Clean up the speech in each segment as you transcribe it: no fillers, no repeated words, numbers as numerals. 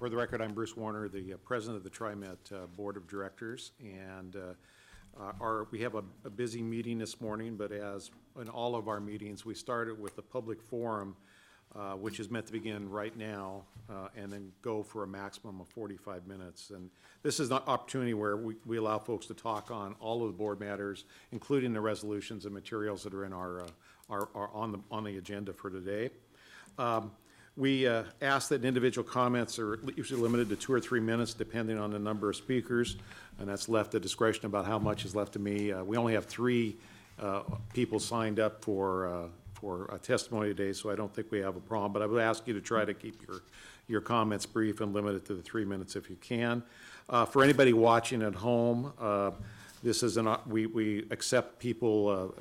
For the record, I'm Bruce Warner, the president of the TriMet Board of Directors, and we have a busy meeting this morning, but as in all of our meetings, we started with the public forum, which is meant to begin right now, and then go for a maximum of 45 minutes. And this is an opportunity where we allow folks to talk on all of the board matters, including the resolutions and materials that are in our on the agenda for today. We ask that individual comments are usually limited to 2 or 3 minutes, depending on the number of speakers, and that's left at discretion about how much is left to me. We only have 3 people signed up for a testimony today, so I don't think we have a problem. But I would ask you to try to keep your comments brief and limit it to the 3 minutes if you can. For anybody watching at home, this is we accept people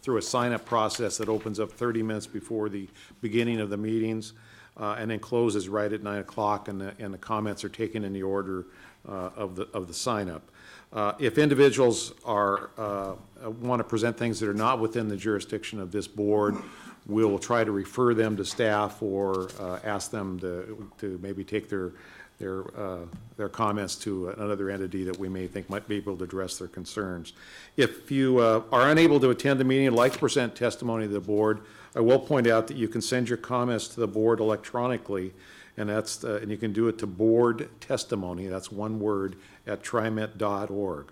through a sign-up process that opens up 30 minutes before the beginning of the meetings, and then closes right at 9 o'clock, and the comments are taken in the order of the sign-up. If individuals want to present things that are not within the jurisdiction of this board, we'll try to refer them to staff or ask them to maybe take their comments to another entity that we may think might be able to address their concerns. If you are unable to attend the meeting and like to present testimony to the board, I will point out that you can send your comments to the board electronically, and and you can do it to board testimony, that's one word, at trimet.org.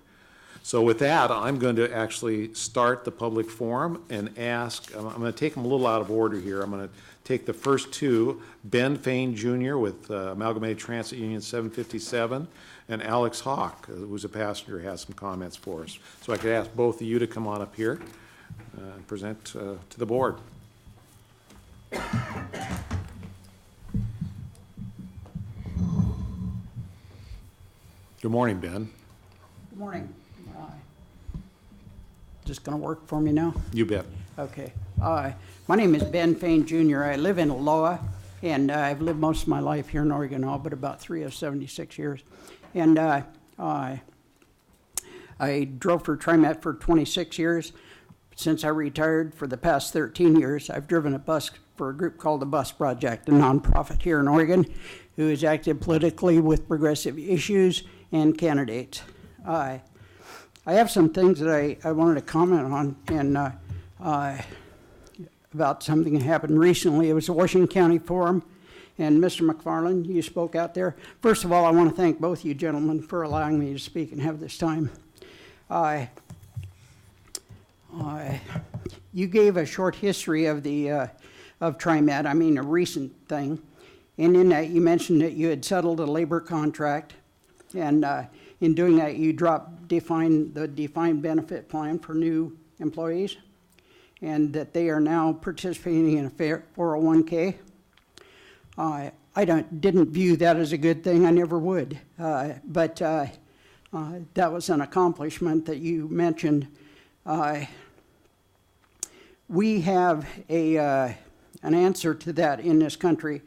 So with that, I'm going to actually start the public forum and ask, I'm going to take them a little out of order here. I'm going to take the first 2, Ben Fain Jr. with Amalgamated Transit Union 757, and Alex Hawk, who's a passenger, has some comments for us. So I could ask both of you to come on up here and present to the board. Good morning, Ben. Good morning. Just going to work for me now? You bet. Okay. My name is Ben Fain Jr. I live in Aloha, and I've lived most of my life here in Oregon now, but about 3 of 76 years. And I drove for TriMet for 26 years. Since I retired, for the past 13 years, I've driven a bus for a group called the Bus Project, a nonprofit here in Oregon, who is active politically with progressive issues and candidates. I have some things that I wanted to comment on, and about something that happened recently. It was the Washington County Forum, and Mr. McFarland, you spoke out there. First of all, I want to thank both you gentlemen for allowing me to speak and have this time. You gave a short history of of TriMet, I mean a recent thing, and in that you mentioned that you had settled a labor contract, and in doing that you defined the defined benefit plan for new employees, and that they are now participating in a 401k. I didn't view that as a good thing. I never would, but that was an accomplishment that you mentioned. We have an answer to that in this country,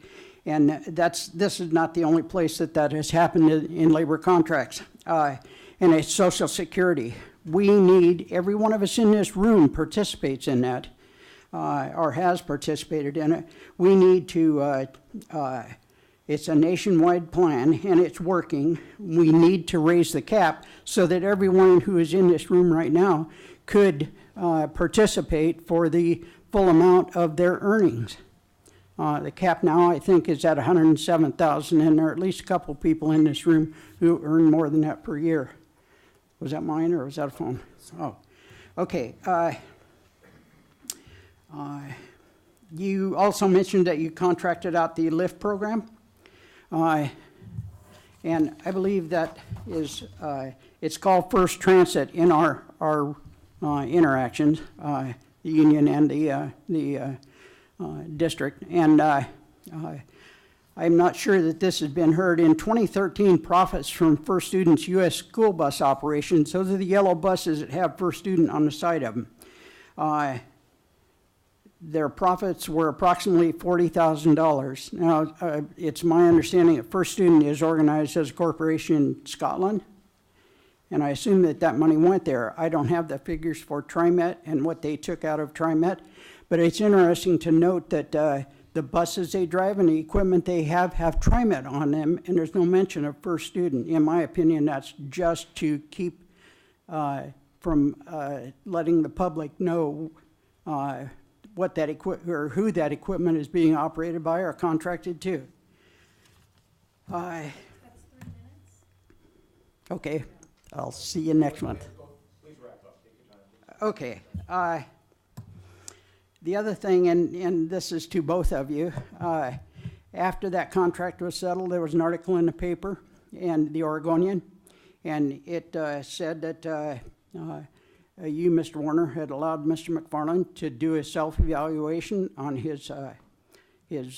and this is not the only place that has happened in labor contracts, and it's Social Security. We need, every one of us in this room participates in that, or has participated in it. We need to, it's a nationwide plan, and it's working. We need to raise the cap so that everyone who is in this room right now could participate for the full amount of their earnings. The cap now, I think, is at $107,000, and there are at least a couple people in this room who earn more than that per year. Was that mine or was that a phone? Oh, okay. You also mentioned that you contracted out the LIFT program, and I believe that is it's called First Transit in our interactions, the union and the district, and I'm not sure that this has been heard. In 2013, profits from First Student's U.S. school bus operations, those are the yellow buses that have First Student on the side of them, their profits were approximately $40,000. Now, it's my understanding that First Student is organized as a corporation in Scotland, and I assume that money went there. I don't have the figures for TriMet and what they took out of TriMet, but it's interesting to note that the the buses they drive and the equipment they have TriMet on them, and there's no mention of first student. In my opinion, that's just to keep from letting the public know what that or who that equipment is being operated by or contracted to. That's 3 minutes. Okay, I'll see you next month. Please wrap up. Take your time. Okay. The other thing, and this is to both of you, after that contract was settled, there was an article in the paper and the Oregonian, and it said that you, Mr. Warner, had allowed Mr. McFarland to do a self-evaluation on his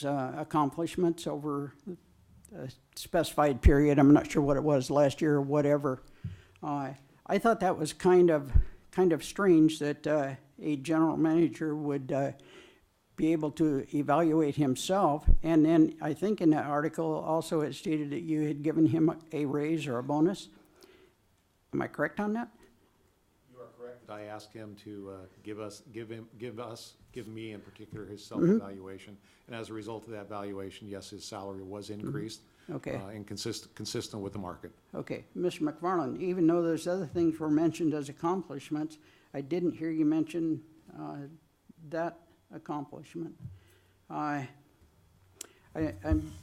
accomplishments over a specified period. I'm not sure what it was, last year or whatever. I thought that was kind of strange that a general manager would be able to evaluate himself. And then I think in that article also it stated that you had given him a raise or a bonus. Am I correct on that? You are correct. I asked him to give me in particular his self-evaluation. And as a result of that evaluation, yes, his salary was increased. Okay. And consistent with the market. Okay, Mr. McFarland, even though those other things were mentioned as accomplishments, I didn't hear you mention that accomplishment. I'm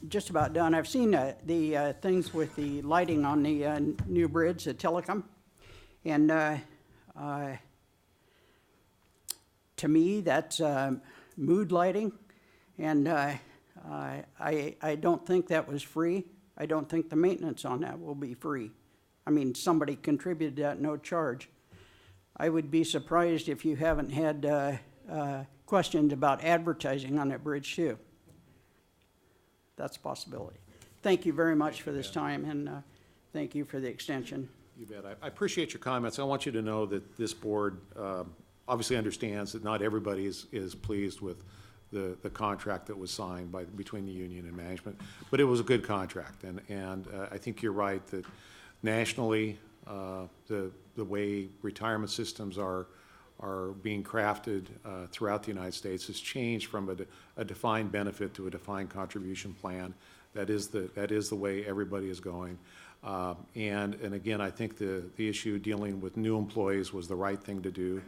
just about done. I've seen the things with the lighting on the new bridge, the telecom, and to me, that's mood lighting, and I don't think that was free. I don't think the maintenance on that will be free. I mean, somebody contributed that, no charge. I would be surprised if you haven't had questions about advertising on that bridge too. That's a possibility. Thank you very much for this time, and thank you for the extension. You bet. I appreciate your comments. I want you to know that this board obviously understands that not everybody is pleased with the contract that was signed between the union and management, but it was a good contract, and I think you're right that nationally the way retirement systems are being crafted throughout the United States has changed from a defined benefit to a defined contribution plan. That is the way everybody is going, and again, I think the issue dealing with new employees was the right thing to do,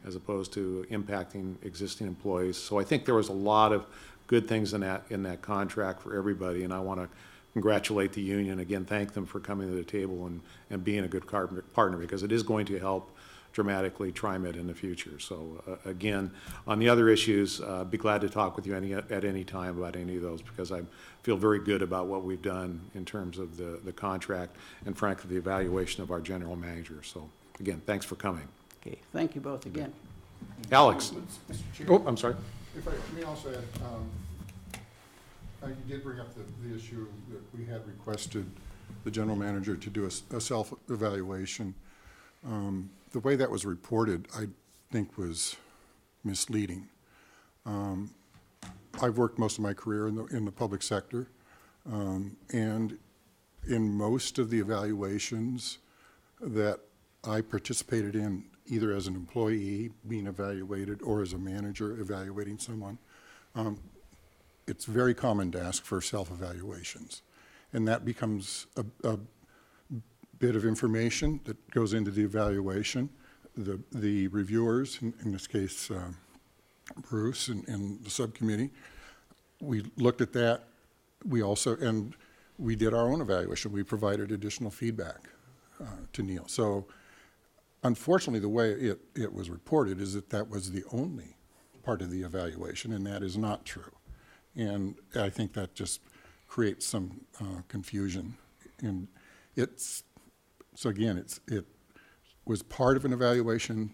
as opposed to impacting existing employees. So I think there was a lot of good things in that contract for everybody, and I want to congratulate the union, again, thank them for coming to the table and being a good partner, because it is going to help dramatically TriMet in the future. So again, on the other issues, be glad to talk with you at any time about any of those, because I feel very good about what we've done in terms of the contract and frankly the evaluation of our general manager. So again, thanks for coming. Okay, thank you both again. Alex. Mr. Chair, Oh, I'm sorry. if I may also add, you did bring up the issue that we had requested the general manager to do a self-evaluation. The way that was reported, I think, was misleading. I've worked most of my career in the public sector, and in most of the evaluations that I participated in, either as an employee being evaluated or as a manager evaluating someone, it's very common to ask for self-evaluations. And that becomes a bit of information that goes into the evaluation. The reviewers, in this case Bruce and the subcommittee, we looked at that. We also, and we did our own evaluation. We provided additional feedback to Neil. So unfortunately, the way it was reported is that was the only part of the evaluation, and that is not true. And I think that just creates some confusion. And so again, it was part of an evaluation,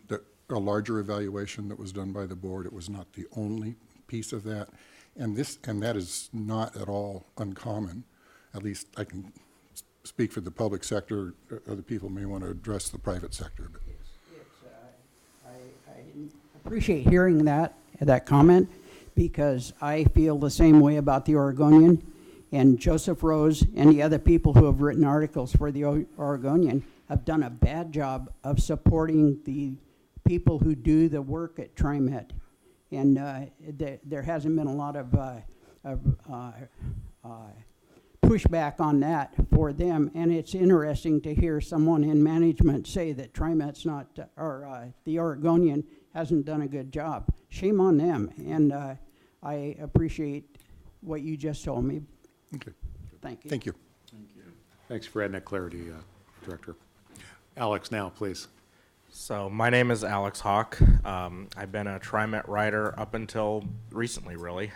a larger evaluation that was done by the board. It was not the only piece of that. And that is not at all uncommon. At least I can speak for the public sector. Other people may want to address the private sector. But I appreciate hearing that comment, because I feel the same way about the Oregonian, and Joseph Rose and the other people who have written articles for the Oregonian have done a bad job of supporting the people who do the work at TriMet. And there hasn't been a lot of pushback on that for them, and it's interesting to hear someone in management say that TriMet's not, or the Oregonian hasn't done a good job. Shame on them, and I appreciate what you just told me. Okay, Thank you. thank you. Thanks for adding that clarity, Director. Alex, now, please. So my name is Alex Hawk. I've been a TriMet rider up until recently, really.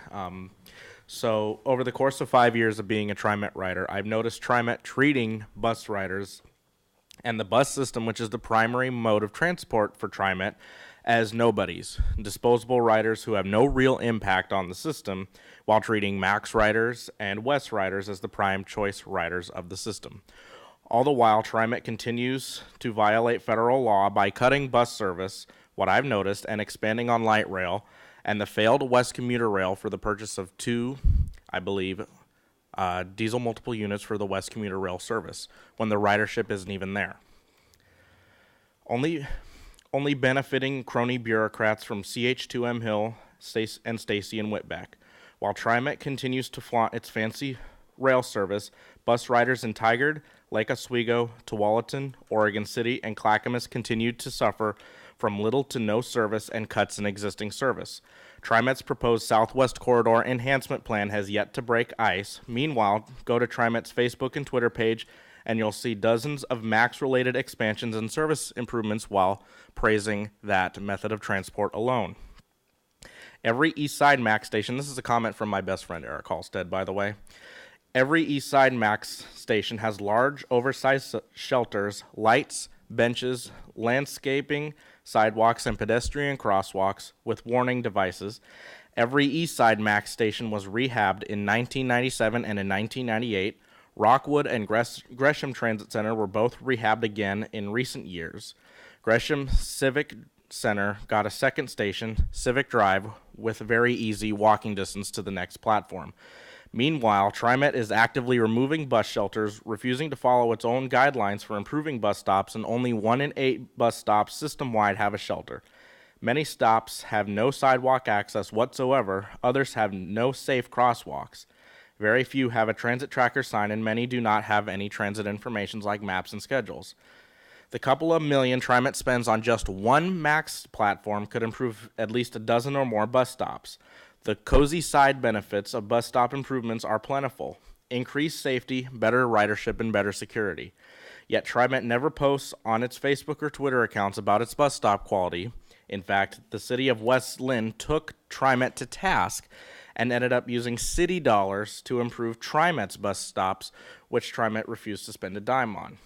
So over the course of 5 years of being a TriMet rider, I've noticed TriMet treating bus riders and the bus system, which is the primary mode of transport for TriMet, as nobodies, disposable riders who have no real impact on the system, while treating Max riders and West riders as the prime choice riders of the system. All the while, TriMet continues to violate federal law by cutting bus service, what I've noticed, and expanding on light rail, and the failed West commuter rail for the purchase of 2, I believe, diesel multiple units for the West commuter rail service, when the ridership isn't even there. Only benefiting crony bureaucrats from CH2M Hill and Stacy and Whitbeck. While TriMet continues to flaunt its fancy rail service, bus riders in Tigard, Lake Oswego, Tualatin, Oregon City, and Clackamas continue to suffer from little to no service and cuts in existing service. TriMet's proposed Southwest Corridor Enhancement Plan has yet to break ice. Meanwhile, go to TriMet's Facebook and Twitter page, and you'll see dozens of MAX-related expansions and service improvements while praising that method of transport alone. Every East Side MAX station, this is a comment from my best friend Eric Halstead, by the way. Every East Side MAX station has large, oversized shelters, lights, benches, landscaping, sidewalks, and pedestrian crosswalks with warning devices. Every East Side MAX station was rehabbed in 1997 and in 1998. Rockwood and Gresham Transit Center were both rehabbed again in recent years. Gresham Civic Center got a second station, Civic Drive, with very easy walking distance to the next platform. Meanwhile, TriMet is actively removing bus shelters, refusing to follow its own guidelines for improving bus stops, and only 1 in 8 bus stops system-wide have a shelter. Many stops have no sidewalk access whatsoever. Others have no safe crosswalks. Very few have a transit tracker sign, and many do not have any transit information like maps and schedules. The couple of million TriMet spends on just one MAX platform could improve at least a dozen or more bus stops. The cozy side benefits of bus stop improvements are plentiful: increased safety, better ridership, and better security. Yet TriMet never posts on its Facebook or Twitter accounts about its bus stop quality. In fact, the city of West Lynn took TriMet to task and ended up using city dollars to improve TriMet's bus stops, which TriMet refused to spend a dime on.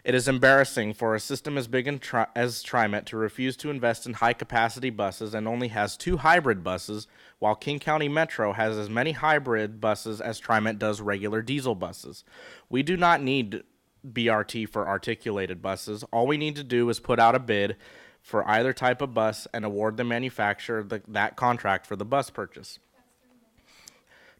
It is embarrassing for a system as big as TriMet to refuse to invest in high-capacity buses and only has 2 hybrid buses, while King County Metro has as many hybrid buses as TriMet does regular diesel buses. We do not need BRT for articulated buses. All we need to do is put out a bid for either type of bus and award the manufacturer that contract for the bus purchase.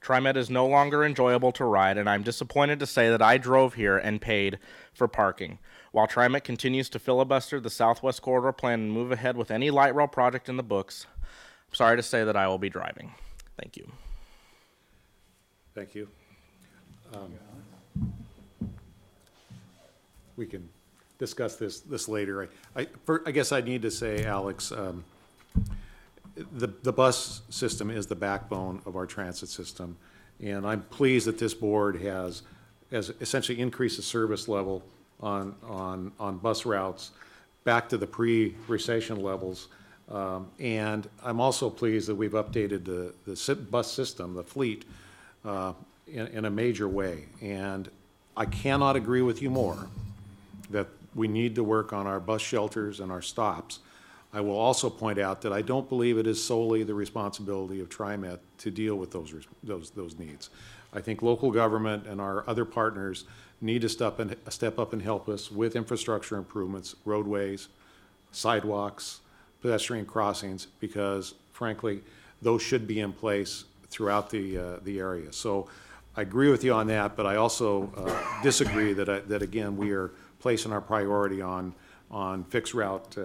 TriMet is no longer enjoyable to ride, and I'm disappointed to say that I drove here and paid for parking. While TriMet continues to filibuster the Southwest Corridor Plan and move ahead with any light rail project in the books, I'm sorry to say that I will be driving. Thank you. Thank you. We can discuss this later. I guess I need to say, Alex, the bus system is the backbone of our transit system, and I'm pleased that this board has essentially increased the service level on bus routes back to the pre-recession levels. And I'm also pleased that we've updated the bus system, the fleet, in a major way. And I cannot agree with you more that we need to work on our bus shelters and our stops. I will also point out that I don't believe it is solely the responsibility of TriMet to deal with those needs. I think local government and our other partners need to step up and help us with infrastructure improvements, roadways, sidewalks, pedestrian crossings, because frankly, those should be in place throughout the area. So I agree with you on that, but I also disagree that again, we are placing our priority on fixed route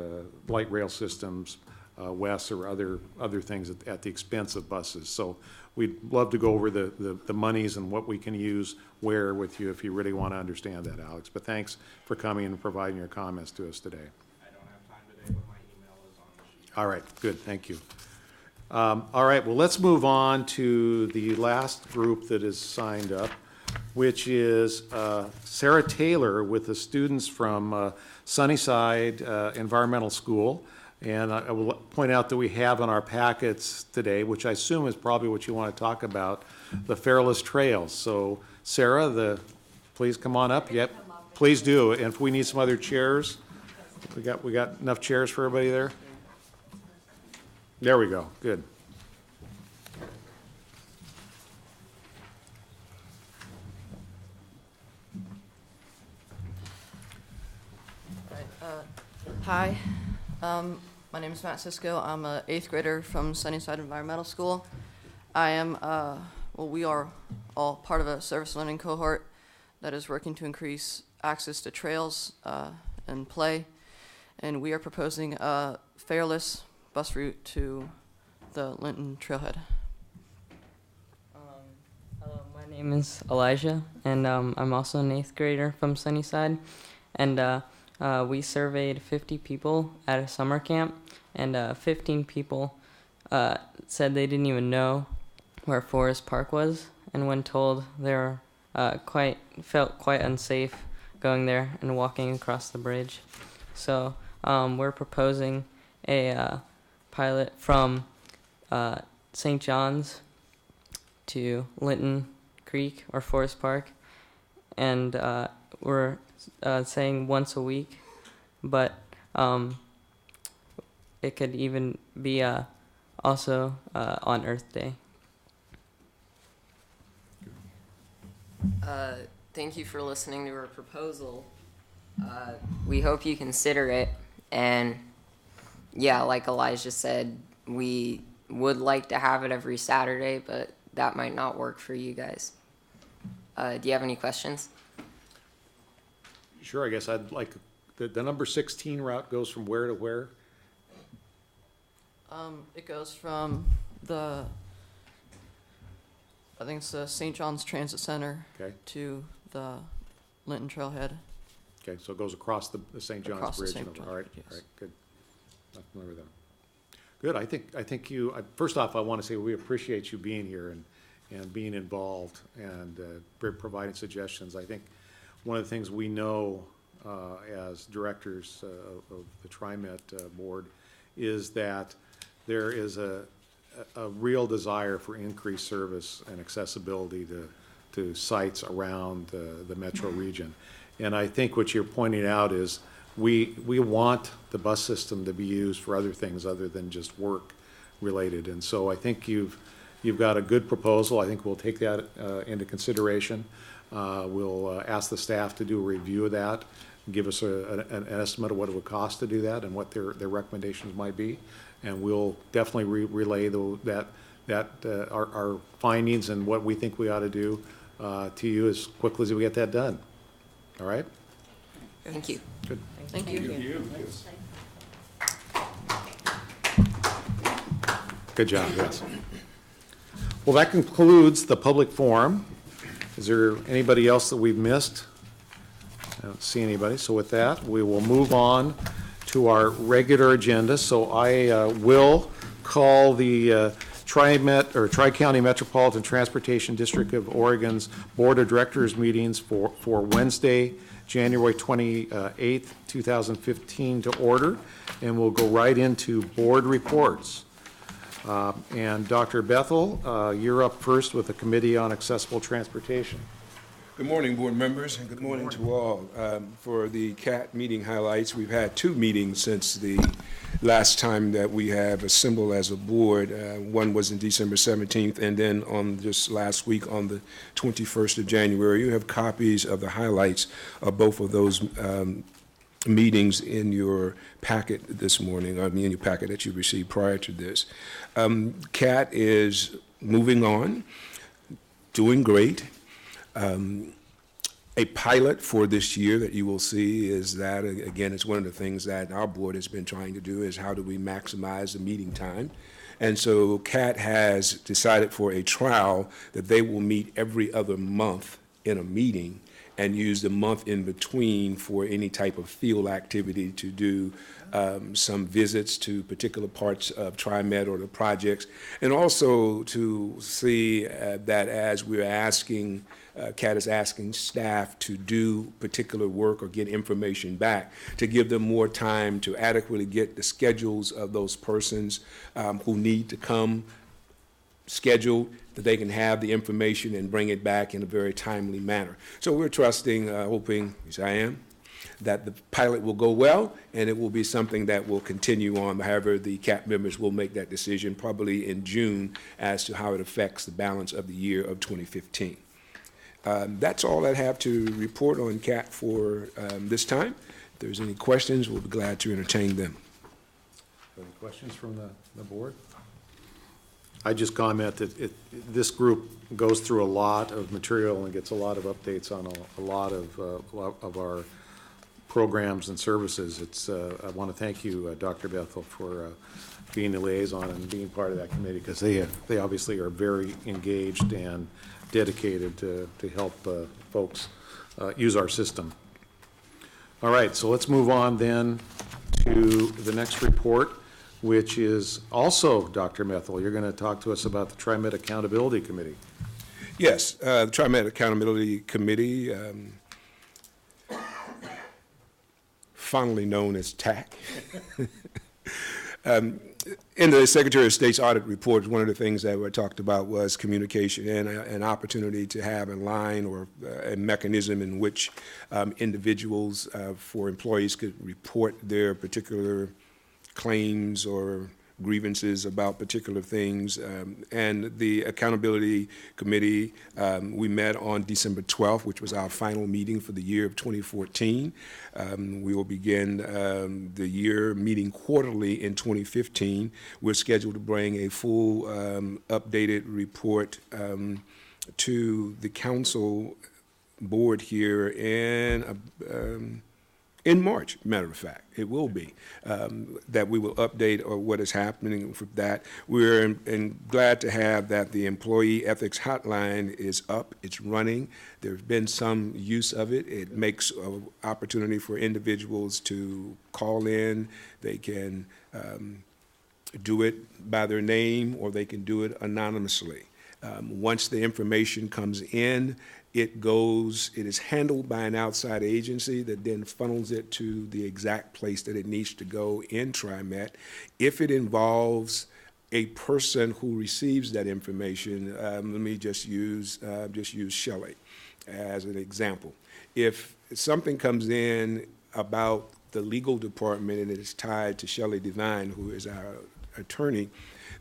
light rail systems, WES, or other things at the expense of buses. So we'd love to go over the monies and what we can use where with you if you really want to understand that, Alex. But thanks for coming and providing your comments to us today. I don't have time today, but my email is on the sheet. All right, good, thank you. All right, well, let's move on to the last group that is signed up, which is Sarah Taylor with the students from Sunnyside Environmental School. And I will point out that we have in our packets today, which I assume is probably what you want to talk about, the Fairless Trails. So Sarah, please come on up. Yep, please do. And if we need some other chairs, we got enough chairs for everybody there? There we go, good. Hi, my name is Matt Sisko. I'm an 8th grader from Sunnyside Environmental School. I am, we are all part of a service learning cohort that is working to increase access to trails and play. And we are proposing a fairless bus route to the Linton Trailhead. Hello, my name is Elijah, and I'm also an 8th grader from Sunnyside. And we surveyed 50 people at a summer camp, and 15 people said they didn't even know where Forest Park was, and when told, they were felt quite unsafe going there and walking across the bridge. So we're proposing a pilot from St. John's to Linton Creek or Forest Park, and we're saying once a week, but it could even be also on Earth Day. Thank you for listening to our proposal. We hope you consider it, and yeah, like Elijah said, we would like to have it every Saturday, but that might not work for you guys. Do you have any questions? Sure, I guess I'd like, the number 16 route goes from where to where? It goes from I think it's the St. John's Transit Center Okay. to the Linton Trailhead. Okay, so it goes across the St. John's Across the Bridge. St. and John's all right, Bridge, yes. all right, good. Not familiar with that. Good, I think you, first off, I want to say we appreciate you being here and being involved and providing suggestions. I think one of the things we know as directors of the TriMet board is that there is a real desire for increased service and accessibility to sites around the metro region. And I think what you're pointing out is we want the bus system to be used for other things other than just work related. And so I think you've got a good proposal. I think we'll take that into consideration. We'll ask the staff to do a review of that, give us an estimate of what it would cost to do that and what their recommendations might be. And we'll definitely relay our findings and what we think we ought to do to you as quickly as we get that done. All right? Thank you. Good. Thank you. Good job, yes. Well, that concludes the public forum. Is there anybody else that we've missed? I don't see anybody. So with that, we will move on to our regular agenda. So I will call the TriMet or Tri-County Metropolitan Transportation District of Oregon's Board of Directors meetings for Wednesday, January 28th, 2015 to order. And we'll go right into board reports. And Dr. Bethel, you're up first with the Committee on Accessible Transportation. Good morning, board members, and good morning to all. For the CAT meeting highlights, we've had 2 meetings since the last time that we have assembled as a board. One was in December 17th, and then on just last week on the 21st of January. You have copies of the highlights of both of those meetings in your packet this morning, in your packet that you received prior to this. CAT is moving on, doing great. A pilot for this year that you will see is that, again, it's one of the things that our board has been trying to do is how do we maximize the meeting time. And so CAT has decided for a trial that they will meet every other month in a meeting and use the month in between for any type of field activity to do some visits to particular parts of TriMet or the projects, and also to see that as we're asking, CAT is asking staff to do particular work or get information back, to give them more time to adequately get the schedules of those persons who need to come scheduled, that they can have the information and bring it back in a very timely manner. So we're trusting, hoping, as I am, that the pilot will go well, and it will be something that will continue on. However, the CAT members will make that decision probably in June as to how it affects the balance of the year of 2015. That's all I have to report on CAT for this time. If there's any questions, we'll be glad to entertain them. Any questions from the board? I just comment that this group goes through a lot of material and gets a lot of updates on a lot of our programs and services. I want to thank you, Dr. Bethel, for being the liaison and being part of that committee, because they obviously are very engaged and dedicated to help folks use our system. All right, so let's move on then to the next report, which is also Dr. Bethel. You're going to talk to us about the TriMet Accountability Committee. Yes, the TriMet Accountability Committee, fondly known as TAC. In the Secretary of State's audit report, one of the things that were talked about was communication and an opportunity to have a line or a mechanism in which individuals for employees could report their particular claims or grievances about particular things. And the Accountability Committee, we met on December 12th, which was our final meeting for the year of 2014. We will begin the year meeting quarterly in 2015. We're scheduled to bring a full updated report to the council board here in March, matter of fact. It will be, that we will update what is happening for that. We're glad to have that the Employee Ethics Hotline is up, it's running. There's been some use of it. It makes an opportunity for individuals to call in. They can do it by their name, or they can do it anonymously. Once the information comes in, it is handled by an outside agency that then funnels it to the exact place that it needs to go in TriMet. If it involves a person who receives that information, let me just use Shelley as an example. If something comes in about the legal department and it is tied to Shelley Devine, who is our attorney,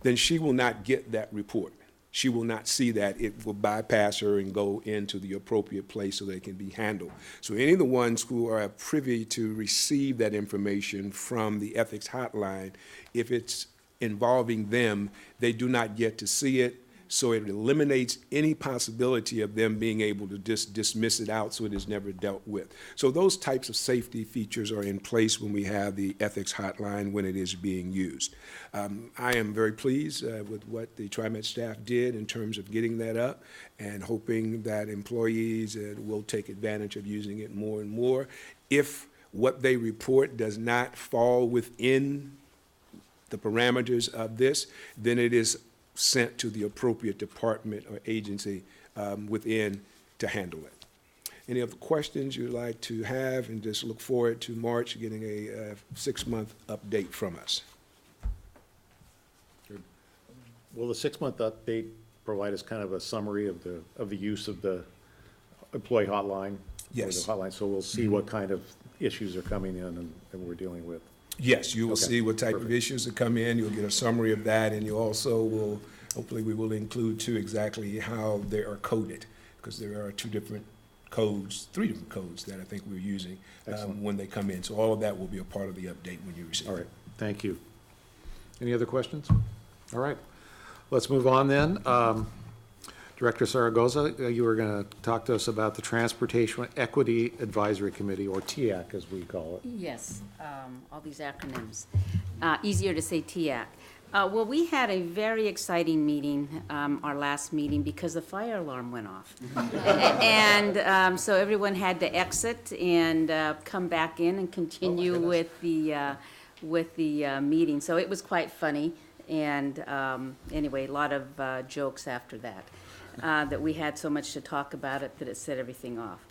then she will not get that report. She will not see that. It will bypass her and go into the appropriate place so that it can be handled. So any of the ones who are privy to receive that information from the ethics hotline, if it's involving them, they do not get to see it. So it eliminates any possibility of them being able to just dismiss it out so it is never dealt with. So those types of safety features are in place when we have the ethics hotline when it is being used. I am very pleased with what the TriMet staff did in terms of getting that up and hoping that employees will take advantage of using it more and more. If what they report does not fall within the parameters of this, then it is sent to the appropriate department or agency within to handle it. Any other questions you'd like to have, and just look forward to March getting a 6-month update from us. Will the 6-month update provide us kind of a summary of the use of the employee hotline? Yes. Or the hotline, so we'll see what kind of issues are coming in and we're dealing with. Yes, you will Okay, see what type of perfect. issues that come in. You'll get a summary of that, and you also will, hopefully we will include too exactly how they are coded, because there are 3 different codes that I think we're using when they come in. So all of that will be a part of the update when you receive it. All right, thank you. Any other questions? All right, let's move on then. Director Zaragoza, you were going to talk to us about the Transportation Equity Advisory Committee, or TIAC as we call it. Yes, all these acronyms. Easier to say TIAC. Well, we had a very exciting meeting, our last meeting, because the fire alarm went off. And so everyone had to exit and come back in and continue with the meeting. So it was quite funny. And anyway, a lot of jokes after that, that we had so much to talk about it that it set everything off.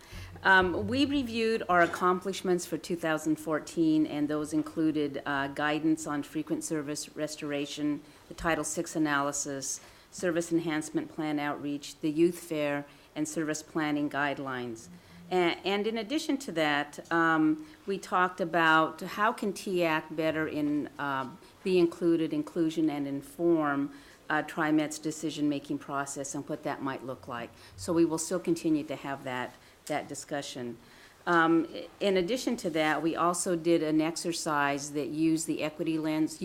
We reviewed our accomplishments for 2014, and those included guidance on frequent service restoration, the Title VI analysis, service enhancement plan outreach, the youth fair, and service planning guidelines. And in addition to that, we talked about how can TAC better be inclusion and inform TriMet's decision-making process and what that might look like. So we will still continue to have that discussion. In addition to that, we also did an exercise that used the equity lens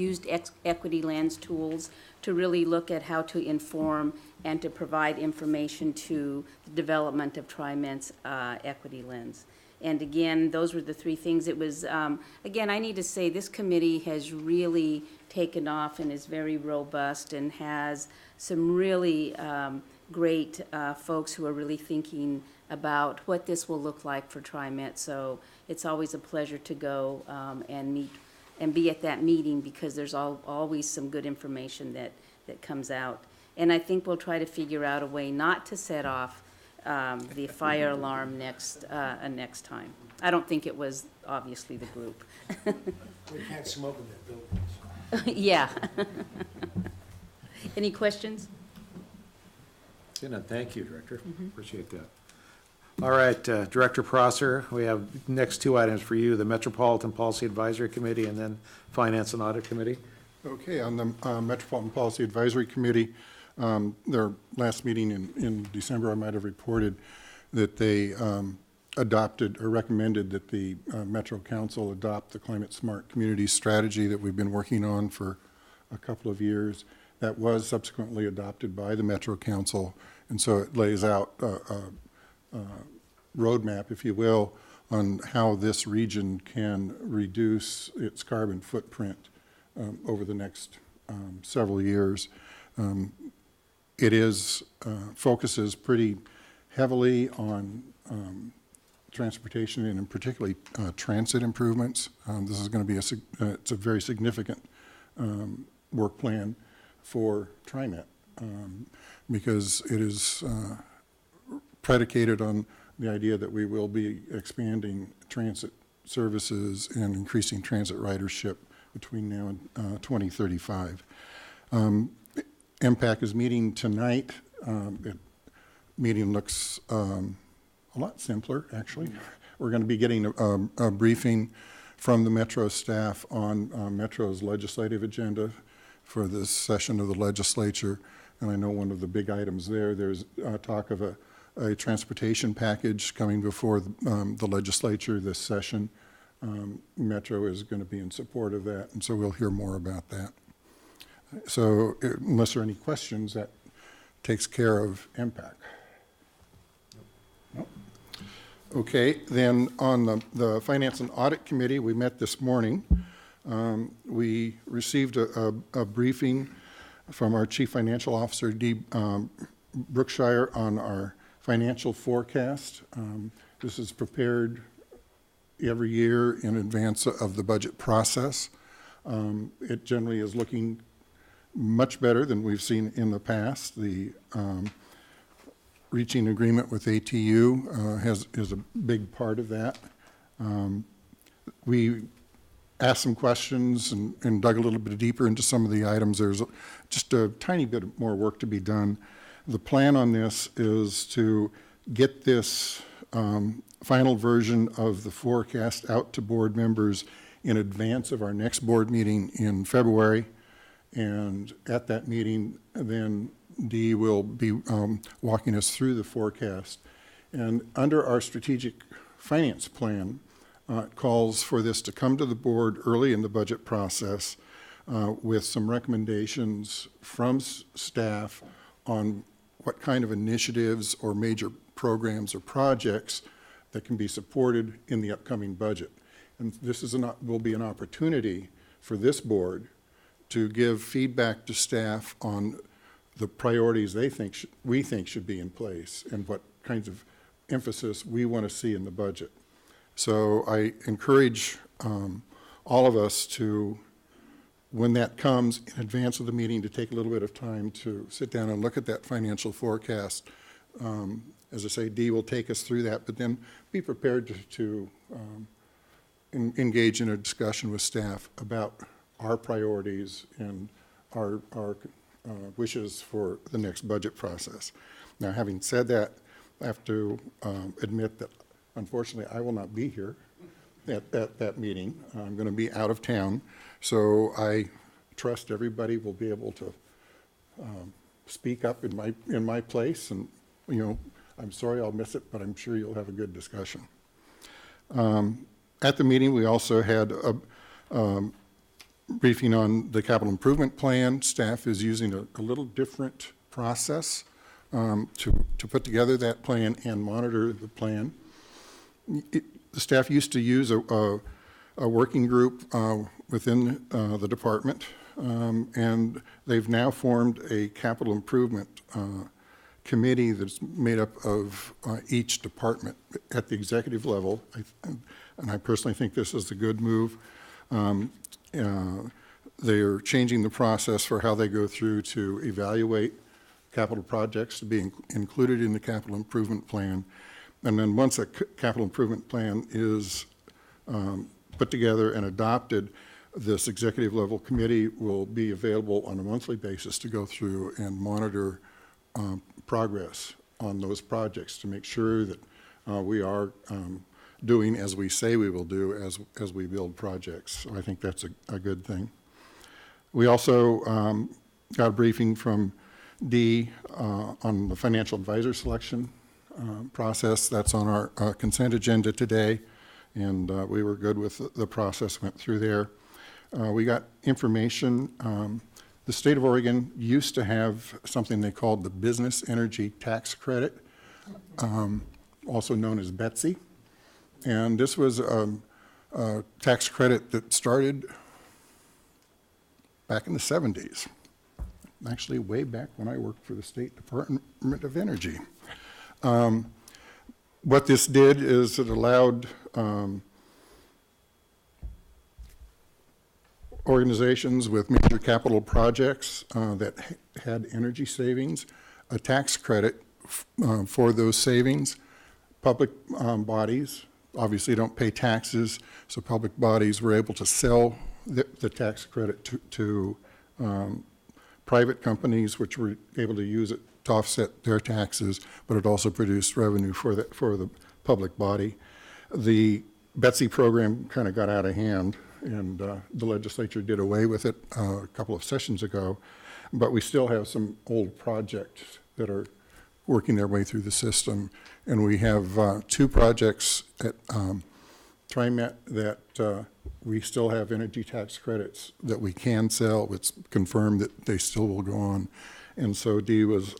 tools to really look at how to inform and to provide information to the development of TriMet's equity lens. And again, those were the three things. It was, again, I need to say this committee has really taken off and is very robust and has some really great folks who are really thinking about what this will look like for TriMet. So it's always a pleasure to go and meet and be at that meeting, because there's always some good information that comes out. And I think we'll try to figure out a way not to set off the fire alarm next time. I don't think it was obviously the group. We can't smoke in their buildings. Yeah. Any questions? Thank you, Director. Appreciate that. All right, Director Prosser, we have next two items for you, the Metropolitan Policy Advisory Committee and then Finance and Audit Committee. Okay, on the Metropolitan Policy Advisory Committee, their last meeting in December, I might have reported that they adopted or recommended that the Metro Council adopt the Climate Smart Communities strategy that we've been working on for a couple of years. That was subsequently adopted by the Metro Council, and so it lays out a roadmap, if you will, on how this region can reduce its carbon footprint over the next several years. It focuses pretty heavily on transportation and particularly transit improvements. This is going to be it's a very significant work plan for TriMet because it is predicated on the idea that we will be expanding transit services and increasing transit ridership between now and 2035. MPAC is meeting tonight. The meeting looks a lot simpler, actually. We're going to be getting a briefing from the Metro staff on Metro's legislative agenda for this session of the legislature. And I know one of the big items there's talk of a transportation package coming before the legislature this session. Metro is going to be in support of that, and so we'll hear more about that. So unless there are any questions, that takes care of MPAC. Nope. Okay, then on the Finance and Audit Committee, we met this morning. We received a briefing from our Chief Financial Officer, Dee Brookshire, on our financial forecast. This is prepared every year in advance of the budget process. It generally is looking much better than we've seen in the past. The reaching agreement with ATU is a big part of that. We asked some questions and dug a little bit deeper into some of the items. There's just a tiny bit more work to be done. The plan on this is to get this final version of the forecast out to board members in advance of our next board meeting in February. And at that meeting, then Dee will be walking us through the forecast. And under our strategic finance plan, it calls for this to come to the board early in the budget process with some recommendations from staff on what kind of initiatives or major programs or projects that can be supported in the upcoming budget. And this will be an opportunity for this board to give feedback to staff on the priorities we think should be in place and what kinds of emphasis we want to see in the budget. So I encourage all of us to, when that comes in advance of the meeting, to take a little bit of time to sit down and look at that financial forecast. As I say, Dee will take us through that, but then be prepared to engage in a discussion with staff about our priorities and our wishes for the next budget process. Now, having said that, I have to admit that unfortunately I will not be here at that meeting. I'm going to be out of town, so I trust everybody will be able to speak up in my place, and I'm sorry I'll miss it, but I'm sure you'll have a good discussion. At the meeting, we also had a briefing on the capital improvement plan. Staff is using a little different process to put together that plan and monitor the plan. The staff used to use a working group within the department, and they've now formed a capital improvement committee that's made up of each department at the executive level. And I personally think this is a good move. They're changing the process for how they go through to evaluate capital projects to be included in the capital improvement plan. And then once a capital improvement plan is put together and adopted, this executive level committee will be available on a monthly basis to go through and monitor progress on those projects to make sure that we are doing as we say we will do as we build projects. So I think that's a good thing. We also got a briefing from Dee on the financial advisor selection process. That's on our consent agenda today, and we were good with the process, went through there. We got information. The state of Oregon used to have something they called the Business Energy Tax Credit, also known as BETSI. And this was a tax credit that started back in the 70s, actually way back when I worked for the State Department of Energy. What this did is it allowed organizations with major capital projects that had energy savings a tax credit for those savings. Public bodies obviously don't pay taxes, so public bodies were able to sell the tax credit to private companies, which were able to use it to offset their taxes, but it also produced revenue for the public body. The BETSI program kind of got out of hand, and the legislature did away with it a couple of sessions ago, but we still have some old projects that are working their way through the system, and we have 2 projects at TriMet that we still have energy tax credits that we can sell. It's confirmed that they still will go on, and so Dee was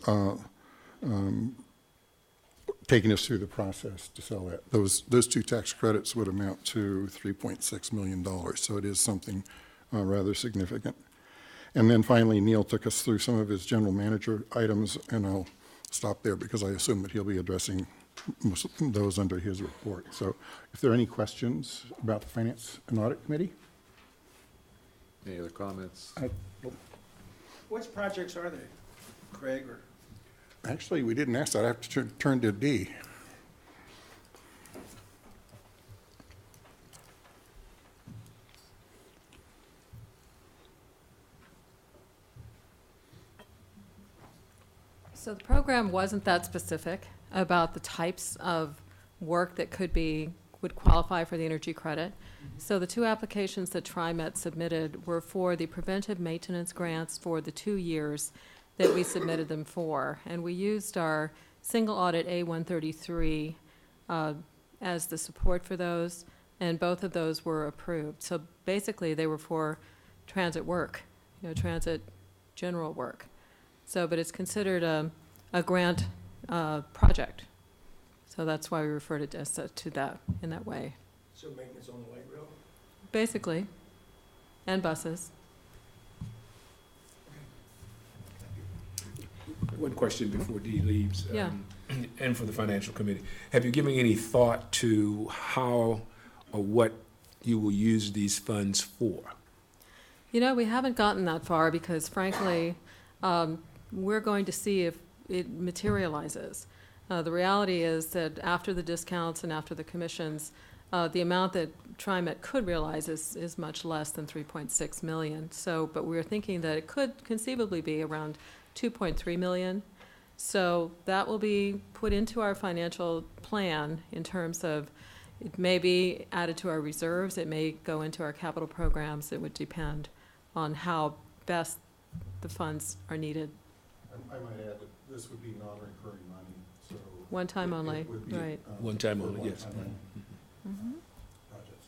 taking us through the process to sell that. Those 2 tax credits would amount to $3.6 million, so it is something rather significant. And then finally, Neil took us through some of his general manager items, and I'll stop there because I assume that he'll be addressing most of those under his report. So if there are any questions about the Finance and Audit Committee? Any other comments? Which projects are they, Craig? Or Actually, we didn't ask that. I have to turn to Dee. So the program wasn't that specific about the types of work that would qualify for the energy credit. So the 2 applications that TriMet submitted were for the preventive maintenance grants for the 2 years that we submitted them for. And we used our single audit A133 as the support for those, and both of those were approved. So basically they were for transit work, transit general work. So, but it's considered a grant project. So that's why we refer to that in that way. so maintenance on the light rail? Basically, and buses. One question before Dee leaves. Yeah. And for the financial committee. Have you given any thought to how or what you will use these funds for? You know, we haven't gotten that far because frankly, we're going to see if it materializes. The reality is that after the discounts and after the commissions, the amount that TriMet could realize is much less than 3.6 million. So, but we're thinking that it could conceivably be around 2.3 million. So that will be put into our financial plan in terms of, it may be added to our reserves, it may go into our capital programs. It would depend on how best the funds are needed. I might add that this would be non-recurring money, so. One time only, it would be, right. One time only, yes. Mhm. Projects.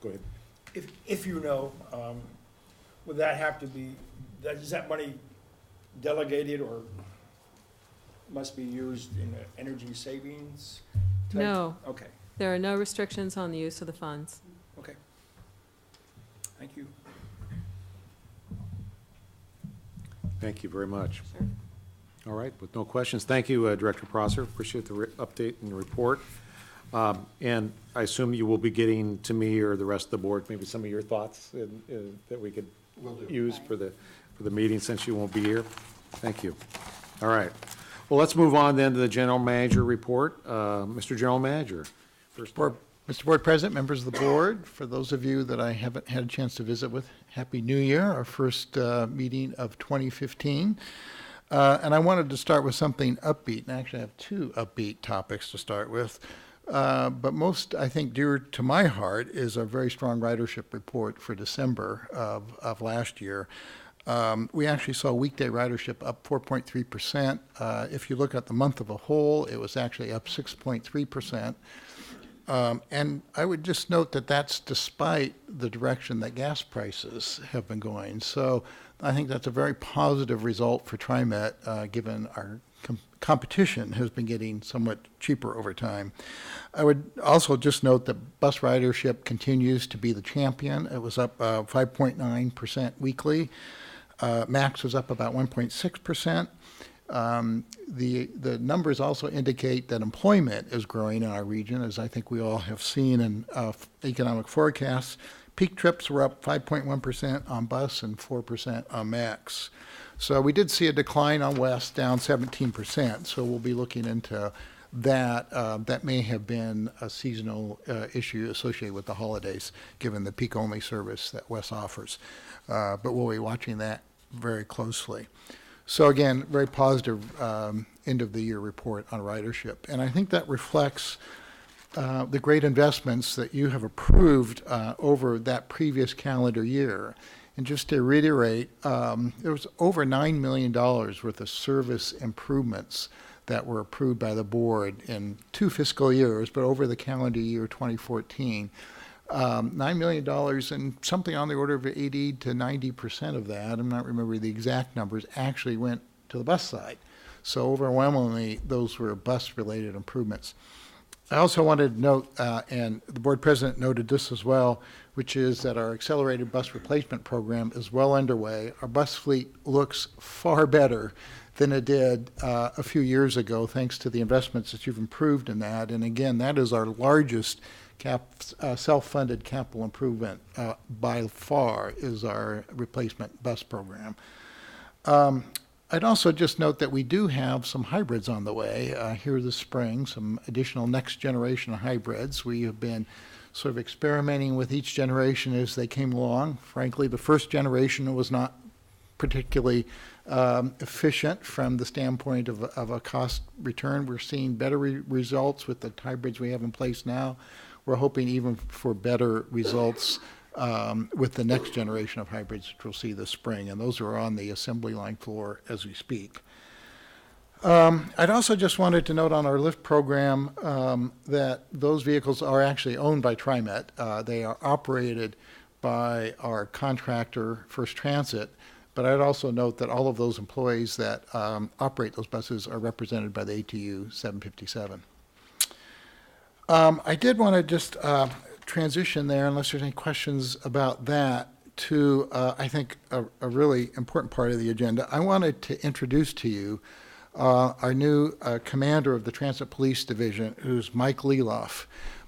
Go ahead. If you know, would that have to be, is that money delegated or must be used in energy savings? type? No, Okay, there are no restrictions on the use of the funds. okay. Thank you. Thank you very much. All right, with no questions, thank you, Director Prosser. Appreciate the update and the report. And I assume you will be getting to me or the rest of the board, maybe some of your thoughts that we could use for the meeting since you won't be here. Thank you. All right. Well, let's move on then to the General Manager report. Mr. General Manager. First. Mr. Board President, members of the board, for those of you that I haven't had a chance to visit with, Happy New Year, our first meeting of 2015. And I wanted to start with something upbeat, and actually I have two upbeat topics to start with. But most, I think, dear to my heart is a very strong ridership report for December of last year. We actually saw weekday ridership up 4.3%. If you look at the month of a whole, it was actually up 6.3%. And I would just note that that's despite the direction that gas prices have been going. So I think that's a very positive result for TriMet, given our competition has been getting somewhat cheaper over time. I would also just note that bus ridership continues to be the champion. It was up 5.9% weekly. Max was up about 1.6%. The numbers also indicate that employment is growing in our region, as I think we all have seen in economic forecasts. Peak trips were up 5.1% on bus and 4% on Max. So we did see a decline on West, down 17%. So we'll be looking into that. That may have been a seasonal issue associated with the holidays, given the peak-only service that West offers. But we'll be watching that very closely. So again, very positive end-of-the-year report on ridership. And I think that reflects the great investments that you have approved over that previous calendar year. And just to reiterate, there was over $9 million worth of service improvements that were approved by the board in 2 fiscal years, but over the calendar year 2014. $9 million and something on the order of 80 to 90% of that, I'm not remembering the exact numbers, actually went to the bus side. So overwhelmingly, those were bus-related improvements. I also wanted to note, and the board president noted this as well, which is that our accelerated bus replacement program is well underway. Our bus fleet looks far better than it did a few years ago, thanks to the investments that you've improved in that. And again, that is our largest self-funded capital improvement by far, is our replacement bus program. I'd also just note that we do have some hybrids on the way here this spring, some additional next generation hybrids. We have been sort of experimenting with each generation as they came along. Frankly, the first generation was not particularly efficient from the standpoint of a cost return. We're seeing better results with the hybrids we have in place now. We're hoping even for better results with the next generation of hybrids, which we'll see this spring, and those are on the assembly line floor as we speak. I'd also just wanted to note on our LIFT program that those vehicles are actually owned by TriMet. They are operated by our contractor, First Transit, but I'd also note that all of those employees that operate those buses are represented by the ATU 757. I did want to just transition there, unless there's any questions about that, to, I think, a really important part of the agenda. I wanted to introduce to you our new commander of the Transit Police Division, who's Mike Leloff.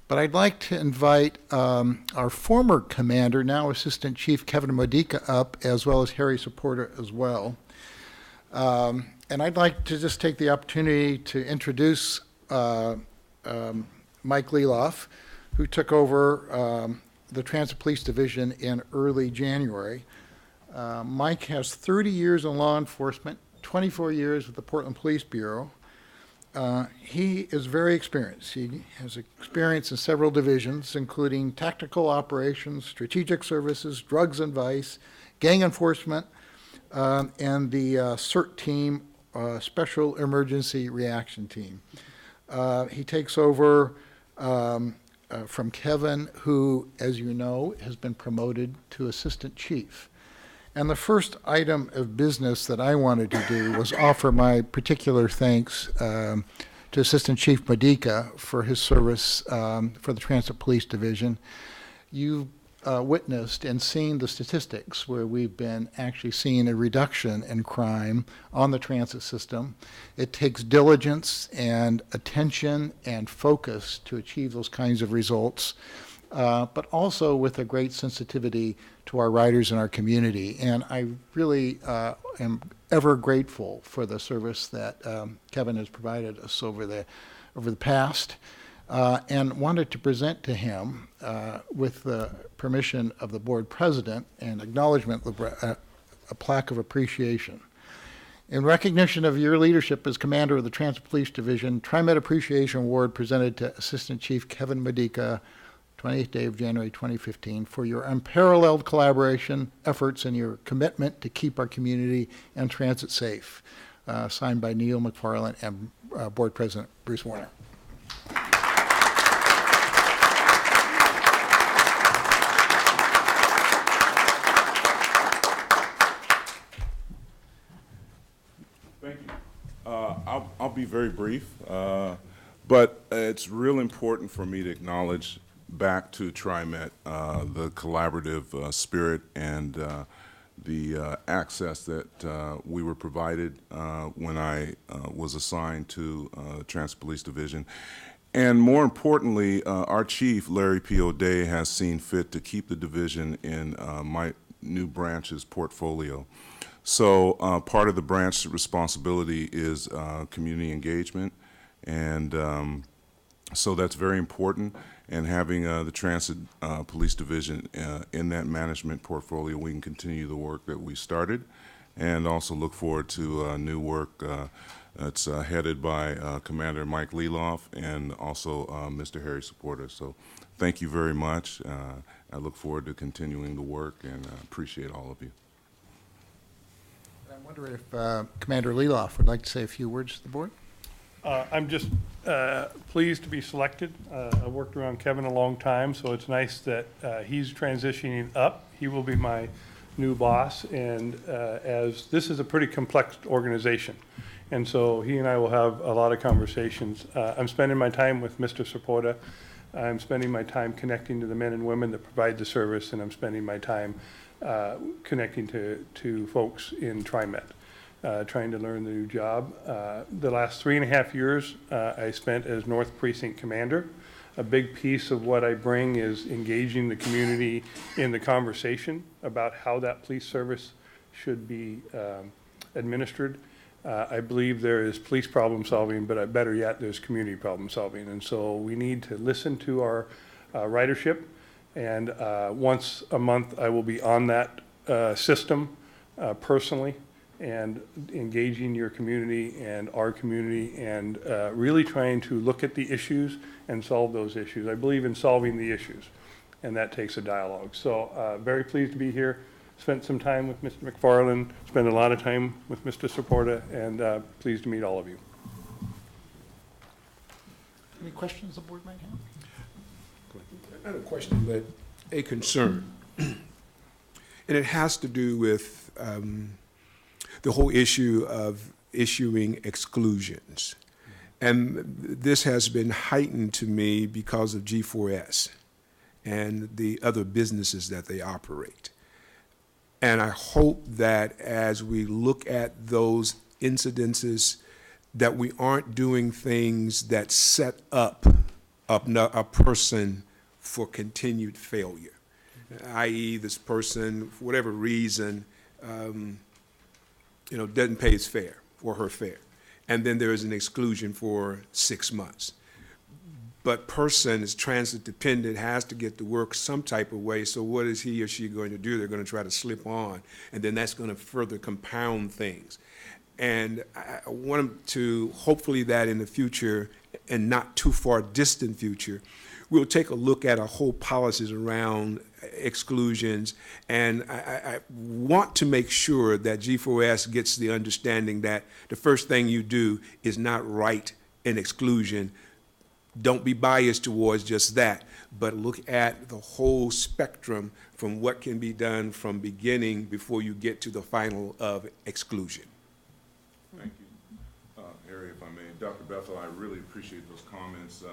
But I'd like to invite our former commander, now Assistant Chief Kevin Modica, up, as well as Harry Supporter as well. And I'd like to just take the opportunity to introduce Mike Leloff, who took over the Transit Police Division in early January. Mike has 30 years in law enforcement, 24 years with the Portland Police Bureau. He is very experienced. He has experience in several divisions, including tactical operations, strategic services, drugs and vice, gang enforcement, and the CERT team, Special Emergency Reaction Team. He takes over from Kevin, who, as you know, has been promoted to Assistant Chief. And the first item of business that I wanted to do was offer my particular thanks to Assistant Chief Modica for his service for the Transit Police Division. You've witnessed and seen the statistics where we've been actually seeing a reduction in crime on the transit system. It takes diligence and attention and focus to achieve those kinds of results, but also with a great sensitivity to our riders in our community. And I really am ever grateful for the service that Kevin has provided us over the past, and wanted to present to him, with the permission of the board president and acknowledgement, a plaque of appreciation. In recognition of your leadership as commander of the Transit Police Division, TriMet Appreciation Award presented to Assistant Chief Kevin Modica, 28th day of January 2015, for your unparalleled collaboration, efforts, and your commitment to keep our community and transit safe. Signed by Neil McFarland and Board President Bruce Warner. Thank you. I'll be very brief, but it's real important for me to acknowledge back to TriMet the collaborative spirit and the access that we were provided when I was assigned to Transit Police Division. And more importantly, our chief, Larry P. O'Day, has seen fit to keep the division in my new branch's portfolio. So part of the branch responsibility is community engagement, and so that's very important. And having the Transit Police Division in that management portfolio, we can continue the work that we started, and also look forward to new work that's headed by Commander Mike Leloff and also Mr. Harry Supporter. So thank you very much. I look forward to continuing the work, and appreciate all of you. I wonder if Commander Leloff would like to say a few words to the board. I'm just pleased to be selected. I worked around Kevin a long time, so it's nice that he's transitioning up. He will be my new boss, and as this is a pretty complex organization, and so he and I will have a lot of conversations. I'm spending my time with Mr. Supporta. I'm spending my time connecting to the men and women that provide the service, and I'm spending my time connecting to folks in TriMet. Trying to learn the new job. The last 3.5 years I spent as North Precinct Commander. A big piece of what I bring is engaging the community in the conversation about how that police service should be administered. I believe there is police problem solving, but better yet, there's community problem solving. And so we need to listen to our ridership, and once a month I will be on that system personally, and engaging your community and our community, and really trying to look at the issues and solve those issues. I believe in solving the issues, and that takes a dialogue. So very pleased to be here. Spent some time with Mr. McFarland, spent a lot of time with Mr. Supporta, and pleased to meet all of you. Any questions the board might have? Not a question, but a concern. And it has to do with the whole issue of issuing exclusions. And this has been heightened to me because of G4S and the other businesses that they operate. And I hope that as we look at those incidences, that we aren't doing things that set up a person for continued failure, i.e. this person, for whatever reason, doesn't pay his fare or her fare, and then there is an exclusion for 6 months. But person is transit dependent, has to get to work some type of way, so what is he or she going to do? They're going to try to slip on, and then that's going to further compound things. And I want to, hopefully that in the future, and not too far distant future, we'll take a look at our whole policies around exclusions. And I want to make sure that G4S gets the understanding that the first thing you do is not write an exclusion. Don't be biased towards just that, but look at the whole spectrum from what can be done from beginning before you get to the final of exclusion. Thank you. Harry, if I may. Dr. Bethel, I really appreciate those comments.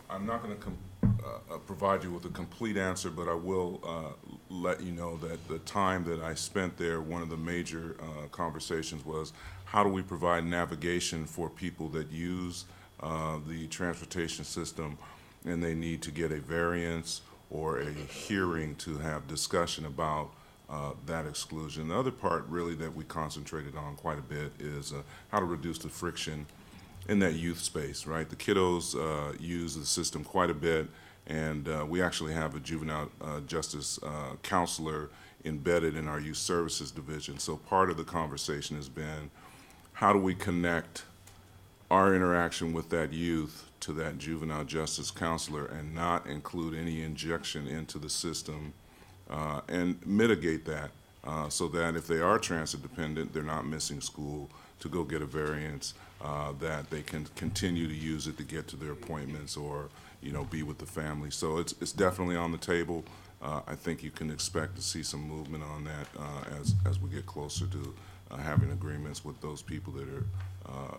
I'm not going to provide you with a complete answer, but I will let you know that the time that I spent there, one of the major conversations was how do we provide navigation for people that use the transportation system and they need to get a variance or a hearing to have discussion about that exclusion. The other part really that we concentrated on quite a bit is how to reduce the friction in that youth space, right? The kiddos use the system quite a bit, and we actually have a juvenile justice counselor embedded in our youth services division. So part of the conversation has been how do we connect our interaction with that youth to that juvenile justice counselor and not include any injection into the system and mitigate that so that if they are transit dependent, they're not missing school to go get a variance, that they can continue to use it to get to their appointments or, be with the family. So it's definitely on the table. I think you can expect to see some movement on that as we get closer to having agreements with those people that are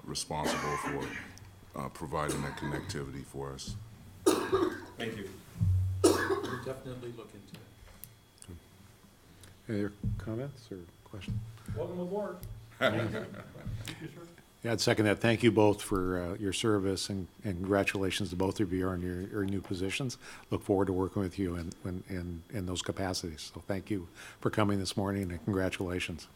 responsible for providing that connectivity for us. Thank you. We'll definitely look into it. Any other comments or questions? Welcome aboard. Yeah, I'd second that. Thank you both for your service, and congratulations to both of you on your new positions. Look forward to working with you in those capacities. So thank you for coming this morning, and congratulations.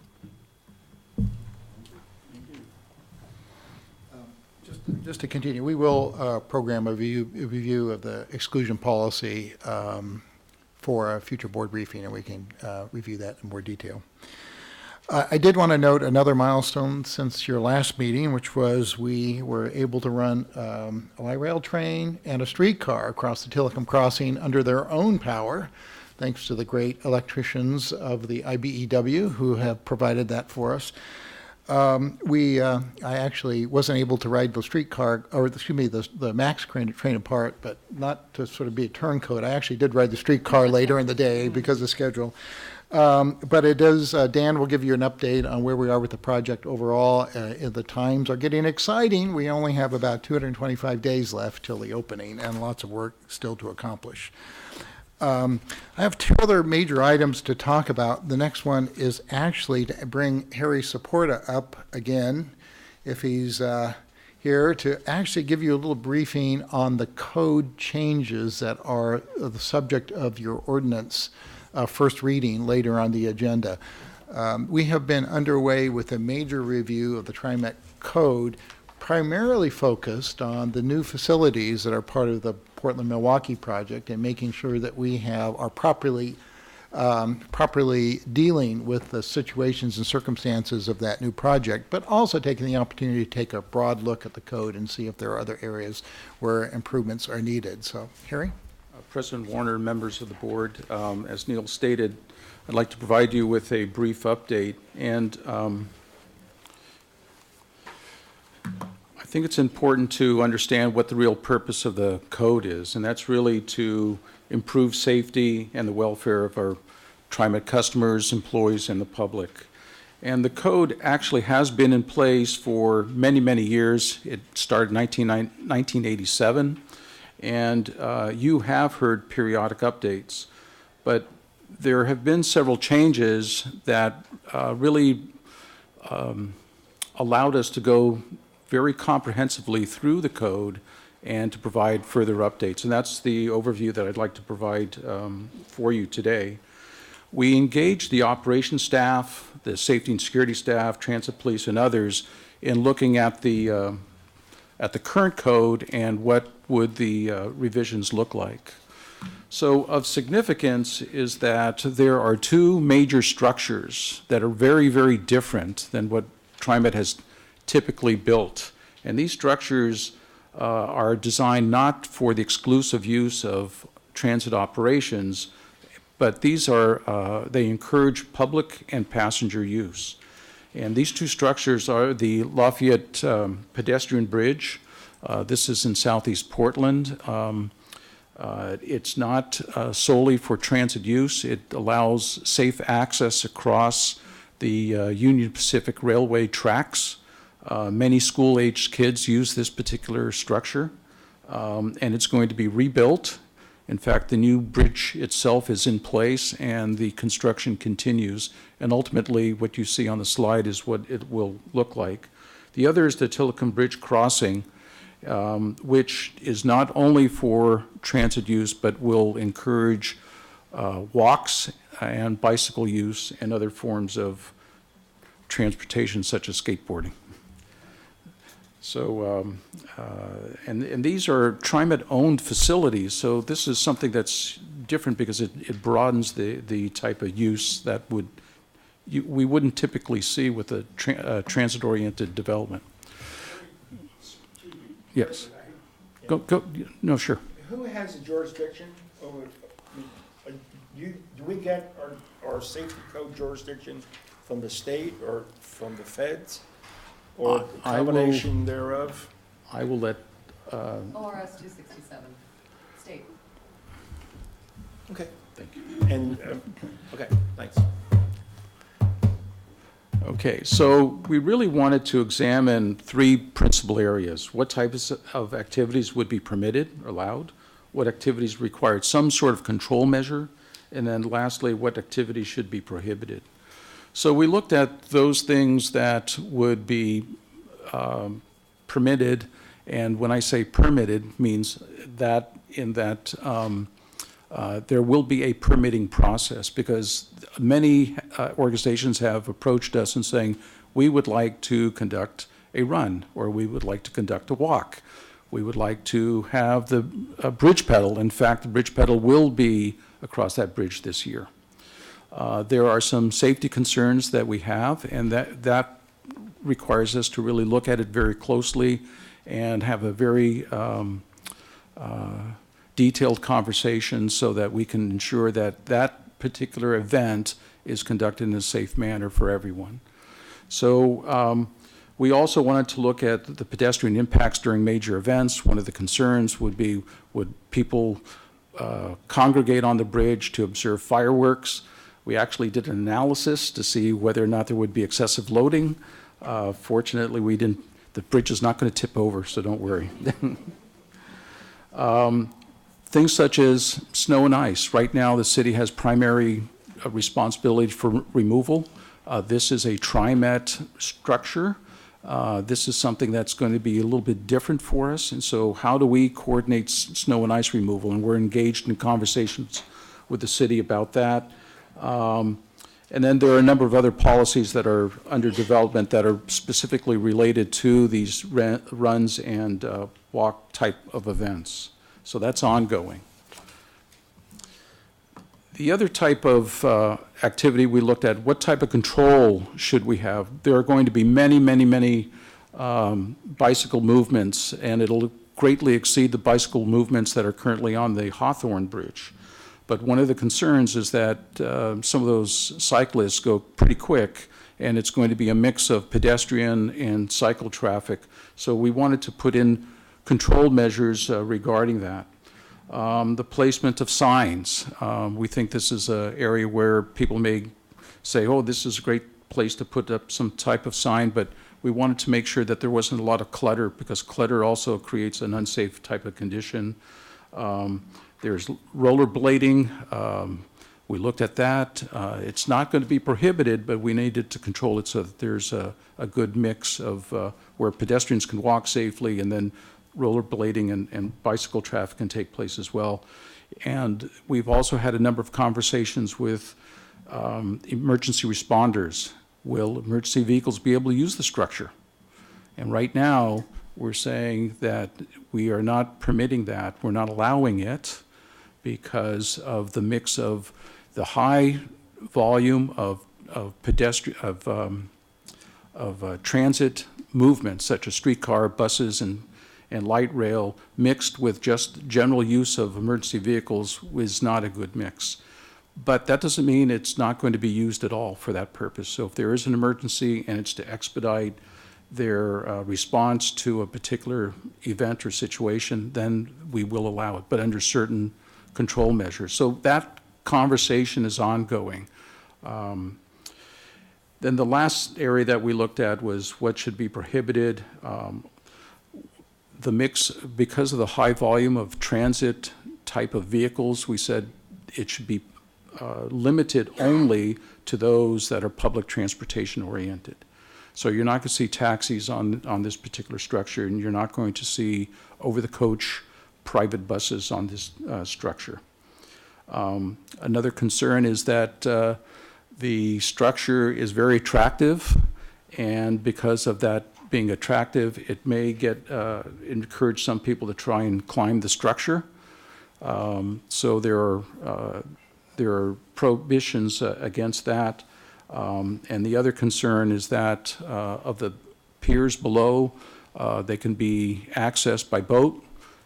Just to continue, we will program a review of the exclusion policy for a future board briefing, and we can review that in more detail. I did want to note another milestone since your last meeting, which was we were able to run a light rail train and a streetcar across the Tillicum Crossing under their own power, thanks to the great electricians of the IBEW who have provided that for us. I actually wasn't able to ride the streetcar, or excuse me, the MAX train apart, but not to sort of be a turncoat. I actually did ride the streetcar later in the day because of schedule. But it does, Dan will give you an update on where we are with the project overall. The times are getting exciting. We only have about 225 days left till the opening and lots of work still to accomplish. I have two other major items to talk about. The next one is actually to bring Harry Saporta up again, if he's here, to actually give you a little briefing on the code changes that are the subject of your ordinance first reading later on the agenda. We have been underway with a major review of the TriMet code, primarily focused on the new facilities that are part of the Portland-Milwaukee project and making sure that we are properly dealing with the situations and circumstances of that new project, but also taking the opportunity to take a broad look at the code and see if there are other areas where improvements are needed. So, Harry? President Warner, members of the board, as Neil stated, I'd like to provide you with a brief update. And I think it's important to understand what the real purpose of the code is, and that's really to improve safety and the welfare of our TriMet customers, employees, and the public. And the code actually has been in place for many, many years. It started in 1987. And you have heard periodic updates, but there have been several changes that really allowed us to go very comprehensively through the code and to provide further updates. And that's the overview that I'd like to provide for you today. We engaged the operations staff, the safety and security staff, transit police, and others in looking at the current code and what would the revisions look like. So of significance is that there are two major structures that are very, very different than what TriMet has typically built. And these structures are designed not for the exclusive use of transit operations, but these are, they encourage public and passenger use. And these two structures are the Lafayette pedestrian bridge. This is in southeast Portland. It's not solely for transit use. It allows safe access across the Union Pacific Railway tracks. Many school-aged kids use this particular structure, and it's going to be rebuilt. In fact, the new bridge itself is in place, and the construction continues. And ultimately, what you see on the slide is what it will look like. The other is the Tillicum Bridge crossing, which is not only for transit use, but will encourage walks and bicycle use and other forms of transportation, such as skateboarding. So, and these are TriMet-owned facilities, so this is something that's different because it broadens the type of use that we wouldn't typically see with a transit-oriented development. Yes. Go. No, sure. Who has the jurisdiction over, do we get our safety code jurisdiction from the state or from the feds? Or a combination thereof? I will let... ORS 267, state. Okay. Thank you. And, okay, thanks. Okay, so we really wanted to examine three principal areas. What types of activities would be permitted, allowed? What activities required some sort of control measure? And then lastly, what activities should be prohibited? So we looked at those things that would be permitted, and when I say permitted, means that in that there will be a permitting process, because many organizations have approached us and saying, we would like to conduct a run, or we would like to conduct a walk. We would like to have the bridge pedal. In fact, the bridge pedal will be across that bridge this year. There are some safety concerns that we have, and that requires us to really look at it very closely and have a very detailed conversation so that we can ensure that that particular event is conducted in a safe manner for everyone. So we also wanted to look at the pedestrian impacts during major events. One of the concerns would be, would people congregate on the bridge to observe fireworks? We actually did an analysis to see whether or not there would be excessive loading. Fortunately, we didn't. The bridge is not going to tip over, so don't worry. Things such as snow and ice. Right now, the city has primary responsibility for removal. This is a TriMet structure. This is something that's going to be a little bit different for us. And so how do we coordinate snow and ice removal? And we're engaged in conversations with the city about that. And then there are a number of other policies that are under development that are specifically related to these runs and walk type of events. So that's ongoing. The other type of activity we looked at, what type of control should we have? There are going to be many, many, many bicycle movements, and it'll greatly exceed the bicycle movements that are currently on the Hawthorne Bridge. But one of the concerns is that some of those cyclists go pretty quick, and it's going to be a mix of pedestrian and cycle traffic. So we wanted to put in control measures regarding that. The placement of signs. We think this is an area where people may say, oh, this is a great place to put up some type of sign, but we wanted to make sure that there wasn't a lot of clutter, because clutter also creates an unsafe type of condition. There's rollerblading, We looked at that. It's not going to be prohibited, but we needed to control it so that there's a good mix of where pedestrians can walk safely, and then rollerblading and bicycle traffic can take place as well. And we've also had a number of conversations with emergency responders. Will emergency vehicles be able to use the structure? And right now, we're saying that we are not permitting that. We're not allowing it because of the mix of the high volume of pedestrian, of transit movements, such as streetcar, buses, and light rail, mixed with just general use of emergency vehicles, is not a good mix. But that doesn't mean it's not going to be used at all for that purpose. So if there is an emergency and it's to expedite their response to a particular event or situation, then we will allow it, but under certain control measures. So that conversation is ongoing. Then the last area that we looked at was what should be prohibited. The mix, because of the high volume of transit type of vehicles, we said it should be limited only to those that are public transportation oriented. So you're not going to see taxis on this particular structure, and you're not going to see over-the-coach private buses on this structure. Another concern is that the structure is very attractive, and because of that being attractive, it may encourage some people to try and climb the structure. So there are prohibitions against that. And the other concern is that of the piers below, they can be accessed by boat,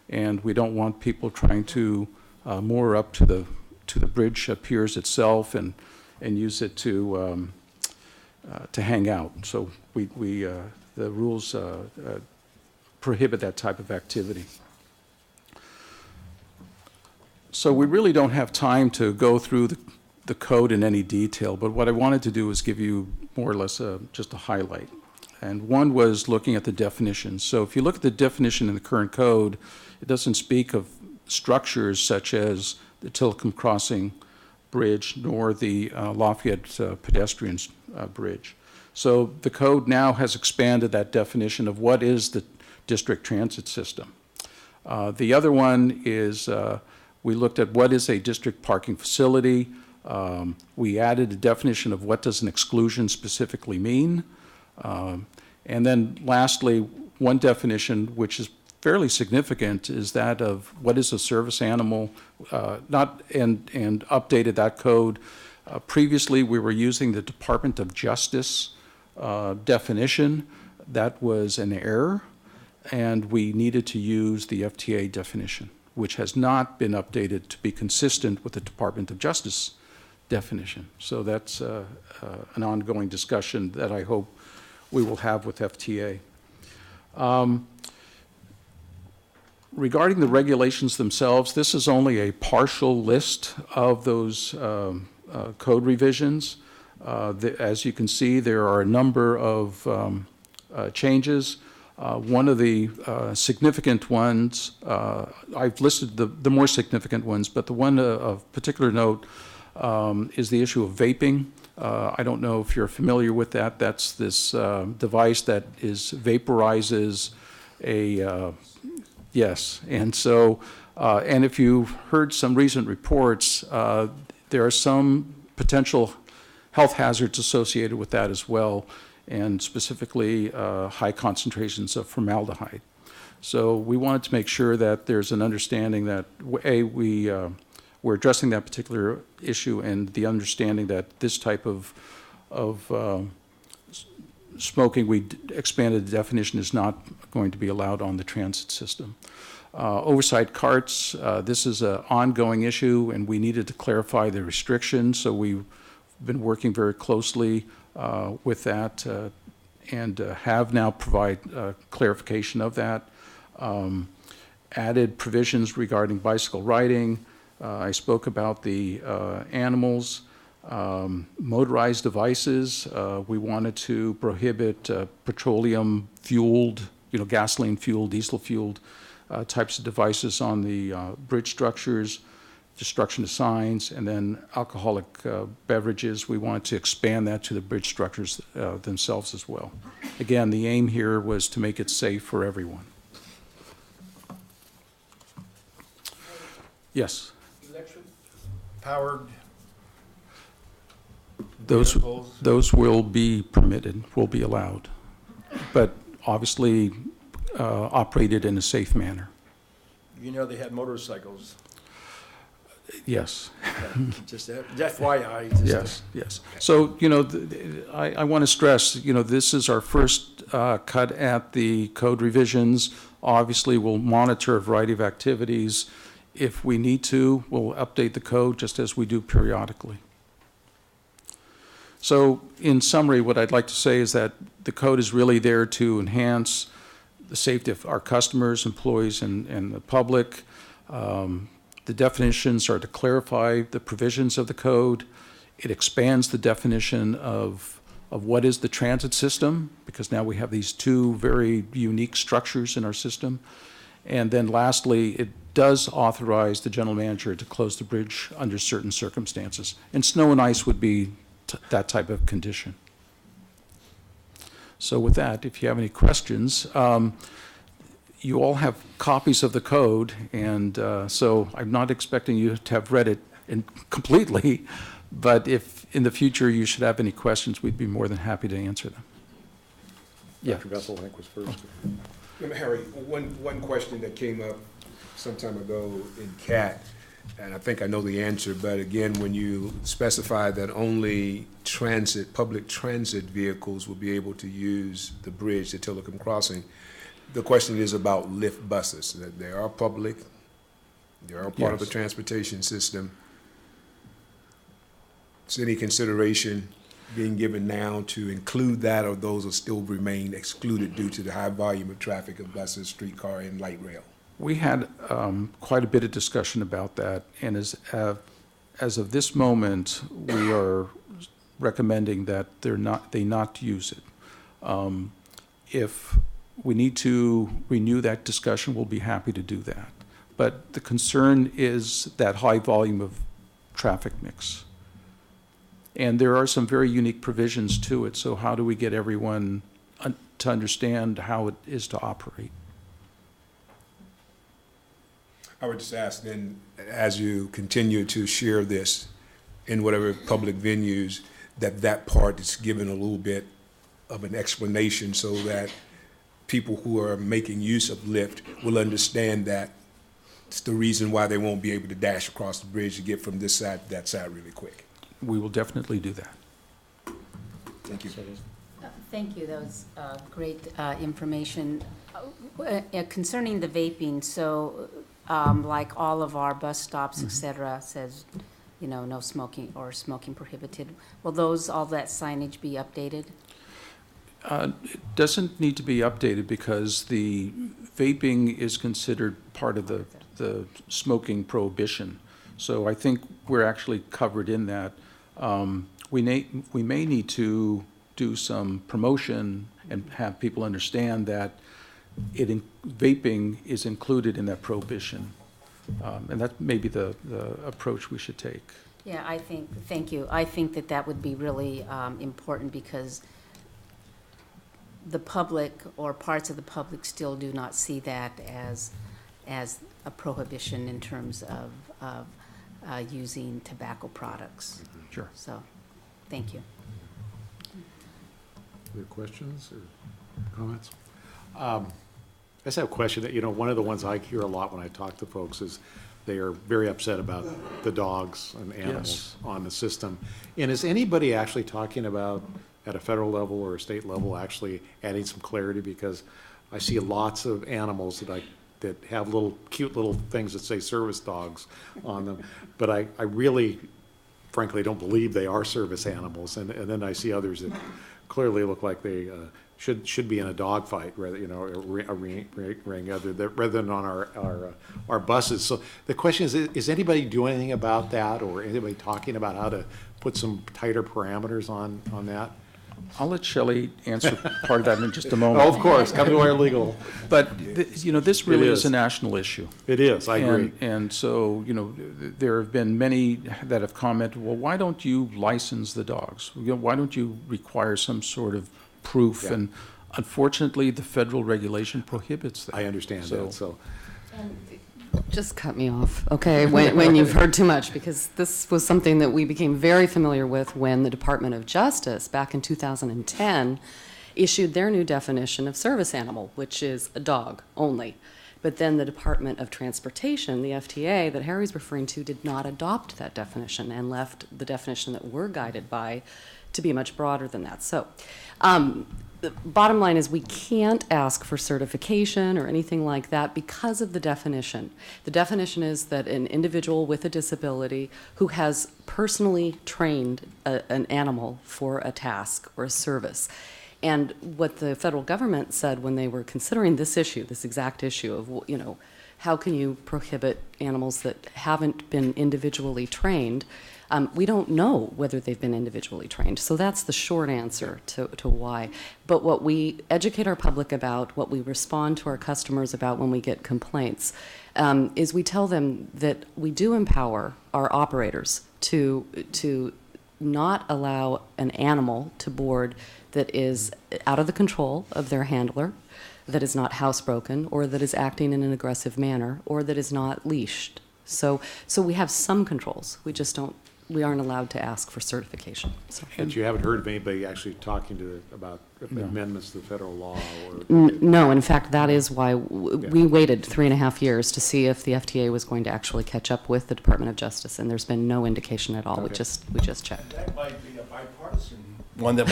and we don't want people trying to moor up to the bridge piers itself and use it to hang out. So the rules prohibit that type of activity. So we really don't have time to go through the code in any detail, but what I wanted to do is give you more or less just a highlight. And one was looking at the definitions. So if you look at the definition in the current code, it doesn't speak of structures such as the Tilcomb Crossing Bridge nor the Lafayette Pedestrians Bridge. So the code now has expanded that definition of what is the district transit system. The other one is we looked at what is a district parking facility. We added a definition of what does an exclusion specifically mean. And then lastly, one definition which is fairly significant is that of what is a service animal, and updated that code. Previously, we were using the Department of Justice definition. That was an error, and we needed to use the FTA definition, which has not been updated to be consistent with the Department of Justice definition. So that's an ongoing discussion that I hope we will have with FTA. Regarding the regulations themselves, this is only a partial list of those code revisions. As you can see, there are a number of changes. One of the significant ones, I've listed the more significant ones, but the one of particular note is the issue of vaping. I don't know if you're familiar with that. That's this device that vaporizes a, yes. And so, and if you've heard some recent reports, there are some potential health hazards associated with that as well, and specifically high concentrations of formaldehyde. So we wanted to make sure that there's an understanding that, we're addressing that particular issue, and the understanding that this type of smoking, we expanded the definition, is not going to be allowed on the transit system. Oversight carts, this is an ongoing issue, and we needed to clarify the restrictions, so we've been working very closely with that and have now provide clarification of that. Added provisions regarding bicycle riding. I spoke about the animals. Motorized devices, we wanted to prohibit petroleum-fueled, gasoline-fueled, diesel-fueled types of devices on the bridge structures. destruction of signs, and then alcoholic beverages. We wanted to expand that to the bridge structures themselves as well. Again, the aim here was to make it safe for everyone. Yes? Electric-powered Those, vehicles? those will be permitted, will be allowed, but obviously operated in a safe manner. You know they had motorcycles. Yes. Just FYI. Just Yes, yes. So, you know, I want to stress, you know, this is our first cut at the code revisions. Obviously, we'll monitor a variety of activities. If we need to, we'll update the code just as we do periodically. So, in summary, what I'd like to say is that the code is really there to enhance the safety of our customers, employees, and the public. The definitions are to clarify the provisions of the code. It expands the definition of what is the transit system, because now we have these two very unique structures in our system. And then lastly, it does authorize the general manager to close the bridge under certain circumstances. And snow and ice would be that type of condition. So with that, if you have any questions, you all have copies of the code, and so I'm not expecting you to have read it completely, but if in the future you should have any questions, we'd be more than happy to answer them. Yeah. Dr. Bessel, I think, was first. Harry, one question that came up some time ago in CAT, and I think I know the answer, but again, when you specify that only public transit vehicles will be able to use the bridge, the Tillicum Crossing, the question is about lift buses, that they are public, they are part of the transportation system. Is any consideration being given now to include that, or those will still remain excluded due to the high volume of traffic of buses, streetcar, and light rail? We had quite a bit of discussion about that, and as of this moment, we are recommending that they not use it. If we need to renew that discussion, we'll be happy to do that. But the concern is that high volume of traffic mix. And there are some very unique provisions to it, so how do we get everyone to understand how it is to operate? I would just ask then, as you continue to share this in whatever public venues, that part is given a little bit of an explanation so that people who are making use of Lyft will understand that it's the reason why they won't be able to dash across the bridge to get from this side to that side really quick. We will definitely do that. Thank you. Thank you, that was great information. Concerning the vaping, so like all of our bus stops, et cetera, says, you know, no smoking or smoking prohibited. Will all that signage be updated? It doesn't need to be updated because the vaping is considered part of the smoking prohibition. So I think we're actually covered in that. We may need to do some promotion and have people understand that vaping is included in that prohibition. And that may be the approach we should take. Yeah, thank you. I think that would be really important because the public or parts of the public still do not see that as a prohibition in terms of using tobacco products. Sure. So, thank you. Other questions or comments? I just have a question that, you know, one of the ones I hear a lot when I talk to folks is they are very upset about the dogs and animals on the system. And is anybody actually talking about, at a federal level or a state level, actually adding some clarity? Because I see lots of animals that have cute little things that say service dogs on them, but I really, frankly, don't believe they are service animals. And then I see others that clearly look like they should be in a dog fight, rather, you know, a ring rather than on our buses. So the question is anybody doing anything about that, or anybody talking about how to put some tighter parameters on that? I'll let Shelley answer part of that in just a moment. Oh, of course, come to our legal. But, you know, this really is is a national issue. It is, I agree. And so, you know, there have been many that have commented, well, why don't you license the dogs? You know, why don't you require some sort of proof? Yeah. And unfortunately, the federal regulation prohibits that. I understand that, so. Just cut me off, okay, when you've heard too much, because this was something that we became very familiar with when the Department of Justice, back in 2010, issued their new definition of service animal, which is a dog only. But then the Department of Transportation, the FTA that Harry's referring to, did not adopt that definition and left the definition that we're guided by to be much broader than that. So, the bottom line is we can't ask for certification or anything like that because of the definition. The definition is that an individual with a disability who has personally trained an animal for a task or a service. And what the federal government said when they were considering this issue, this exact issue of, you know, how can you prohibit animals that haven't been individually trained? We don't know whether they've been individually trained. So that's the short answer to why. But what we educate our public about, what we respond to our customers about when we get complaints, is we tell them that we do empower our operators to not allow an animal to board that is out of the control of their handler, that is not housebroken, or that is acting in an aggressive manner, or that is not leashed. So we have some controls. We aren't allowed to ask for certification. So. But you haven't heard of anybody actually talking about amendments to the federal law? Or No, in fact, that is why we waited 3.5 years to see if the FTA was going to actually catch up with the Department of Justice, and there's been no indication at all. Okay. We just checked. That might be a bipartisan one that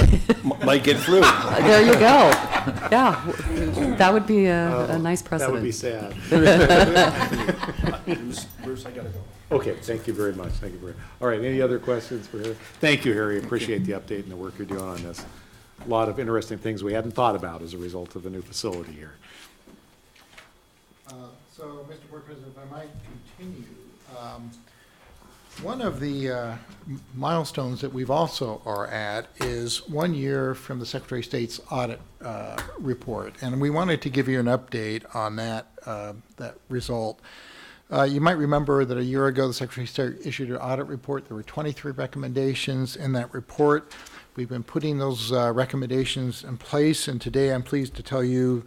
might get through. There you go. Yeah, that would be a nice precedent. That would be sad. Bruce, I gotta go. Okay, thank you very much. Thank you very much. All right, any other questions for Harry? Thank you, Harry. Appreciate the update and the work you're doing on this. A lot of interesting things we hadn't thought about as a result of the new facility here. So, Mr. Board President, if I might continue, one of the milestones that we've also are at is 1 year from the Secretary of State's audit report, and we wanted to give you an update on that result. You might remember that a year ago, the Secretary of State issued an audit report. There were 23 recommendations in that report. We've been putting those recommendations in place, and today I'm pleased to tell you,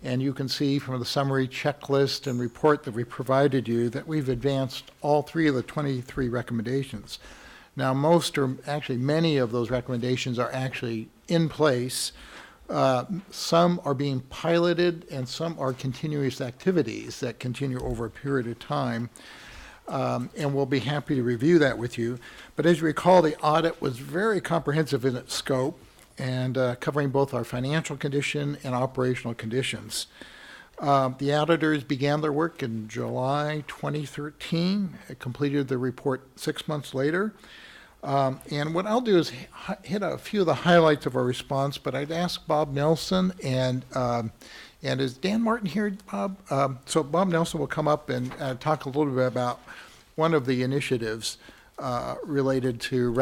and you can see from the summary checklist and report that we provided you, that we've advanced all 3 of the 23 recommendations. Now, most, or actually many of those recommendations are actually in place. Some are being piloted, and some are continuous activities that continue over a period of time. And we'll be happy to review that with you. But as you recall, the audit was very comprehensive in its scope and covering both our financial condition and operational conditions. The auditors began their work in July 2013. It completed the report 6 months later. And what I'll do is hit a few of the highlights of our response, but I'd ask Bob Nelson and is Dan Martin here, Bob? So Bob Nelson will come up and talk a little bit about one of the initiatives related to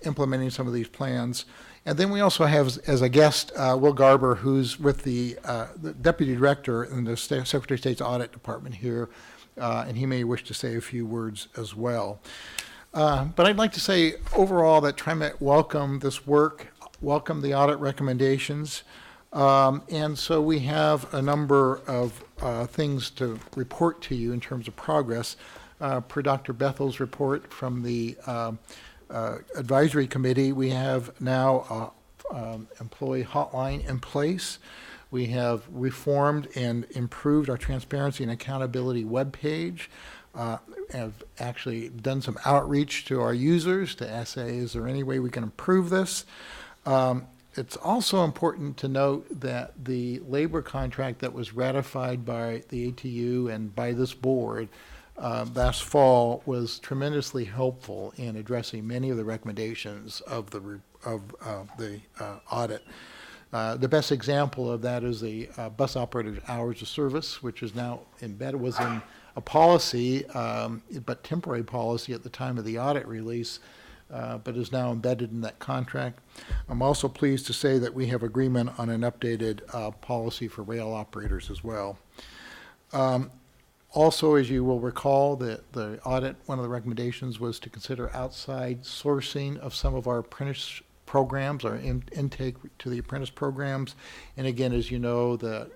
implementing some of these plans. And then we also have as a guest Will Garber, who's with the Deputy Director in the Secretary of State's Audit Department here, and he may wish to say a few words as well. But I'd like to say overall that TriMet welcomed this work, welcomed the audit recommendations, and so we have a number of things to report to you in terms of progress. Per Dr. Bethel's report from the advisory committee, we have now employee hotline in place. We have reformed and improved our transparency and accountability webpage. Have actually done some outreach to our users to say, is there any way we can improve this? It's also important to note that the labor contract that was ratified by the ATU and by this board last fall was tremendously helpful in addressing many of the recommendations of the audit. The best example of that is the bus operator hours of service, which is now embedded, was in a policy, but temporary policy at the time of the audit release, but is now embedded in that contract. I'm also pleased to say that we have agreement on an updated policy for rail operators as well. Also, as you will recall, the audit, one of the recommendations was to consider outside sourcing of some of our apprentice programs, our intake to the apprentice programs. And again, as you know, the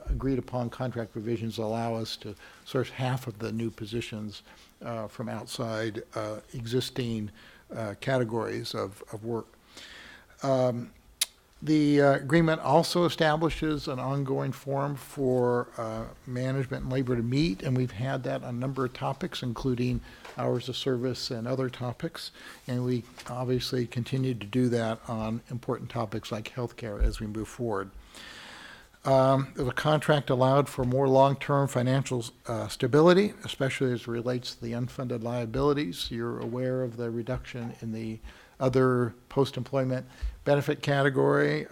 agreed upon contract provisions allow us to source half of the new positions from outside existing categories of work. The agreement also establishes an ongoing forum for management and labor to meet, and we've had that on a number of topics, including hours of service and other topics, and we obviously continue to do that on important topics like healthcare as we move forward. The contract allowed for more long-term financial stability, especially as it relates to the unfunded liabilities. You're aware of the reduction in the other post-employment benefit category,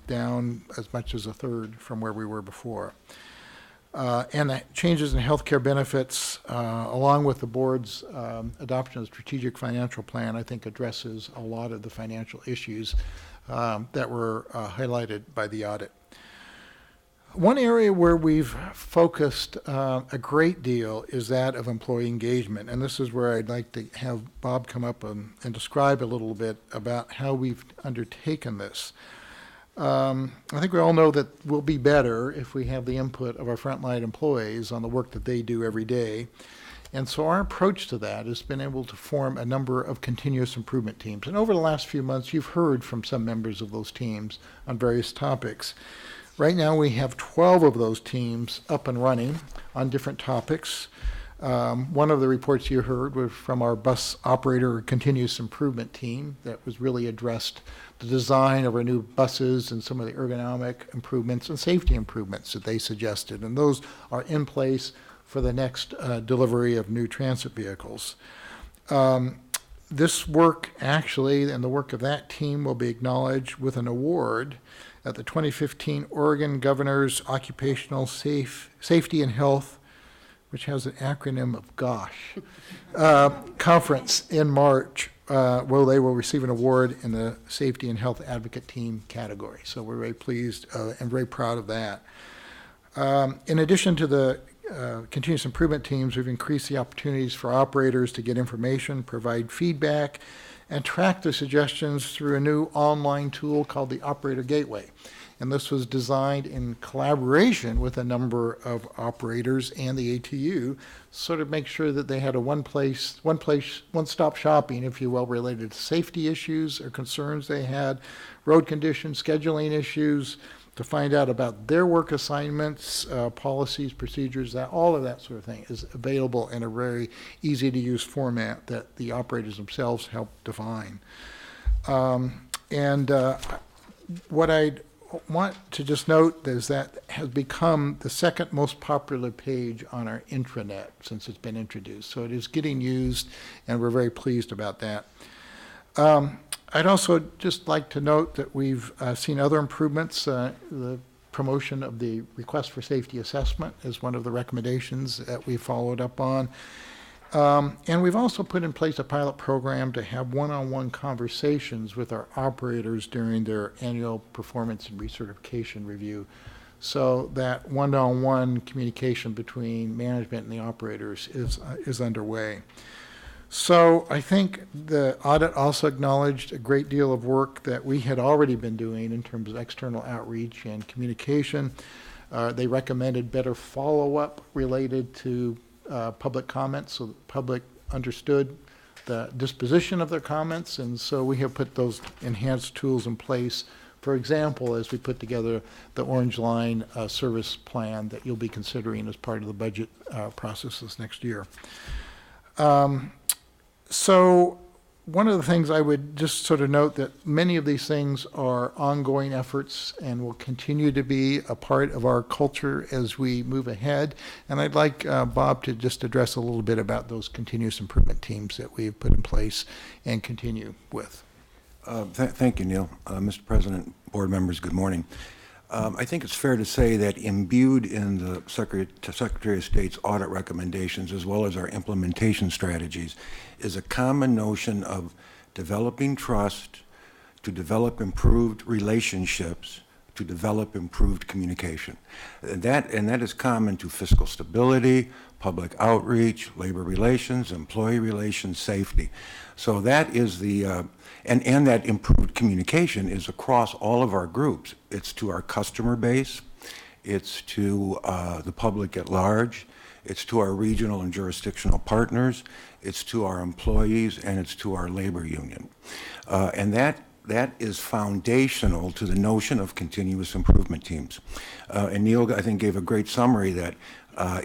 down as much as a third from where we were before. And the changes in healthcare benefits, along with the board's adoption of the strategic financial plan, I think addresses a lot of the financial issues that were highlighted by the audit. One area where we've focused a great deal is that of employee engagement, and this is where I'd like to have Bob come up and describe a little bit about how we've undertaken this. I think we all know that we'll be better if we have the input of our frontline employees on the work that they do every day. And so our approach to that has been able to form a number of continuous improvement teams. And over the last few months, you've heard from some members of those teams on various topics. Right now, we have 12 of those teams up and running on different topics. One of the reports you heard was from our bus operator continuous improvement team that was really addressed the design of our new buses and some of the ergonomic improvements and safety improvements that they suggested. And those are in place for the next delivery of new transit vehicles. This work actually, and the work of that team, will be acknowledged with an award at the 2015 Oregon Governor's Occupational Safety and Health, which has an acronym of GOSH, conference in March, where they will receive an award in the Safety and Health Advocate Team category. So we're very pleased and very proud of that. In addition to the continuous improvement teams, we've increased the opportunities for operators to get information, provide feedback, and track the suggestions through a new online tool called the Operator Gateway. And this was designed in collaboration with a number of operators and the ATU, sort of make sure that they had a one-stop shopping, if you will, related to safety issues or concerns they had, road conditions, scheduling issues, to find out about their work assignments, policies, procedures, that all of that sort of thing is available in a very easy-to-use format that the operators themselves help define. What I'd want to just note is that has become the second most popular page on our intranet since it's been introduced. So it is getting used, and we're very pleased about that. I'd also just like to note that we've seen other improvements. The promotion of the request for safety assessment is one of the recommendations that we followed up on. And we've also put in place a pilot program to have one-on-one conversations with our operators during their annual performance and recertification review, so that one-on-one communication between management and the operators is underway. So I think the audit also acknowledged a great deal of work that we had already been doing in terms of external outreach and communication. They recommended better follow-up related to public comments, so the public understood the disposition of their comments, and so we have put those enhanced tools in place. For example, as we put together the Orange Line service plan that you'll be considering as part of the budget processes next year. So one of the things I would just sort of note that many of these things are ongoing efforts and will continue to be a part of our culture as we move ahead. And I'd like Bob to just address a little bit about those continuous improvement teams that we've put in place and continue with. Thank you, Neil. Mr. President, board members, good morning. I think it's fair to say that imbued in the Secretary of State's audit recommendations, as well as our implementation strategies, is a common notion of developing trust, to develop improved relationships, to develop improved communication. And that is common to fiscal stability, public outreach, labor relations, employee relations, safety. So that is the, and that improved communication is across all of our groups. It's to our customer base, it's to the public at large, it's to our regional and jurisdictional partners, it's to our employees, and it's to our labor union. And that is foundational to the notion of continuous improvement teams. And Neil, I think, gave a great summary that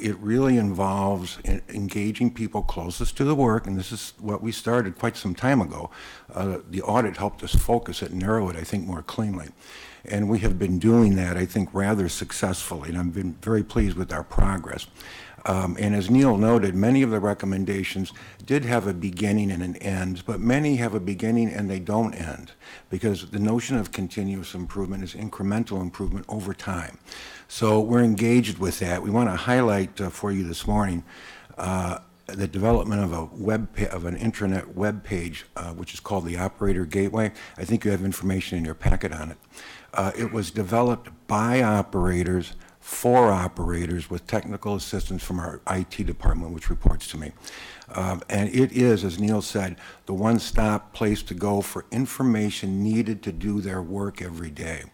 it really involves engaging people closest to the work, and this is what we started quite some time ago. The audit helped us focus it and narrow it, I think, more cleanly. And we have been doing that, I think, rather successfully, and I've been very pleased with our progress. And as Neil noted, many of the recommendations did have a beginning and an end, but many have a beginning and they don't end, because the notion of continuous improvement is incremental improvement over time. So we're engaged with that. We want to highlight for you this morning the development of an intranet web page, which is called the Operator Gateway. I think you have information in your packet on it. It was developed by operators for operators with technical assistance from our IT department, which reports to me. And it is, as Neil said, the one-stop place to go for information needed to do their work every day.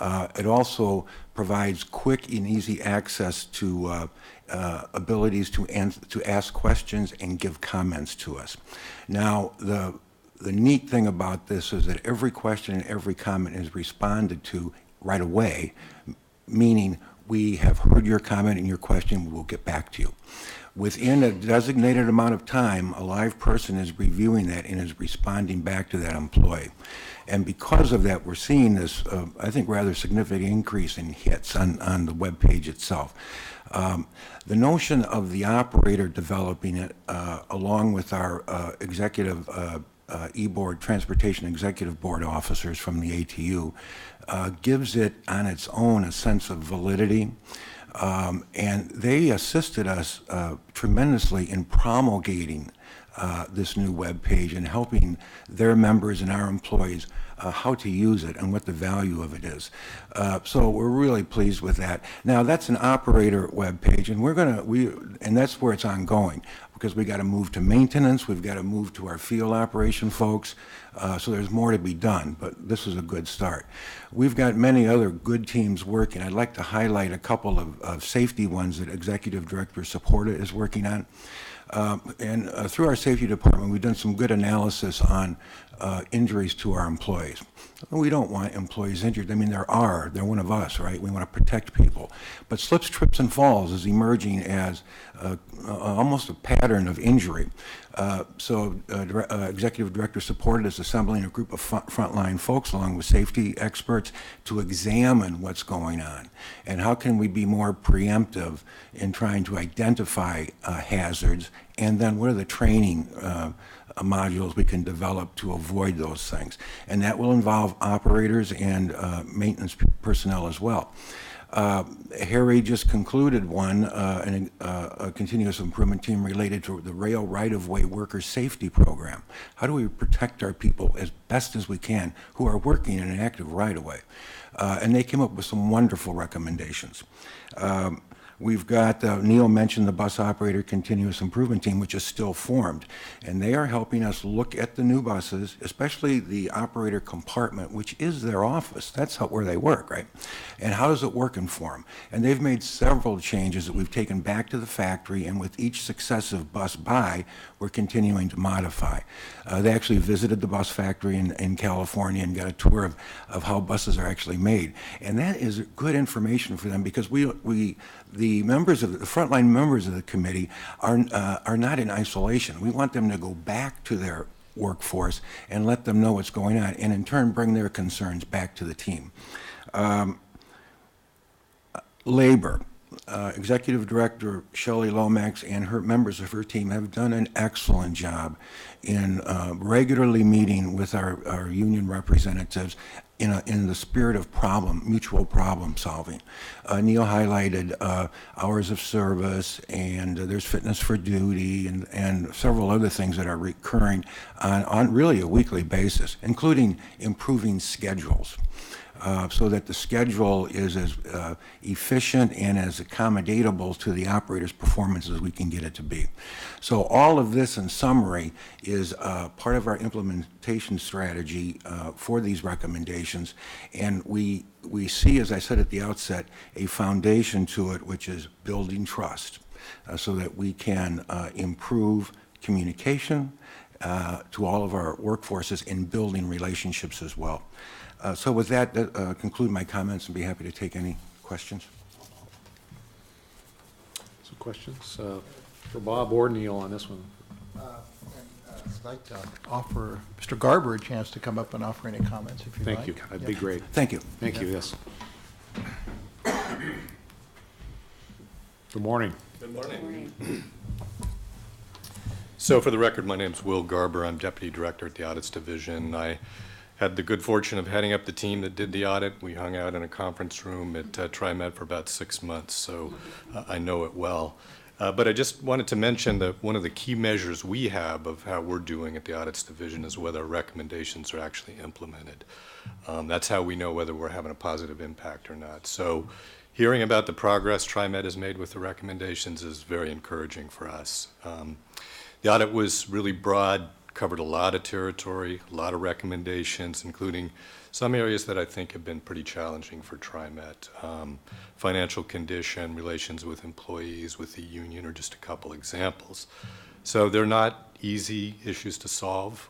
It also provides quick and easy access to abilities to ask questions and give comments to us. Now, the neat thing about this is that every question and every comment is responded to right away, meaning we have heard your comment and your question, we will get back to you. Within a designated amount of time, a live person is reviewing that and is responding back to that employee. And because of that, we're seeing this, I think, rather significant increase in hits on the web page itself. The notion of the operator developing it, along with our executive e-board, Transportation Executive Board officers from the ATU, gives it on its own a sense of validity. And they assisted us tremendously in promulgating this new web page and helping their members and our employees how to use it and what the value of it is. So we're really pleased with that. Now, that's an operator web page, and and that's where it's ongoing, because we got to move to maintenance, we've got to move to our field operation folks, so there's more to be done, but this is a good start. We've got many other good teams working. I'd like to highlight a couple of safety ones that Executive Director Supporta is working on. And through our safety department, we've done some good analysis on injuries to our employees. We don't want employees injured. I mean, they're one of us, right? We want to protect people. But slips, trips, and falls is emerging as almost a pattern of injury. So Executive Director Supporta is assembling a group of frontline folks along with safety experts to examine what's going on and how can we be more preemptive in trying to identify hazards, and then what are the training modules we can develop to avoid those things. And that will involve operators and maintenance personnel as well. Harry just concluded a continuous improvement team related to the rail right-of-way worker safety program. How do we protect our people as best as we can who are working in an active right-of-way? And they came up with some wonderful recommendations. We've got, Neil mentioned the bus operator continuous improvement team, which is still formed. And they are helping us look at the new buses, especially the operator compartment, which is their office. That's where they work, right? And how does it work for them? And they've made several changes that we've taken back to the factory, and with each successive bus buy, we're continuing to modify. They actually visited the bus factory in California and got a tour of how buses are actually made. And that is good information for them, because the frontline members of the committee are not in isolation. We want them to go back to their workforce and let them know what's going on, and in turn bring their concerns back to the team. Labor. Executive Director Shelley Lomax and her members of her team have done an excellent job in regularly meeting with our union representatives in the spirit of mutual problem solving. Neil highlighted hours of service, and there's fitness for duty, and several other things that are recurring on really a weekly basis, including improving schedules. So that the schedule is as efficient and as accommodatable to the operator's performance as we can get it to be. So all of this, in summary, is part of our implementation strategy for these recommendations, and we see, as I said at the outset, a foundation to it, which is building trust, so that we can improve communication to all of our workforces in building relationships as well. So with that, conclude my comments and be happy to take any questions. Some questions for Bob or Neil on this one? I'd like to offer Mr. Garber a chance to come up and offer any comments if you'd like. Thank you. That'd be great. Thank you. Thank you, yes. Good morning. Good morning. So for the record, my name's Will Garber. I'm Deputy Director at the Audits Division. I had the good fortune of heading up the team that did the audit. We hung out in a conference room at TriMet for about 6 months, so I know it well. But I just wanted to mention that one of the key measures we have of how we're doing at the Audits Division is whether our recommendations are actually implemented. That's how we know whether we're having a positive impact or not. So hearing about the progress TriMet has made with the recommendations is very encouraging for us. The audit was really broad, covered a lot of territory, a lot of recommendations, including some areas that I think have been pretty challenging for TriMet. Financial condition, relations with employees, with the union are just a couple examples. So they're not easy issues to solve.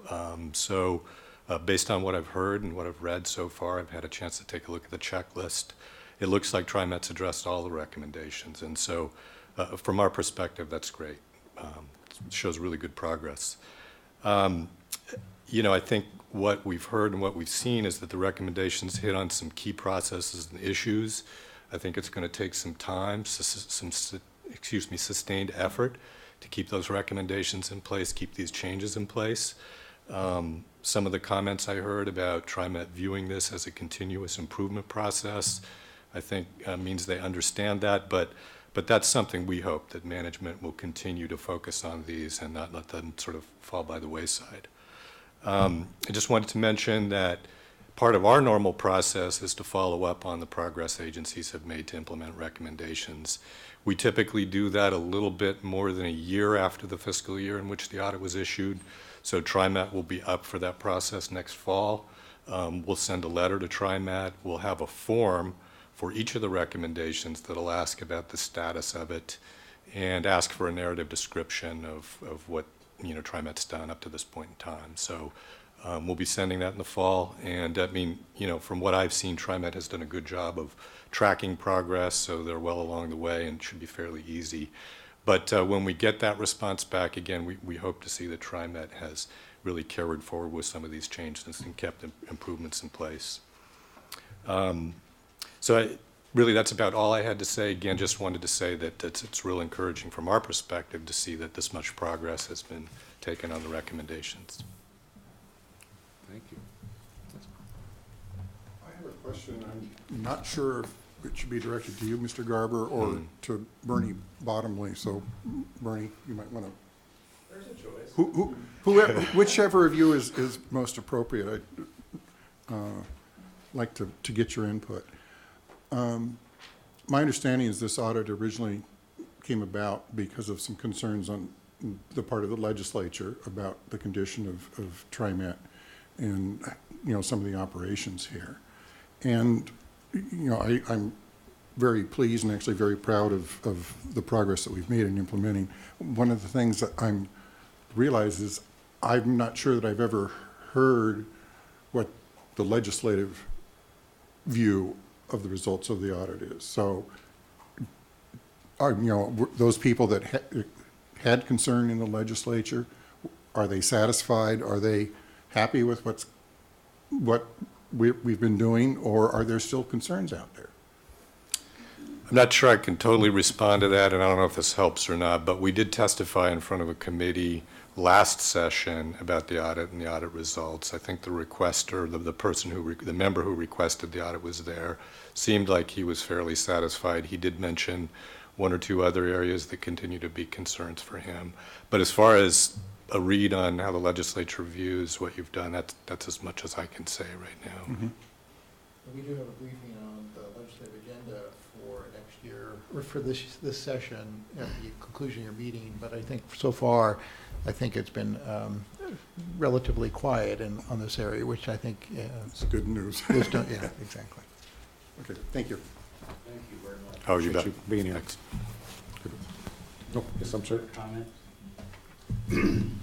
Based on what I've heard and what I've read so far, I've had a chance to take a look at the checklist. It looks like TriMet's addressed all the recommendations. And so from our perspective, that's great. It shows really good progress. I think what we've heard and what we've seen is that the recommendations hit on some key processes and issues. I think it's going to take some time, sustained effort to keep those recommendations in place, keep these changes in place. Some of the comments I heard about TriMet viewing this as a continuous improvement process, I think means they understand that, but that's something we hope that management will continue to focus on these and not let them sort of fall by the wayside. I just wanted to mention that part of our normal process is to follow up on the progress agencies have made to implement recommendations. We typically do that a little bit more than a year after the fiscal year in which the audit was issued. So TriMet will be up for that process next fall. We'll send a letter to TriMet. We'll have a form for each of the recommendations that'll ask about the status of it and ask for a narrative description of what TriMet's done up to this point in time. So we'll be sending that in the fall. And I mean, from what I've seen, TriMet has done a good job of tracking progress, so they're well along the way and should be fairly easy. But when we get that response back, again, we hope to see that TriMet has really carried forward with some of these changes and kept improvements in place. Really, that's about all I had to say. Again, just wanted to say that it's real encouraging from our perspective to see that this much progress has been taken on the recommendations. Thank you. I have a question. I'm not sure if it should be directed to you, Mr. Garber, or to Bernie Bottomley. So, Bernie, you might want to. There's a choice. Whoever, whichever of you is most appropriate. I'd like to get your input. My understanding is this audit originally came about because of some concerns on the part of the legislature about the condition of TriMet and some of the operations here. And I'm very pleased and actually very proud of the progress that we've made in implementing. One of the things that I'm realize is I'm not sure that I've ever heard what the legislative view of the results of the audit is. So, those people that had concern in the legislature, are they satisfied? Are they happy with what we've been doing, or are there still concerns out there? I'm not sure I can totally respond to that, and I don't know if this helps or not, but we did testify in front of a committee last session about the audit and the audit results. I think the requester, the person the member who requested the audit was there, seemed like he was fairly satisfied. He did mention one or two other areas that continue to be concerns for him. But as far as a read on how the legislature views what you've done, that's as much as I can say right now. Mm-hmm. We do have a briefing on the legislative agenda for next year, or for this session at the conclusion of your meeting, but I think so far, I think it's been relatively quiet on this area, which I think it's good news. Yeah, exactly. Okay, thank you. Thank you very much. Oh, you bet. Appreciate you being here. Oh, yes, I'm sorry. Comment.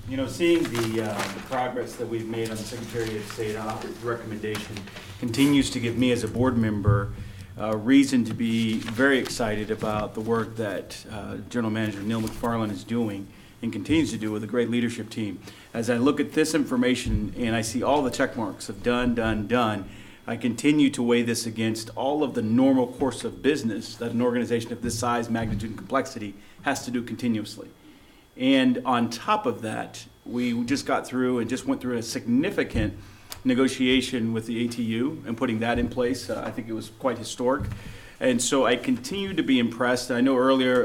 You know, seeing the progress that we've made on the Secretary of State recommendation continues to give me as a board member reason to be very excited about the work that General Manager Neil McFarland is doing and continues to do with a great leadership team. As I look at this information and I see all the check marks of done, done, done, I continue to weigh this against all of the normal course of business that an organization of this size, magnitude, and complexity has to do continuously. And on top of that, we just got through and just went through a significant negotiation with the ATU and putting that in place. I think it was quite historic. And so I continue to be impressed. I know earlier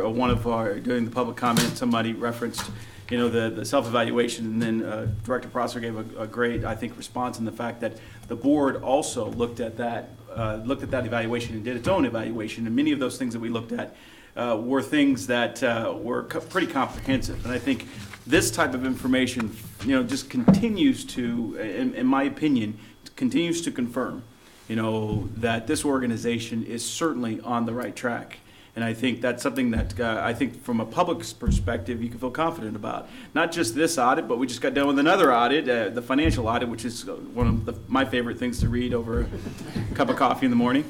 during the public comment, somebody referenced, you know, the self-evaluation, and then Director Prosser gave a great, I think, response in the fact that the board also looked at that evaluation and did its own evaluation. And many of those things that we looked at were things that were pretty comprehensive. And I think this type of information, you know, just continues to, in my opinion, continues to confirm, you know, that this organization is certainly on the right track. And I think that's something that I think from a public's perspective, you can feel confident about. Not just this audit, but we just got done with another audit, the financial audit, which is one of my favorite things to read over a cup of coffee in the morning.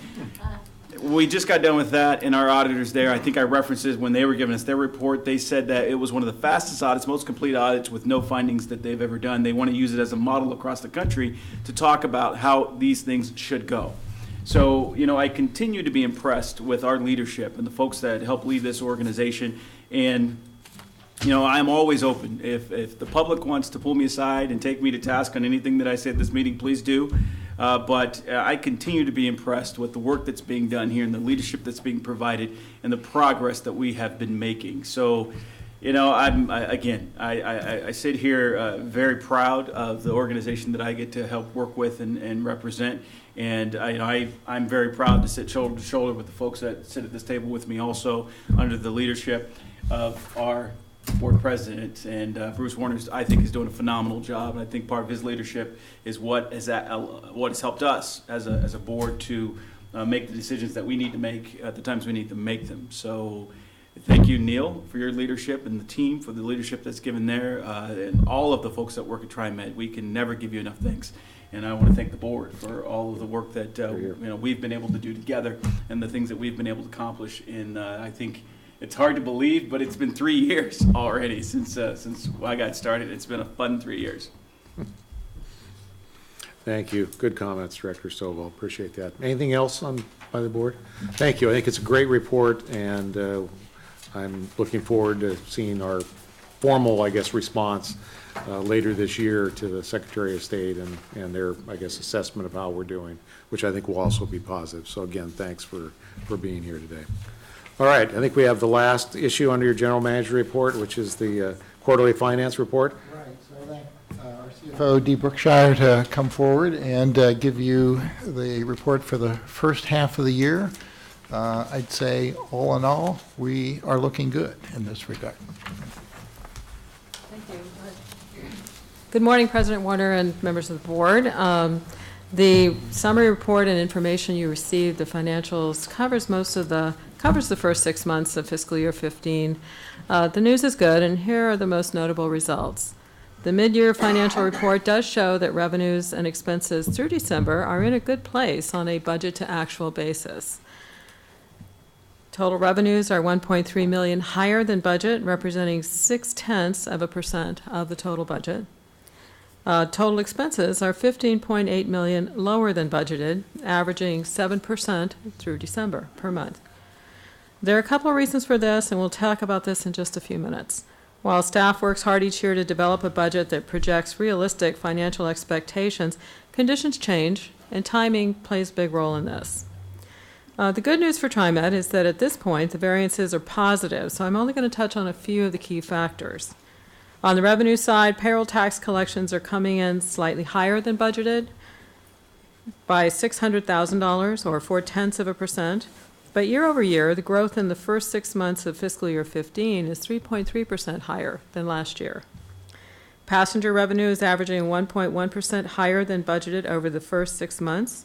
We just got done with that, and our auditors there, I think I referenced it when they were giving us their report. They said that it was one of the fastest audits, most complete audits with no findings that they've ever done. They want to use it as a model across the country to talk about how these things should go. So, you know, I continue to be impressed with our leadership and the folks that help lead this organization. And, you know, I'm always open. If the public wants to pull me aside and take me to task on anything that I say at this meeting, please do. But I continue to be impressed with the work that's being done here and the leadership that's being provided and the progress that we have been making. So, you know, I sit here very proud of the organization that I get to help work with and represent. And I'm very proud to sit shoulder to shoulder with the folks that sit at this table with me also under the leadership of our board president. And Bruce Warner, I think, is doing a phenomenal job. And I think part of his leadership is what has helped us as a board to make the decisions that we need to make at the times we need to make them. So thank you, Neil, for your leadership, and the team for the leadership that's given there, and all of the folks that work at TriMet. We can never give you enough thanks. And I want to thank the board for all of the work that you know, we've been able to do together and the things that we've been able to accomplish. And I think it's hard to believe, but it's been 3 years already since I got started. It's been a fun 3 years. Thank you. Good comments, Director Stovall. Appreciate that. Anything else by the board? Thank you. I think it's a great report, and I'm looking forward to seeing our formal, I guess, response later this year to the Secretary of State and their, I guess, assessment of how we're doing, which I think will also be positive. So again, thanks for being here today. All right, I think we have the last issue under your General Manager report, which is the quarterly finance report. Right, so I thank our CFO, Dee Brookshire, to come forward and give you the report for the first half of the year. I'd say, all in all, we are looking good in this regard. Thank you. Good morning, President Warner and members of the board. The summary report and information you received, the financials, covers the first 6 months of fiscal year 15. The news is good, and here are the most notable results. The mid-year financial report does show that revenues and expenses through December are in a good place on a budget-to-actual basis. Total revenues are $1.3 million higher than budget, representing 0.6% of the total budget. Total expenses are $15.8 million lower than budgeted, averaging 7% through December per month. There are a couple of reasons for this, and we'll talk about this in just a few minutes. While staff works hard each year to develop a budget that projects realistic financial expectations, conditions change, and timing plays a big role in this. The good news for TriMet is that at this point, the variances are positive, so I'm only going to touch on a few of the key factors. On the revenue side, payroll tax collections are coming in slightly higher than budgeted by $600,000 or 0.4%. But year over year, the growth in the first 6 months of fiscal year 15 is 3.3% higher than last year. Passenger revenue is averaging 1.1% higher than budgeted over the first 6 months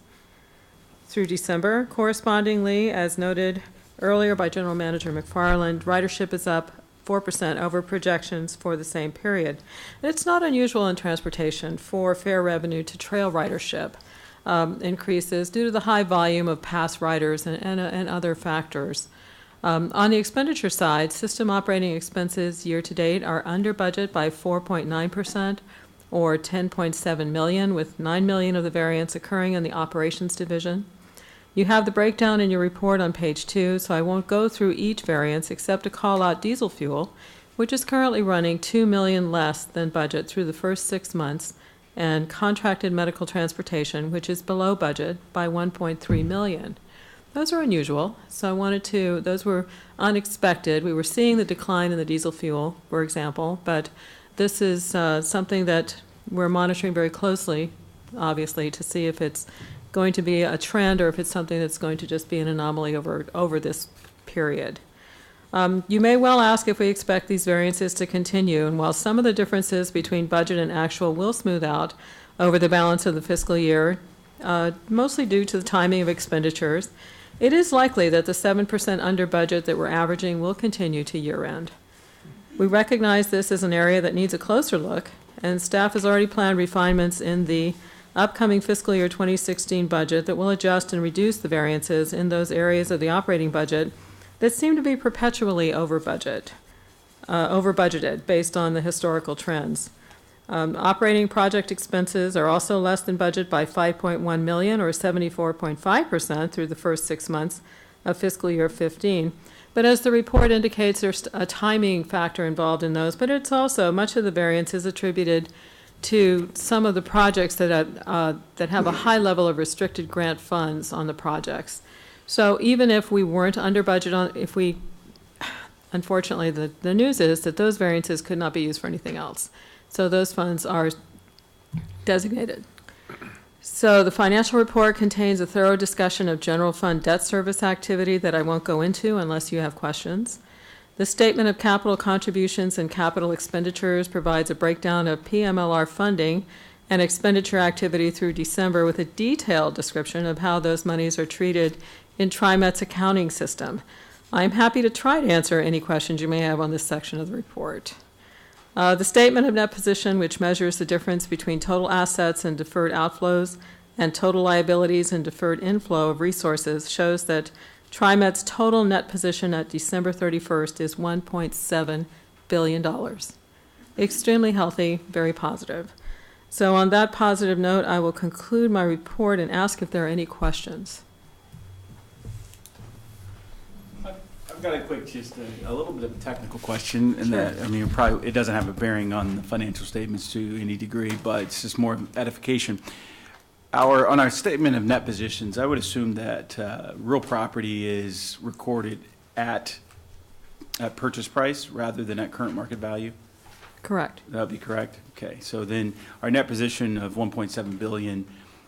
through December. Correspondingly, as noted earlier by General Manager McFarland, ridership is up 4% over projections for the same period. And it's not unusual in transportation for fare revenue to trail ridership increases due to the high volume of past riders and other factors. On the expenditure side, system operating expenses year to date are under budget by 4.9% or $10.7 million, with $9 million of the variance occurring in the operations division. You have the breakdown in your report on page 2, so I won't go through each variance except to call out diesel fuel, which is currently running $2 million less than budget through the first 6 months, and contracted medical transportation, which is below budget by $1.3 million. Those are unusual, so those were unexpected. We were seeing the decline in the diesel fuel, for example, but this is something that we're monitoring very closely, obviously, to see if it's going to be a trend or if it's something that's going to just be an anomaly over this period. You may well ask if we expect these variances to continue, and while some of the differences between budget and actual will smooth out over the balance of the fiscal year, mostly due to the timing of expenditures, it is likely that the 7% under budget that we're averaging will continue to year end. We recognize this as an area that needs a closer look, and staff has already planned refinements in the upcoming fiscal year 2016 budget that will adjust and reduce the variances in those areas of the operating budget that seem to be perpetually over budgeted based on the historical trends. Operating project expenses are also less than budget by $5.1 million or 74.5% through the first 6 months of fiscal year 15. But as the report indicates, there's a timing factor involved in those, but it's also much of the variance is attributed to some of the projects that have a high level of restricted grant funds on the projects. So even if we weren't under budget unfortunately, the news is that those variances could not be used for anything else. So those funds are designated. So the financial report contains a thorough discussion of general fund debt service activity that I won't go into unless you have questions. The statement of capital contributions and capital expenditures provides a breakdown of PMLR funding and expenditure activity through December with a detailed description of how those monies are treated in TriMet's accounting system. I'm happy to try to answer any questions you may have on this section of the report. The statement of net position, which measures the difference between total assets and deferred outflows and total liabilities and deferred inflow of resources, shows that TriMet's total net position at December 31st is $1.7 billion. Extremely healthy, very positive. So on that positive note, I will conclude my report and ask if there are any questions. I've got a quick, just a little bit of a technical question, and that, I mean, probably, it doesn't have a bearing on the financial statements to any degree, but it's just more edification. On our statement of net positions, I would assume that real property is recorded at purchase price rather than at current market value? Correct. That would be correct? Okay, so then our net position of $1.7 billion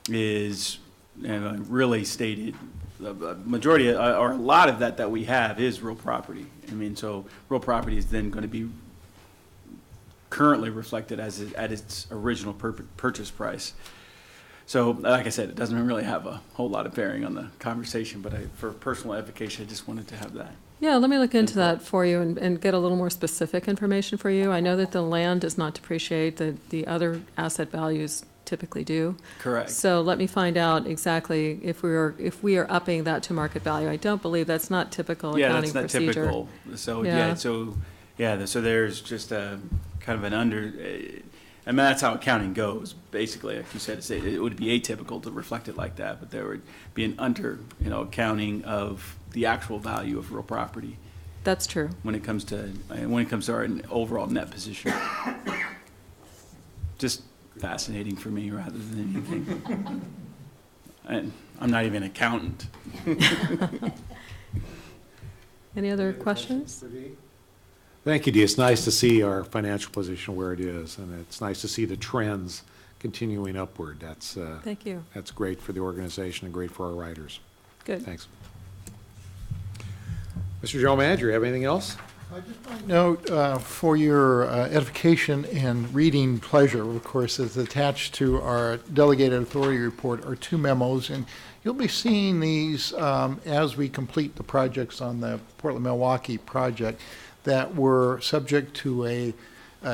is really stated, the majority, or a lot of that we have is real property. I mean, so real property is then going to be currently reflected at its original purchase price. So, like I said, it doesn't really have a whole lot of bearing on the conversation, but for personal edification, I just wanted to have that. Yeah, let me look into that for you and get a little more specific information for you. I know that the land does not depreciate, the other asset values typically do. Correct. So let me find out exactly if we are upping that to market value. I don't believe that's not typical accounting procedure. Yeah, that's not typical. So, so there's just a kind of an I mean, that's how accounting goes, basically. Like you said, it would be atypical to reflect it like that, but there would be an accounting of the actual value of real property That's true. when it comes to our overall net position. Just fascinating for me rather than anything. And I'm not even an accountant. Any other questions? Thank you, Dee. It's nice to see our financial position where it is, and it's nice to see the trends continuing upward. That's Thank you. That's great for the organization and great for our riders. Good. Thanks. Mr. General Manager, you have anything else? I just might note, for your edification and reading pleasure, of course, is attached to our delegated authority report are 2 memos, and you'll be seeing these as we complete the projects on the Portland-Milwaukee project that were subject to an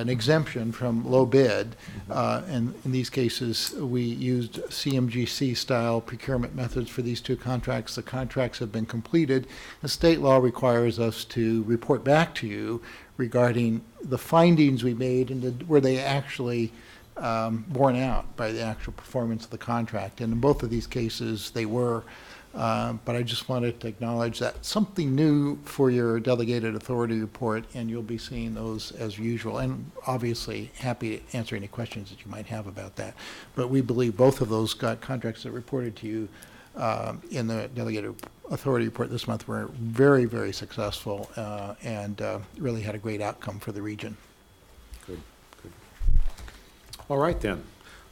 exemption from low bid. And in these cases, we used CMGC-style procurement methods for these 2 contracts. The contracts have been completed. The state law requires us to report back to you regarding the findings we made and were they actually borne out by the actual performance of the contract. And in both of these cases, they were. But I just wanted to acknowledge that something new for your delegated authority report, and you'll be seeing those as usual. And obviously, happy to answer any questions that you might have about that. But we believe both of those contracts that reported to you in the delegated authority report this month were very, very successful and really had a great outcome for the region. Good, good. All right, then.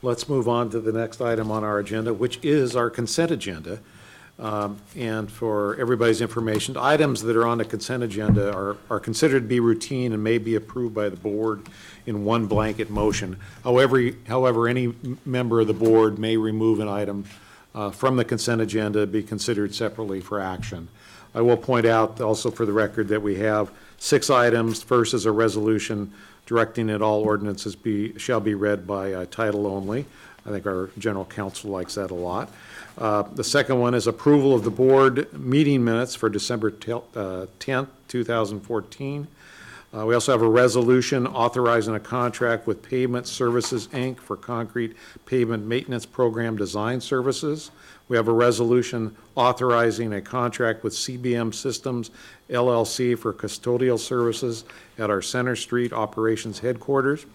Let's move on to the next item on our agenda, which is our consent agenda. And for everybody's information, items that are on the consent agenda are considered to be routine and may be approved by the board in one blanket motion. However, any member of the board may remove an item from the consent agenda, be considered separately for action. I will point out also for the record that we have 6 items. First is a resolution directing that all ordinances shall be read by title only. I think our general counsel likes that a lot. The second one is approval of the board meeting minutes for December 10th, 2014. We also have a resolution authorizing a contract with Pavement Services, Inc. for concrete pavement maintenance program design services. We have a resolution authorizing a contract with CBM Systems, LLC for custodial services at our Center Street Operations Headquarters.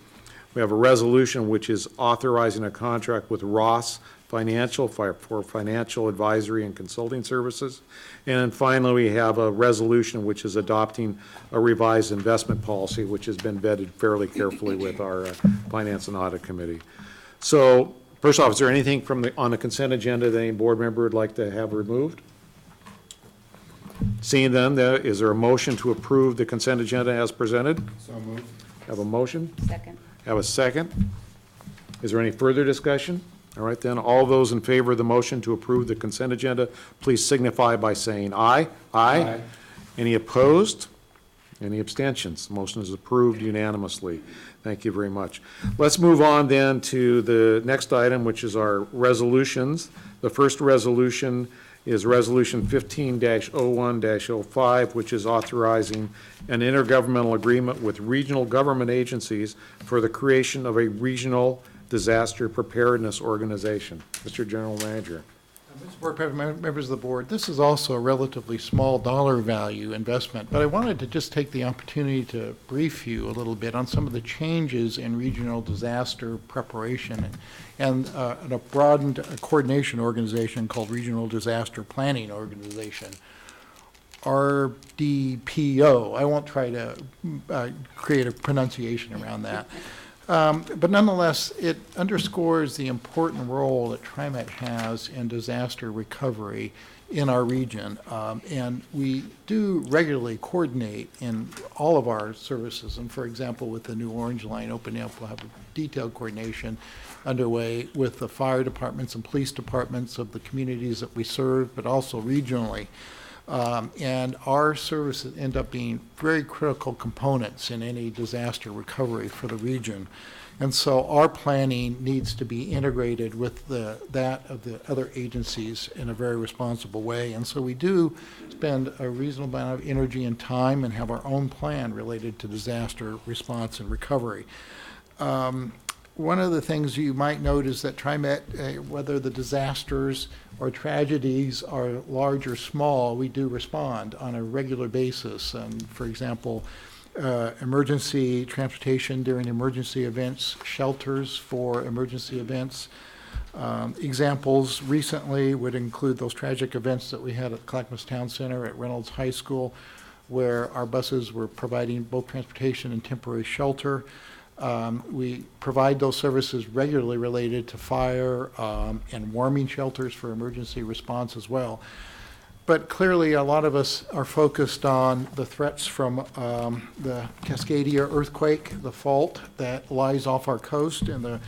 We have a resolution which is authorizing a contract with Ross Financial for financial advisory and consulting services. And then finally, we have a resolution which is adopting a revised investment policy, which has been vetted fairly carefully with our Finance and Audit Committee. So, first off, is there anything on the consent agenda that any board member would like to have removed? Seeing then, is there a motion to approve the consent agenda as presented? So moved. Have a motion? Second. Have a second? Is there any further discussion? All right, then, all those in favor of the motion to approve the consent agenda, please signify by saying aye. Aye. Any opposed? Any abstentions? The motion is approved unanimously. Thank you very much. Let's move on then to the next item, which is our resolutions. The first resolution is Resolution 15-01-05, which is authorizing an intergovernmental agreement with regional government agencies for the creation of a regional disaster preparedness organization. Mr. General Manager. Mr. Board President, members of the board, this is also a relatively small dollar value investment, but I wanted to just take the opportunity to brief you a little bit on some of the changes in regional disaster preparation and a broadened coordination organization called Regional Disaster Planning Organization, RDPO. I won't try to create a pronunciation around that. But nonetheless, it underscores the important role that TriMet has in disaster recovery in our region. And we do regularly coordinate in all of our services. And for example, with the new Orange Line opening up, we'll have a detailed coordination underway with the fire departments and police departments of the communities that we serve, but also regionally. And our services end up being very critical components in any disaster recovery for the region. And so our planning needs to be integrated with that of the other agencies in a very responsible way. And so we do spend a reasonable amount of energy and time and have our own plan related to disaster response and recovery. one of the things you might note is that TriMet, whether the disasters or tragedies are large or small, we do respond on a regular basis. And for example, emergency transportation during emergency events, shelters for emergency events. Examples recently would include those tragic events that we had at Clackamas Town Center, at Reynolds High School, where our buses were providing both transportation and temporary shelter. We provide those services regularly related to fire and warming shelters for emergency response as well. But clearly, a lot of us are focused on the threats from the Cascadia earthquake, the fault that lies off our coast, and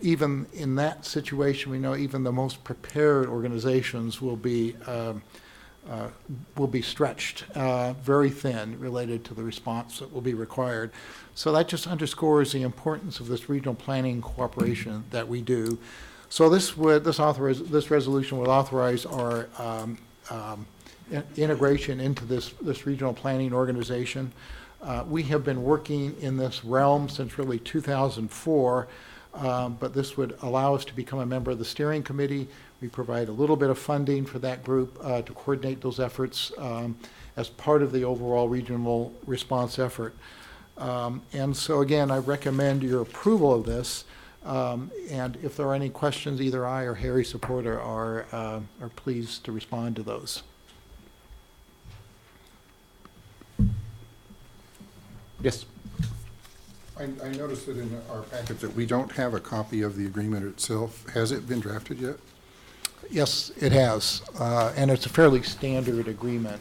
even in that situation, we know even the most prepared organizations will be stretched very thin related to the response that will be required. So that just underscores the importance of this regional planning cooperation that we do. So this resolution would authorize our integration into this regional planning organization. We have been working in this realm since really 2004, but this would allow us to become a member of the steering committee. We provide a little bit of funding for that group to coordinate those efforts as part of the overall regional response effort. And so again, I recommend your approval of this. And if there are any questions, either I or Harry Supporter are pleased to respond to those. Yes. I noticed that in our packet that we don't have a copy of the agreement itself. Has it been drafted yet? Yes, it has, and it's a fairly standard agreement.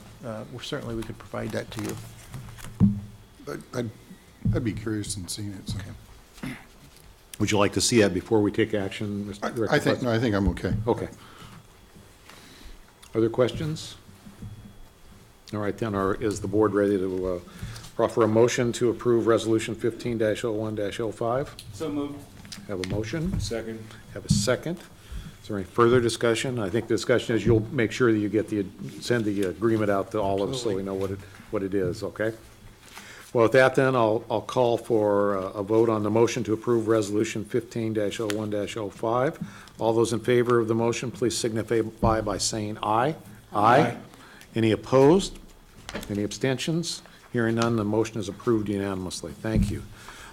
Certainly, we could provide that to you. I'd be curious in seeing it. So. Okay. Would you like to see that before we take action, Mr. Director? I think I'm okay. Okay. Other questions? All right, then, is the board ready to offer a motion to approve Resolution 15-01-05? So moved. Have a motion? Second. Have a second. Is there any further discussion? I think the discussion is you'll make sure that you get send the agreement out to all of us so we know what it is, okay? Well, with that then, I'll call for a vote on the motion to approve Resolution 15-01-05. All those in favor of the motion, please signify by saying aye. Aye. Any opposed? Any abstentions? Hearing none, the motion is approved unanimously. Thank you.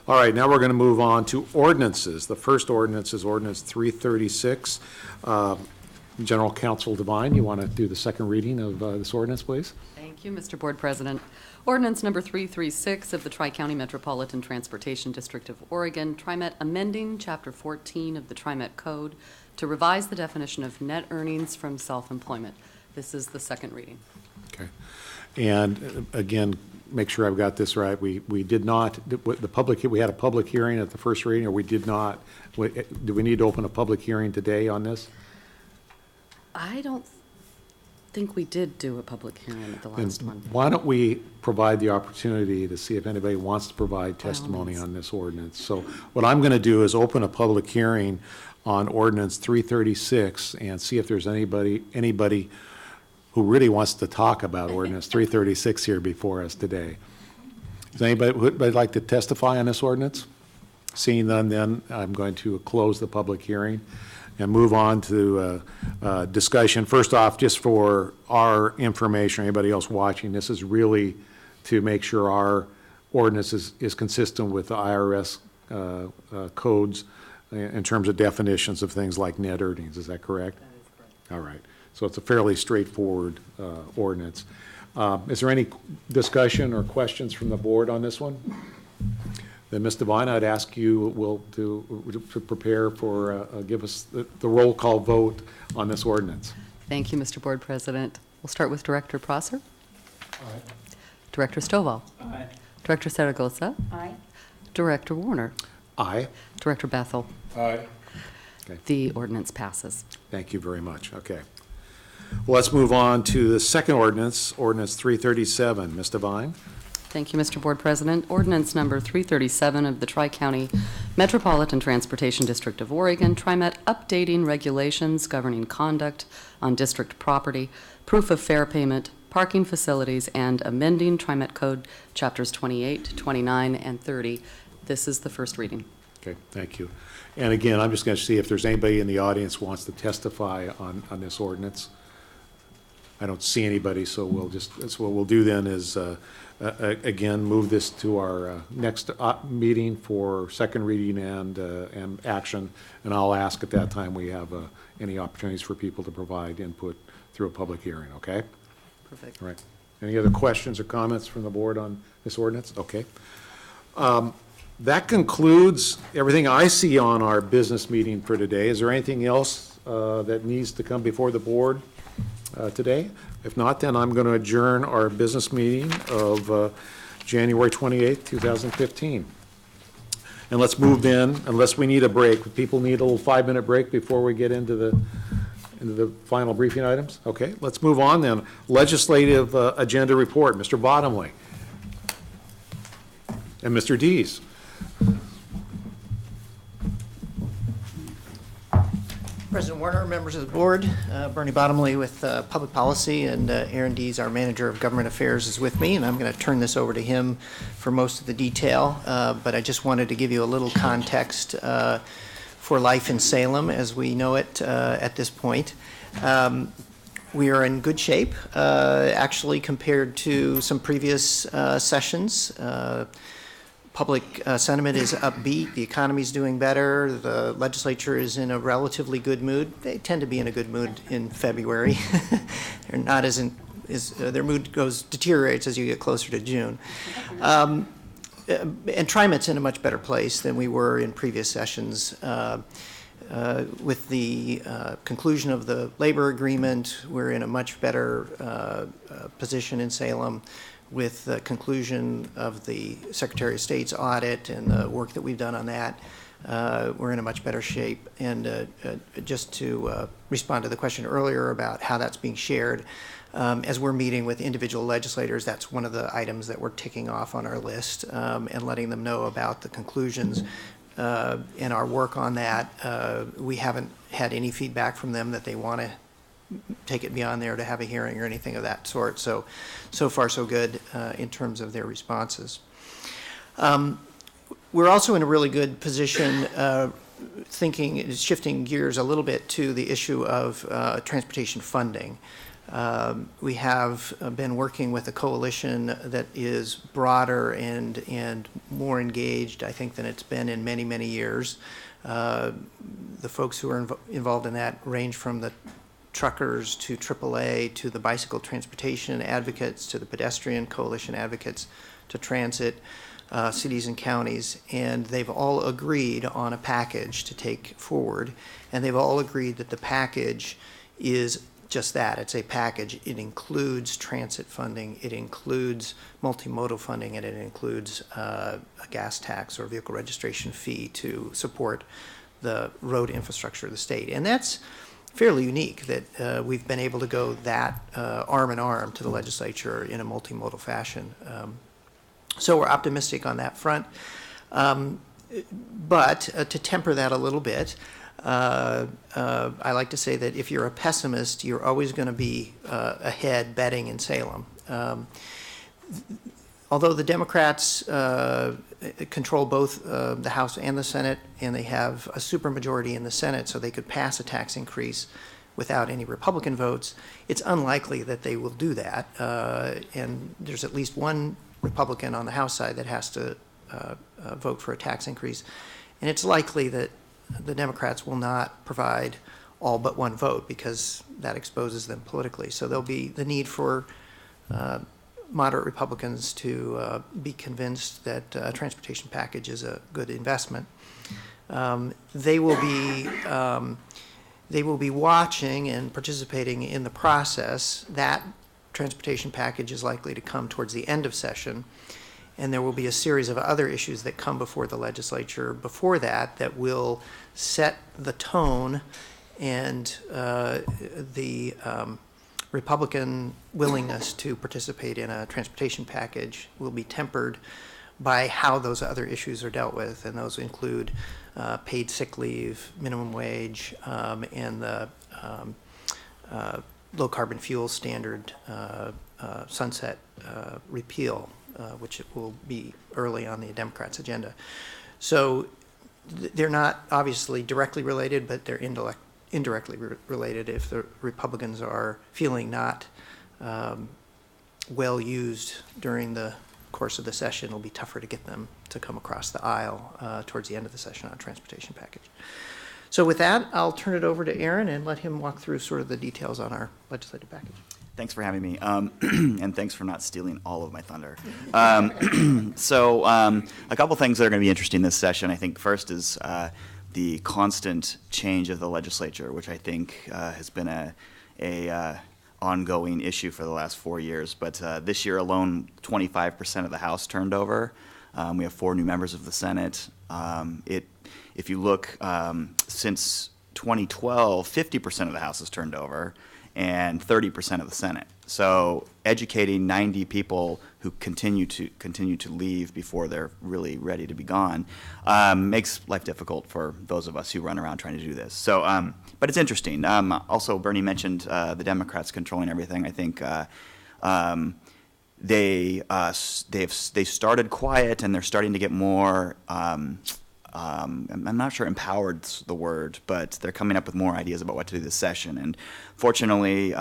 All right, now we're going to move on to ordinances. The first ordinance is Ordinance 336. General Counsel Devine, you want to do the second reading of this ordinance, please? Thank you, Mr. Board President. Ordinance number 336 of the Tri-County Metropolitan Transportation District of Oregon, TriMet amending Chapter 14 of the TriMet Code to revise the definition of net earnings from self-employment. This is the second reading. Okay. And again, make sure I've got this right. We did not, we had a public hearing at the first reading, or we did not. Do we need to open a public hearing today on this? I don't think we did do a public hearing at the last one. Why don't we provide the opportunity to see if anybody wants to provide testimony on this ordinance? So what I'm going to do is open a public hearing on Ordinance 336 and see if there's anybody who really wants to talk about Ordinance 336 here before us today. Does anybody would like to testify on this ordinance? Seeing none, then I'm going to close the public hearing and move on to discussion. First off, just for our information, anybody else watching, this is really to make sure our ordinance is consistent with the IRS codes in terms of definitions of things like net earnings. Is that correct? That is correct. All right. So it's a fairly straightforward ordinance. Is there any discussion or questions from the board on this one? Then, Ms. Devine, I'd ask you to prepare for, give us the roll call vote on this ordinance. Thank you, Mr. Board President. We'll start with Director Prosser. Aye. Director Stovall. Aye. Director Saragosa. Aye. Director Warner. Aye. Director Bethel. Aye. Okay. The ordinance passes. Thank you very much. Okay. Well, let's move on to the second ordinance, Ordinance 337. Ms. Devine? Thank you, Mr. Board President. Ordinance number 337 of the Tri-County Metropolitan Transportation District of Oregon, TriMet updating regulations governing conduct on district property, proof of fare payment, parking facilities, and amending TriMet Code Chapters 28, 29, and 30. This is the first reading. Okay, thank you. And again, I'm just going to see if there's anybody in the audience who wants to testify on this ordinance. I don't see anybody, so that's what we'll do then is, again, move this to our next meeting for second reading and action. And I'll ask at that time we have any opportunities for people to provide input through a public hearing, okay? Perfect. All right. Any other questions or comments from the board on this ordinance? Okay. That concludes everything I see on our business meeting for today. Is there anything else that needs to come before the board today? If not, then I'm going to adjourn our business meeting of January 28th, 2015. And let's move then, unless we need a break. People need a little 5-minute break before we get into the final briefing items? Okay, let's move on then. Legislative agenda report, Mr. Bottomley. And Mr. Dees. President Warner, members of the board, Bernie Bottomley with Public Policy, and Aaron Dees, our Manager of Government Affairs, is with me, and I'm going to turn this over to him for most of the detail, but I just wanted to give you a little context for life in Salem as we know it at this point. We are in good shape, actually, compared to some previous sessions. Public sentiment is upbeat, the economy is doing better, the legislature is in a relatively good mood. They tend to be in a good mood in February. They're not their mood deteriorates as you get closer to June. And TriMet's in a much better place than we were in previous sessions. With the conclusion of the labor agreement, we're in a much better position in Salem. With the conclusion of the Secretary of State's audit and the work that we've done on that, we're in a much better shape. And just to respond to the question earlier about how that's being shared, as we're meeting with individual legislators, that's one of the items that we're ticking off on our list and letting them know about the conclusions in our work on that. We haven't had any feedback from them that they want to take it beyond there to have a hearing or anything of that sort. So far so good in terms of their responses. We're also in a really good position shifting gears a little bit to the issue of transportation funding. We have been working with a coalition that is broader and more engaged, I think, than it's been in many, many years. The folks who are involved in that range from the truckers to AAA to the bicycle transportation advocates to the pedestrian coalition advocates to transit, cities and counties, and they've all agreed on a package to take forward, and they've all agreed that the package is just that. It's a package. It includes transit funding, it includes multimodal funding, and it includes a gas tax or vehicle registration fee to support the road infrastructure of the state. And that's fairly unique that we've been able to go that arm in arm to the legislature in a multimodal fashion. So we're optimistic on that front. But to temper that a little bit, I like to say that if you're a pessimist, you're always going to be ahead betting in Salem. Although the Democrats control both the House and the Senate, and they have a supermajority in the Senate, so they could pass a tax increase without any Republican votes, it's unlikely that they will do that. And there's at least one Republican on the House side that has to vote for a tax increase. And it's likely that the Democrats will not provide all but one vote because that exposes them politically. So there'll be the need for moderate Republicans to be convinced that a transportation package is a good investment. They will be watching and participating in the process. That transportation package is likely to come towards the end of session, and there will be a series of other issues that come before the legislature before that that will set the tone, and the Republican willingness to participate in a transportation package will be tempered by how those other issues are dealt with, and those include paid sick leave, minimum wage, and the low carbon fuel standard sunset repeal, which will be early on the Democrats' agenda. So they're not obviously directly related, but they're indirectly related. If the Republicans are feeling not well used during the course of the session, it'll be tougher to get them to come across the aisle towards the end of the session on a transportation package. So with that, I'll turn it over to Aaron and let him walk through sort of the details on our legislative package. Thanks for having me, and thanks for not stealing all of my thunder. A couple things that are going to be interesting this session. I think first is the constant change of the legislature, which I think has been a ongoing issue for the last 4 years. But this year alone, 25% of the House turned over. We have 4 new members of the Senate. If you look since 2012, 50% of the House has turned over, and 30% of the Senate. So educating 90 people who continue to leave before they're really ready to be gone makes life difficult for those of us who run around trying to do this. So, but it's interesting. Also, Bernie mentioned the Democrats controlling everything. I think they started quiet, and they're starting to get more. I'm not sure empowered's the word, but they're coming up with more ideas about what to do this session. And fortunately,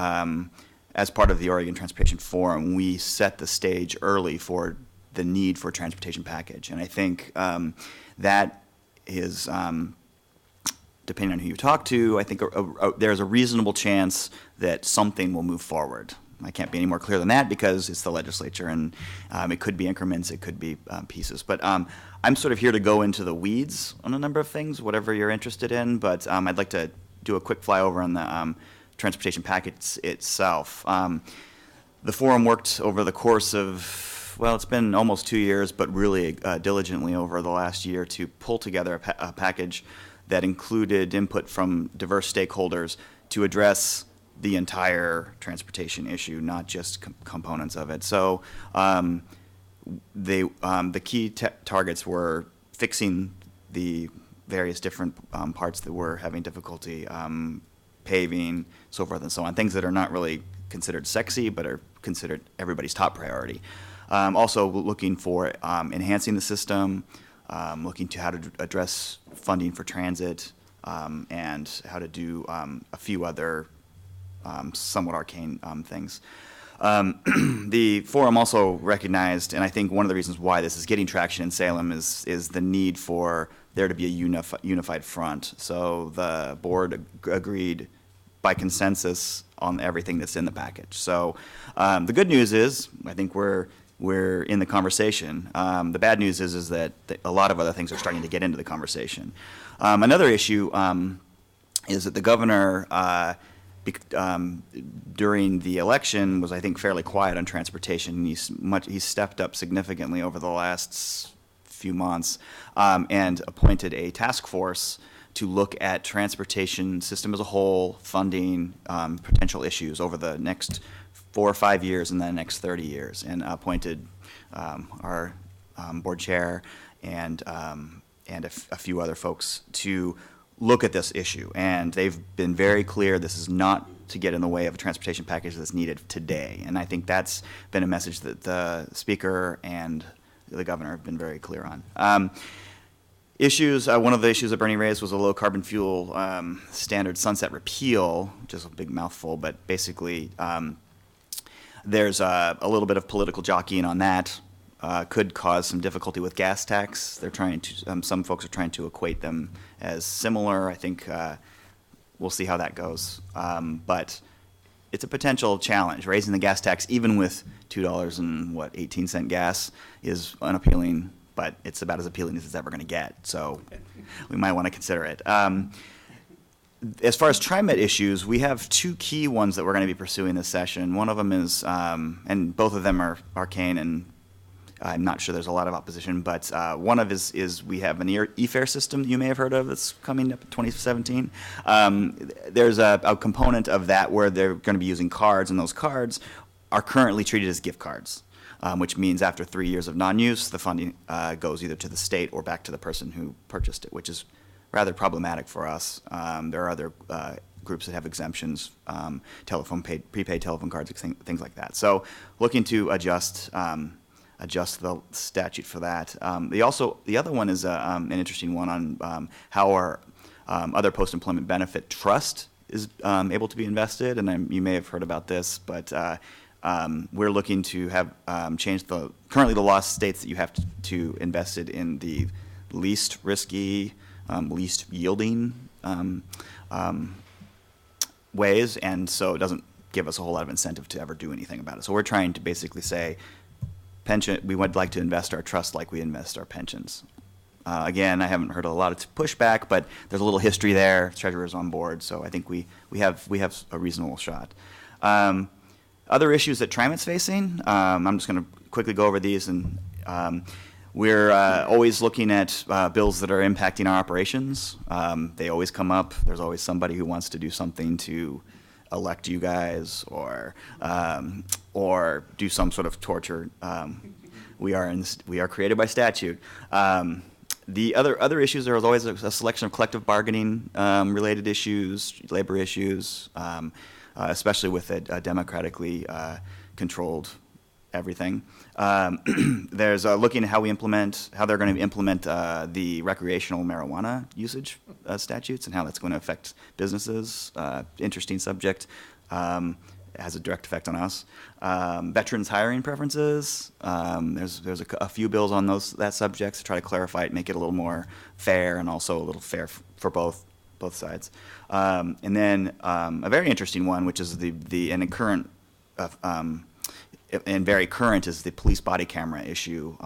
as part of the Oregon Transportation Forum, we set the stage early for the need for a transportation package. And I think that is, depending on who you talk to, I think there's a reasonable chance that something will move forward. I can't be any more clear than that because it's the legislature, and it could be increments, it could be pieces. But I'm sort of here to go into the weeds on a number of things, whatever you're interested in. But I'd like to do a quick flyover on the transportation package itself. The forum worked over the course of, well, it's been almost 2 years, but really diligently over the last year to pull together a package that included input from diverse stakeholders to address the entire transportation issue, not just components of it. So the key targets were fixing the various different parts that were having difficulty, paving, so forth and so on, things that are not really considered sexy but are considered everybody's top priority. Also looking for enhancing the system, looking to how to address funding for transit, and how to do a few other somewhat arcane things. The forum also recognized, and I think one of the reasons why this is getting traction in Salem is the need for there to be a unified front. So the board agreed by consensus on everything that's in the package. So the good news is, I think we're in the conversation. The bad news is that a lot of other things are starting to get into the conversation. Another issue is that the governor during the election was, I think, fairly quiet on transportation. He's stepped up significantly over the last few months and appointed a task force to look at transportation system as a whole, funding, potential issues over the next 4 or 5 years and then the next 30 years, and appointed our board chair and a few other folks to look at this issue. And they've been very clear this is not to get in the way of a transportation package that's needed today. And I think that's been a message that the speaker and the governor have been very clear on. Issues, one of the issues that Bernie raised was a low carbon fuel standard sunset repeal, which is a big mouthful, but basically there's a little bit of political jockeying on that. Could cause some difficulty with gas tax. They're trying to, some folks are trying to equate them as similar. I think we'll see how that goes. But it's a potential challenge. Raising the gas tax, even with $2.18 gas, is unappealing, but it's about as appealing as it's ever going to get. So we might want to consider it. As far as TriMet issues, we have 2 key ones that we're going to be pursuing this session. One of them is, and both of them are arcane, and I'm not sure there's a lot of opposition, but one of is we have an e-fare system that you may have heard of that's coming up in 2017. There's a component of that where they're going to be using cards, and those cards are currently treated as gift cards, which means after 3 years of non-use, the funding goes either to the state or back to the person who purchased it, which is rather problematic for us. There are other groups that have exemptions, prepaid telephone cards, things like that. So looking to adjust adjust the statute for that. The other one is an interesting one on how our other post-employment benefit trust is able to be invested, and you may have heard about this, but we're looking to have change currently the law states that you have to invest it in the least risky, least yielding ways, and so it doesn't give us a whole lot of incentive to ever do anything about it. So we're trying to basically say, we would like to invest our trust like we invest our pensions. Again, I haven't heard a lot of pushback, but there's a little history there. Treasurer's on board, so I think we have a reasonable shot. Other issues that TriMet's facing, I'm just going to quickly go over these, and we're always looking at bills that are impacting our operations. They always come up. There's always somebody who wants to do something to elect you guys or do some sort of torture. We are created by statute. The other issues, there is always a selection of collective bargaining related issues, labor issues, especially with a democratically controlled everything. There's looking at how they're going to implement the recreational marijuana usage statutes and how that's going to affect businesses. Interesting subject. Has a direct effect on us. Veterans hiring preferences. There's a few bills on that subject to try to clarify it, make it a little more fair and also a little fair for both sides. And then a very interesting one, which is and very current, is the police body camera issue.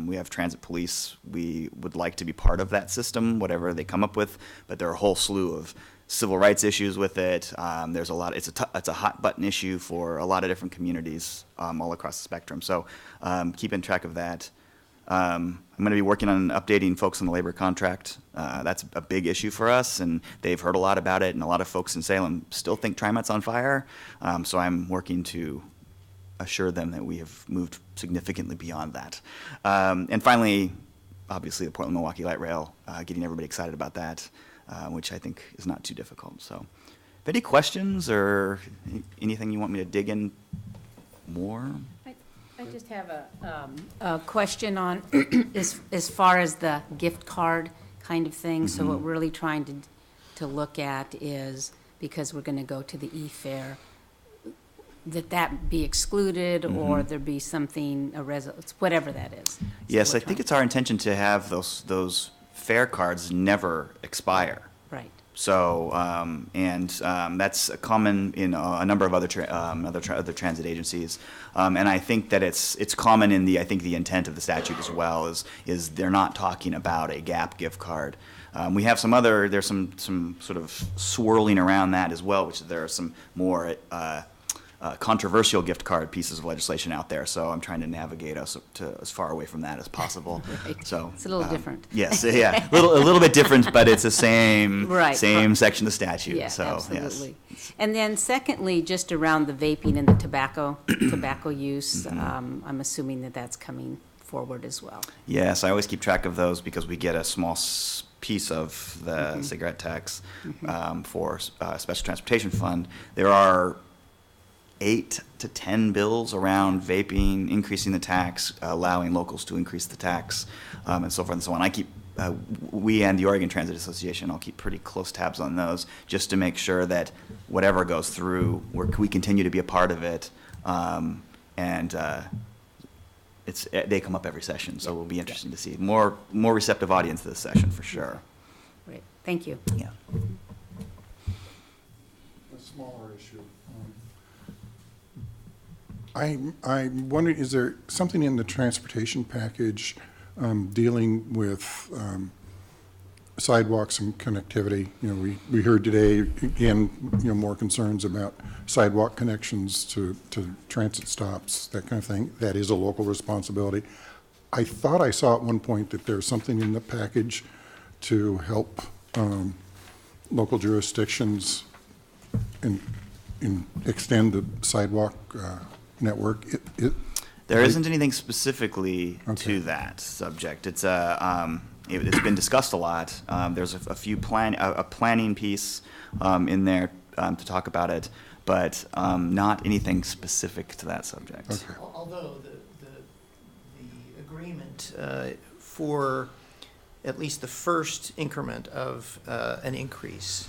We have transit police. We would like to be part of that system, whatever they come up with, but there are a whole slew of civil rights issues with it. There's a lot. It's a hot button issue for a lot of different communities all across the spectrum. So keeping track of that. I'm going to be working on updating folks on the labor contract. That's a big issue for us, and they've heard a lot about it, and a lot of folks in Salem still think TriMet's on fire. So I'm working to assure them that we have moved significantly beyond that. And finally, obviously, the Portland-Milwaukee Light Rail, getting everybody excited about that, which I think is not too difficult. So, any questions or anything you want me to dig in more? I just have a question on as far as the gift card kind of thing. So what we're really trying to look at is, because we're going to go to the e-fair, that be excluded, or there be something, whatever that is. So Yes, I think it's our intention to have those fare cards never expire. Right. So, that's common in a number of other transit agencies, and I think that it's common in the intent of the statute as well. Is they're not talking about a Gap gift card. We have there's some sort of swirling around that as well, which there are some more controversial gift card pieces of legislation out there, so I'm trying to navigate us to as far away from that as possible. Right. So it's a little different. Yes, yeah, a little bit different, but it's the same right. section of the statute. Yeah, so absolutely. Yes. And then secondly, just around the vaping and the tobacco use, I'm assuming that that's coming forward as well. Yes, I always keep track of those because we get a small piece of the cigarette tax for Special Transportation Fund. There are 8 to 10 bills around vaping, increasing the tax, allowing locals to increase the tax, and so forth and so on. We and the Oregon Transit Association all keep pretty close tabs on those, just to make sure that whatever goes through, we continue to be a part of it, and they come up every session, so it'll be interesting to see more receptive audience to this session for sure. Great, thank you. Yeah. A smaller issue. I wondered, is there something in the transportation package dealing with sidewalks and connectivity? You know, we heard today, again, more concerns about sidewalk connections to transit stops, that kind of thing. That is a local responsibility. I thought I saw at one point that there's something in the package to help local jurisdictions in extend the sidewalk network. There isn't anything specifically to that subject. It's it's been discussed a lot. There's a few planning piece in there to talk about it, but not anything specific to that subject. Okay. Although the agreement for at least the first increment of an increase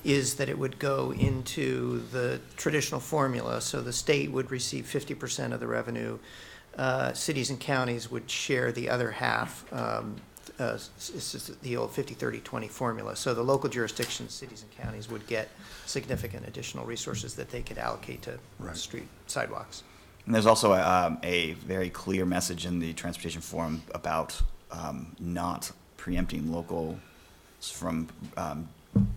is that it would go into the traditional formula. So the state would receive 50% of the revenue. Cities and counties would share the other half. It's just the old 50-30-20 formula. So the local jurisdictions, cities and counties would get significant additional resources that they could allocate to street sidewalks. And there's also a very clear message in the transportation forum about not preempting locals from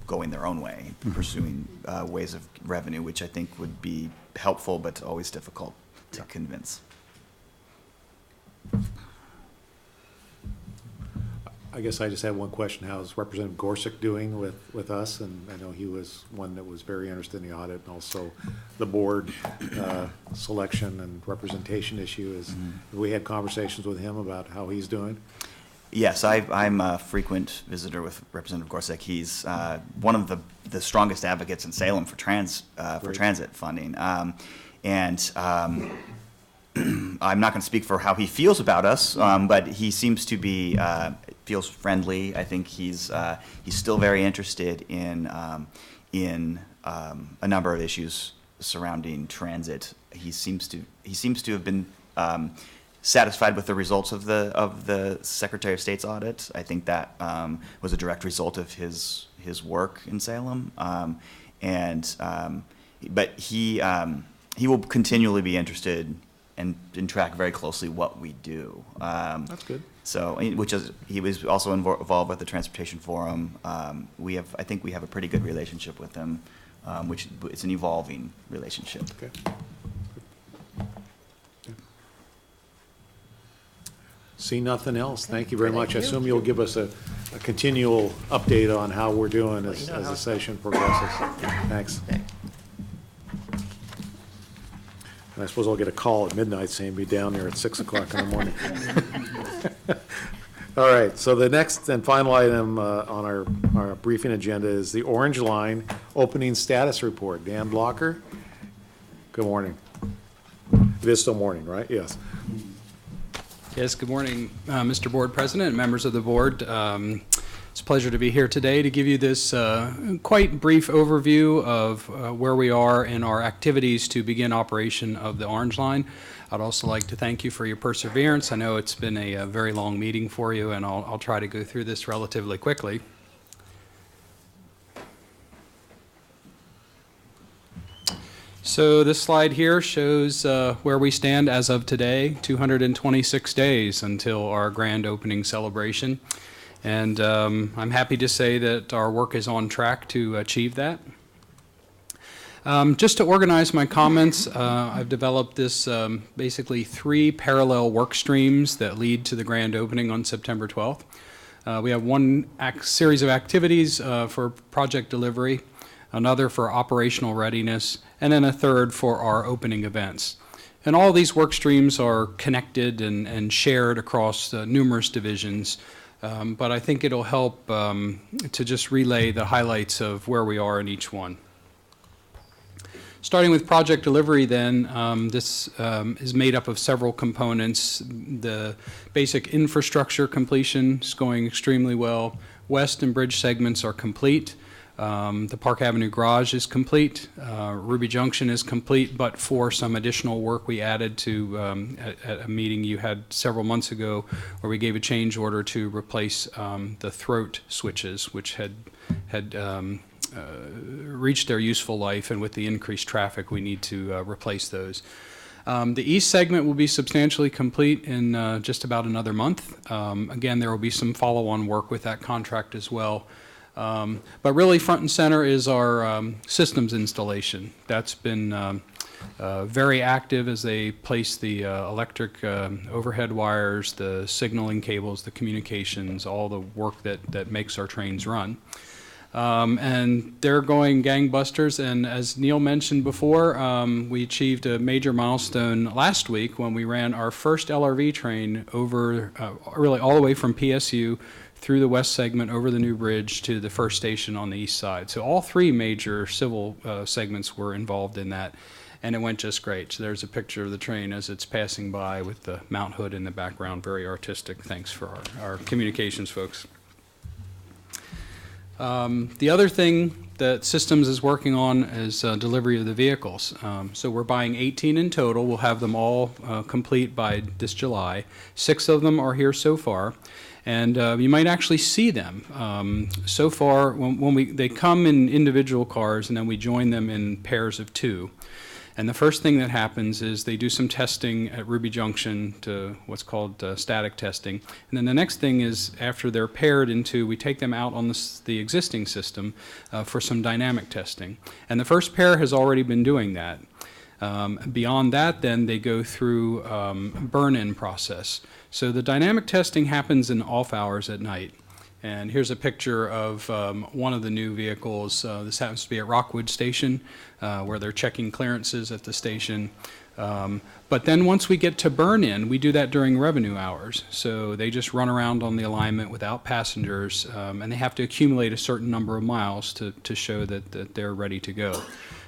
going their own way, pursuing ways of revenue, which I think would be helpful but always difficult to convince. I guess I just had one question. How's Representative Gorsuch doing with us? And I know he was one that was very interested in the audit, and also the board selection and representation issue. We had conversations with him about how he's doing? Yes, I'm a frequent visitor with Representative Gorsuch. He's one of the strongest advocates in Salem for transit funding. I'm not going to speak for how he feels about us, but he seems to be feels friendly. I think he's still very interested in a number of issues surrounding transit. He seems to have been satisfied with the results of the Secretary of State's audit. I think that was a direct result of his work in Salem, but he will continually be interested and track very closely what we do. That's good. So, he was also involved with the Transportation Forum. I think we have a pretty good relationship with him, which it's an evolving relationship. Okay. See nothing else. Thank you very much. I assume you'll give us a continual update on how we're doing as the session progresses. Thanks. And I suppose I'll get a call at midnight saying be down there at 6 o'clock in the morning. All right, so the next and final item on our briefing agenda is the Orange Line opening status report. Dan Blocker, good morning. It is still morning, right? Yes. Yes, good morning, Mr. Board President and members of the board. It's a pleasure to be here today to give you this quite brief overview of where we are in our activities to begin operation of the Orange Line. I'd also like to thank you for your perseverance. I know it's been a very long meeting for you, and I'll try to go through this relatively quickly. So this slide here shows where we stand as of today, 226 days until our grand opening celebration. And I'm happy to say that our work is on track to achieve that. Just to organize my comments, I've developed this basically 3 parallel work streams that lead to the grand opening on September 12th. We have one series of activities for project delivery, another for operational readiness, and then a third for our opening events. And all these work streams are connected and shared across numerous divisions. But I think it'll help to just relay the highlights of where we are in each one. Starting with project delivery then, this is made up of several components. The basic infrastructure completion is going extremely well. West and bridge segments are complete. The Park Avenue Garage is complete. Ruby Junction is complete, but for some additional work we added to at a meeting you had several months ago where we gave a change order to replace the throat switches, which had reached their useful life, and with the increased traffic we need to replace those. The east segment will be substantially complete in just about another month. Again, there will be some follow-on work with that contract as well. But really front and center is our systems installation. That's been very active as they place the electric overhead wires, the signaling cables, the communications, all the work that makes our trains run. And they're going gangbusters, and as Neil mentioned before, we achieved a major milestone last week when we ran our first LRV train over, really all the way from PSU through the west segment over the new bridge to the first station on the east side. So all 3 major civil segments were involved in that. and it went just great. So there's a picture of the train as it's passing by with the Mount Hood in the background, very artistic. Thanks for our communications folks. The other thing that Systems is working on is delivery of the vehicles. So we're buying 18 in total. We'll have them all complete by this July. 6 of them are here so far. And you might actually see them. So far, when they come in individual cars, and then we join them in pairs of 2. And the first thing that happens is they do some testing at Ruby Junction to what's called static testing. And then the next thing is after they're paired into, we take them out on the existing system for some dynamic testing. And the first pair has already been doing that. Beyond that, then they go through burn-in process. So the dynamic testing happens in off hours at night. And here's a picture of one of the new vehicles. This happens to be at Rockwood Station, where they're checking clearances at the station. But then once we get to burn-in, we do that during revenue hours. So they just run around on the alignment without passengers, and they have to accumulate a certain number of miles to show that they're ready to go.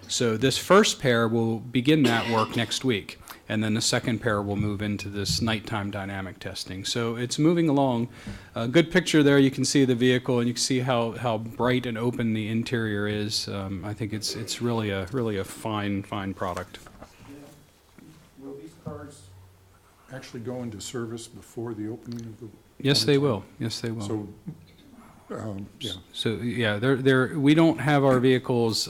So this first pair will begin that work next week. And then the second pair will move into this nighttime dynamic testing. So it's moving along. A good picture there, you can see the vehicle, and you can see how bright and open the interior is. I think it's really a fine product. Will these cars actually go into service before the opening of the? Yes, they will. Yes, they will. So, yeah. So yeah, we don't have our vehicles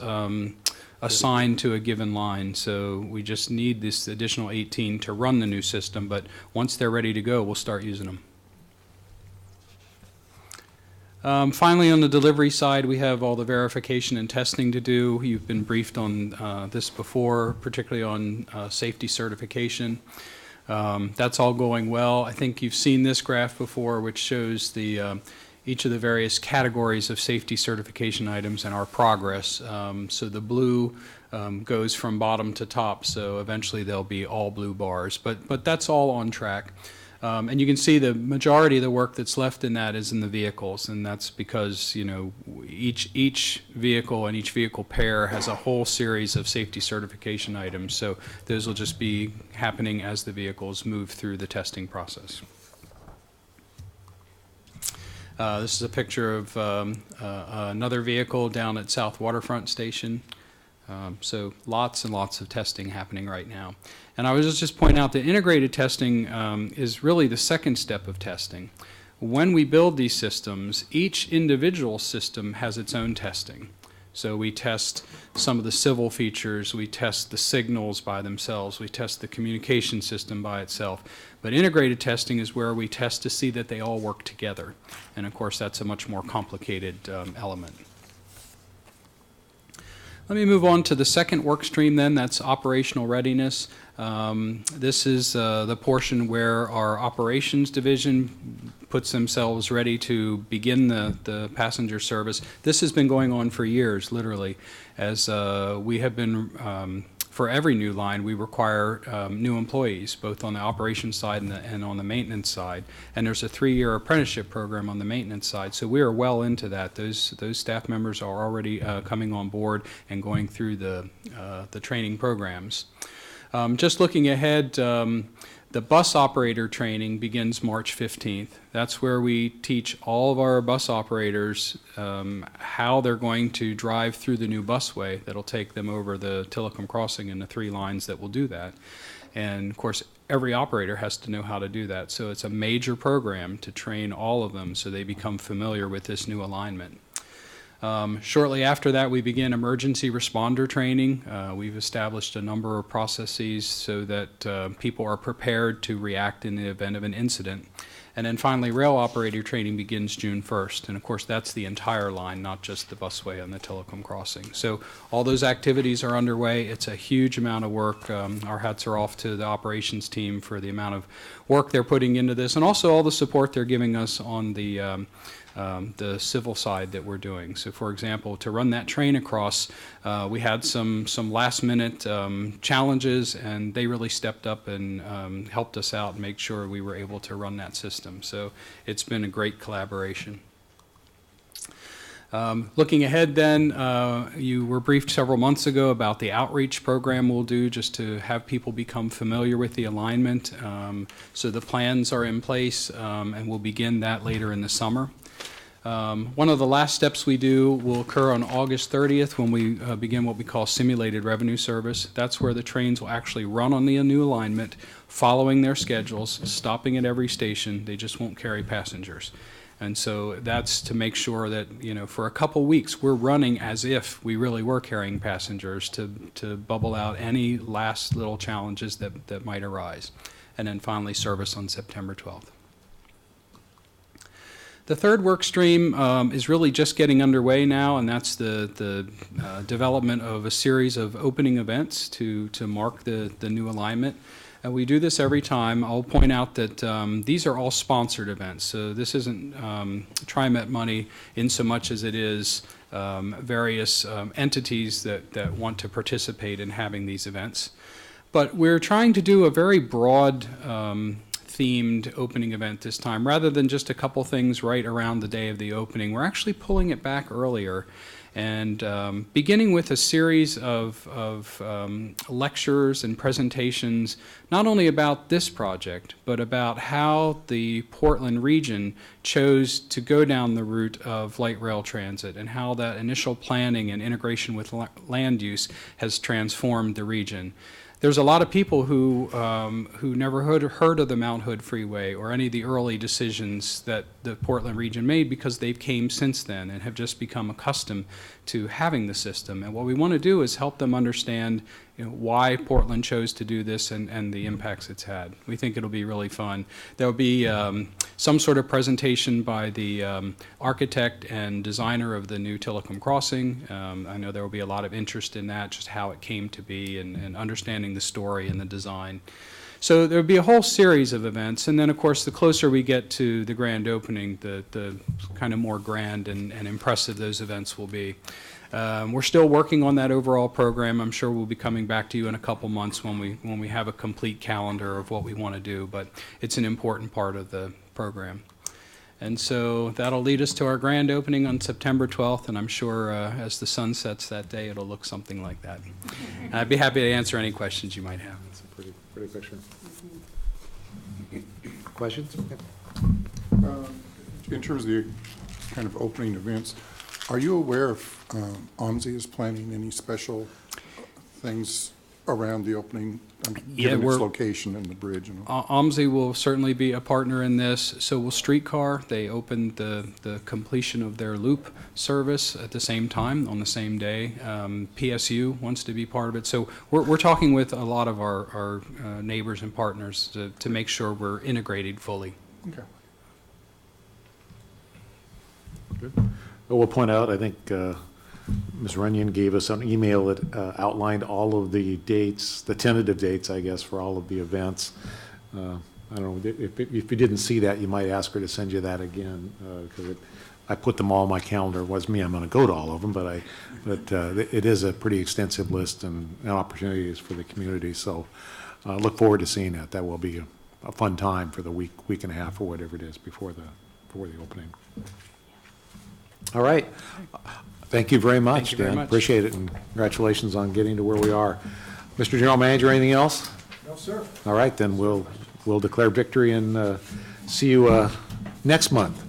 assigned to a given line, so we just need this additional 18 to run the new system, but once they're ready to go, we'll start using them. Finally, on the delivery side, we have all the verification and testing to do. You've been briefed on this before, particularly on safety certification. That's all going well. I think you've seen this graph before, which shows each of the various categories of safety certification items and our progress. So the blue goes from bottom to top, so eventually there'll be all blue bars, but that's all on track. And you can see the majority of the work that's left in that is in the vehicles, and that's because, you know, each vehicle and each vehicle pair has a whole series of safety certification items, so those will just be happening as the vehicles move through the testing process. This is a picture of another vehicle down at South Waterfront Station. So lots and lots of testing happening right now. And I was just pointing out that integrated testing is really the second step of testing. When we build these systems, each individual system has its own testing. So we test some of the civil features, we test the signals by themselves, we test the communication system by itself. But integrated testing is where we test to see that they all work together. And of course, that's a much more complicated element. Let me move on to the second work stream then, that's operational readiness. This is the portion where our operations division puts themselves ready to begin the passenger service. This has been going on for years, literally, as we have been, for every new line, we require new employees, both on the operations side and on the maintenance side. And there's a 3-year apprenticeship program on the maintenance side, so we are well into that. Those staff members are already coming on board and going through the training programs. Just looking ahead, the bus operator training begins March 15th. That's where we teach all of our bus operators how they're going to drive through the new busway that'll take them over the Tillicum Crossing and the 3 lines that will do that. And of course, every operator has to know how to do that. So it's a major program to train all of them so they become familiar with this new alignment. Shortly after that, we begin emergency responder training. We've established a number of processes so that people are prepared to react in the event of an incident. And then finally, rail operator training begins June 1st. And of course, that's the entire line, not just the busway and the Tillicum Crossing. So all those activities are underway. It's a huge amount of work. Our hats are off to the operations team for the amount of work they're putting into this, and also all the support they're giving us on the civil side that we're doing. So for example, to run that train across, we had some last minute challenges, and they really stepped up and helped us out and make sure we were able to run that system. So it's been a great collaboration. Looking ahead then, you were briefed several months ago about the outreach program we'll do just to have people become familiar with the alignment. So the plans are in place, and we'll begin that later in the summer. One of the last steps we do will occur on August 30th when we begin what we call simulated revenue service. That's where the trains will actually run on the new alignment, following their schedules, stopping at every station. They just won't carry passengers. And so that's to make sure that, for a couple weeks, we're running as if we really were carrying passengers to bubble out any last little challenges that might arise. And then finally, service on September 12th. The third work stream is really just getting underway now, and that's the development of a series of opening events to mark the new alignment. And we do this every time. I'll point out that these are all sponsored events. So this isn't TriMet money in so much as it is various entities that want to participate in having these events. But we're trying to do a very broad themed opening event this time. Rather than just a couple things right around the day of the opening, we're actually pulling it back earlier and beginning with a series of lectures and presentations, not only about this project, but about how the Portland region chose to go down the route of light rail transit and how that initial planning and integration with land use has transformed the region. There's a lot of people who never heard of the Mount Hood Freeway or any of the early decisions that the Portland region made because they've came since then and have just become accustomed to having the system. And what we want to do is help them understand why Portland chose to do this and the impacts it's had. We think it'll be really fun. There'll be some sort of presentation by the architect and designer of the new Tillicum Crossing. I know there will be a lot of interest in that, just how it came to be and understanding the story and the design. So there'll be a whole series of events, and then of course the closer we get to the grand opening, the kind of more grand and impressive those events will be. We're still working on that overall program. I'm sure we'll be coming back to you in a couple months when we have a complete calendar of what we want to do, but it's an important part of the program. And so that'll lead us to our grand opening on September 12th, and I'm sure as the sun sets that day, it'll look something like that. I'd be happy to answer any questions you might have. That's a pretty picture. Questions? In terms of the kind of opening events, are you aware if OMSI is planning any special things around the opening, given its location and the bridge? OMSI will certainly be a partner in this. So will Streetcar. They opened the completion of their loop service at the same time, on the same day. PSU wants to be part of it. So we're talking with a lot of our neighbors and partners to make sure we're integrated fully. Okay. Good. Well, we'll point out, I think Ms. Runyon gave us an email that outlined all of the dates, the tentative dates, I guess, for all of the events. I don't know, if you didn't see that, you might ask her to send you that again, because I put them all on my calendar. It was me, I'm going to go to all of them, but it is a pretty extensive list and opportunities for the community. So look forward to seeing that. That will be a fun time for the week and a half or whatever it is before the opening. All right. Thank you very much, Thank you very Dan. much. Appreciate it, and congratulations on getting to where we are. Mr. General Manager, anything else? No, sir. All right, then we'll declare victory and see you next month.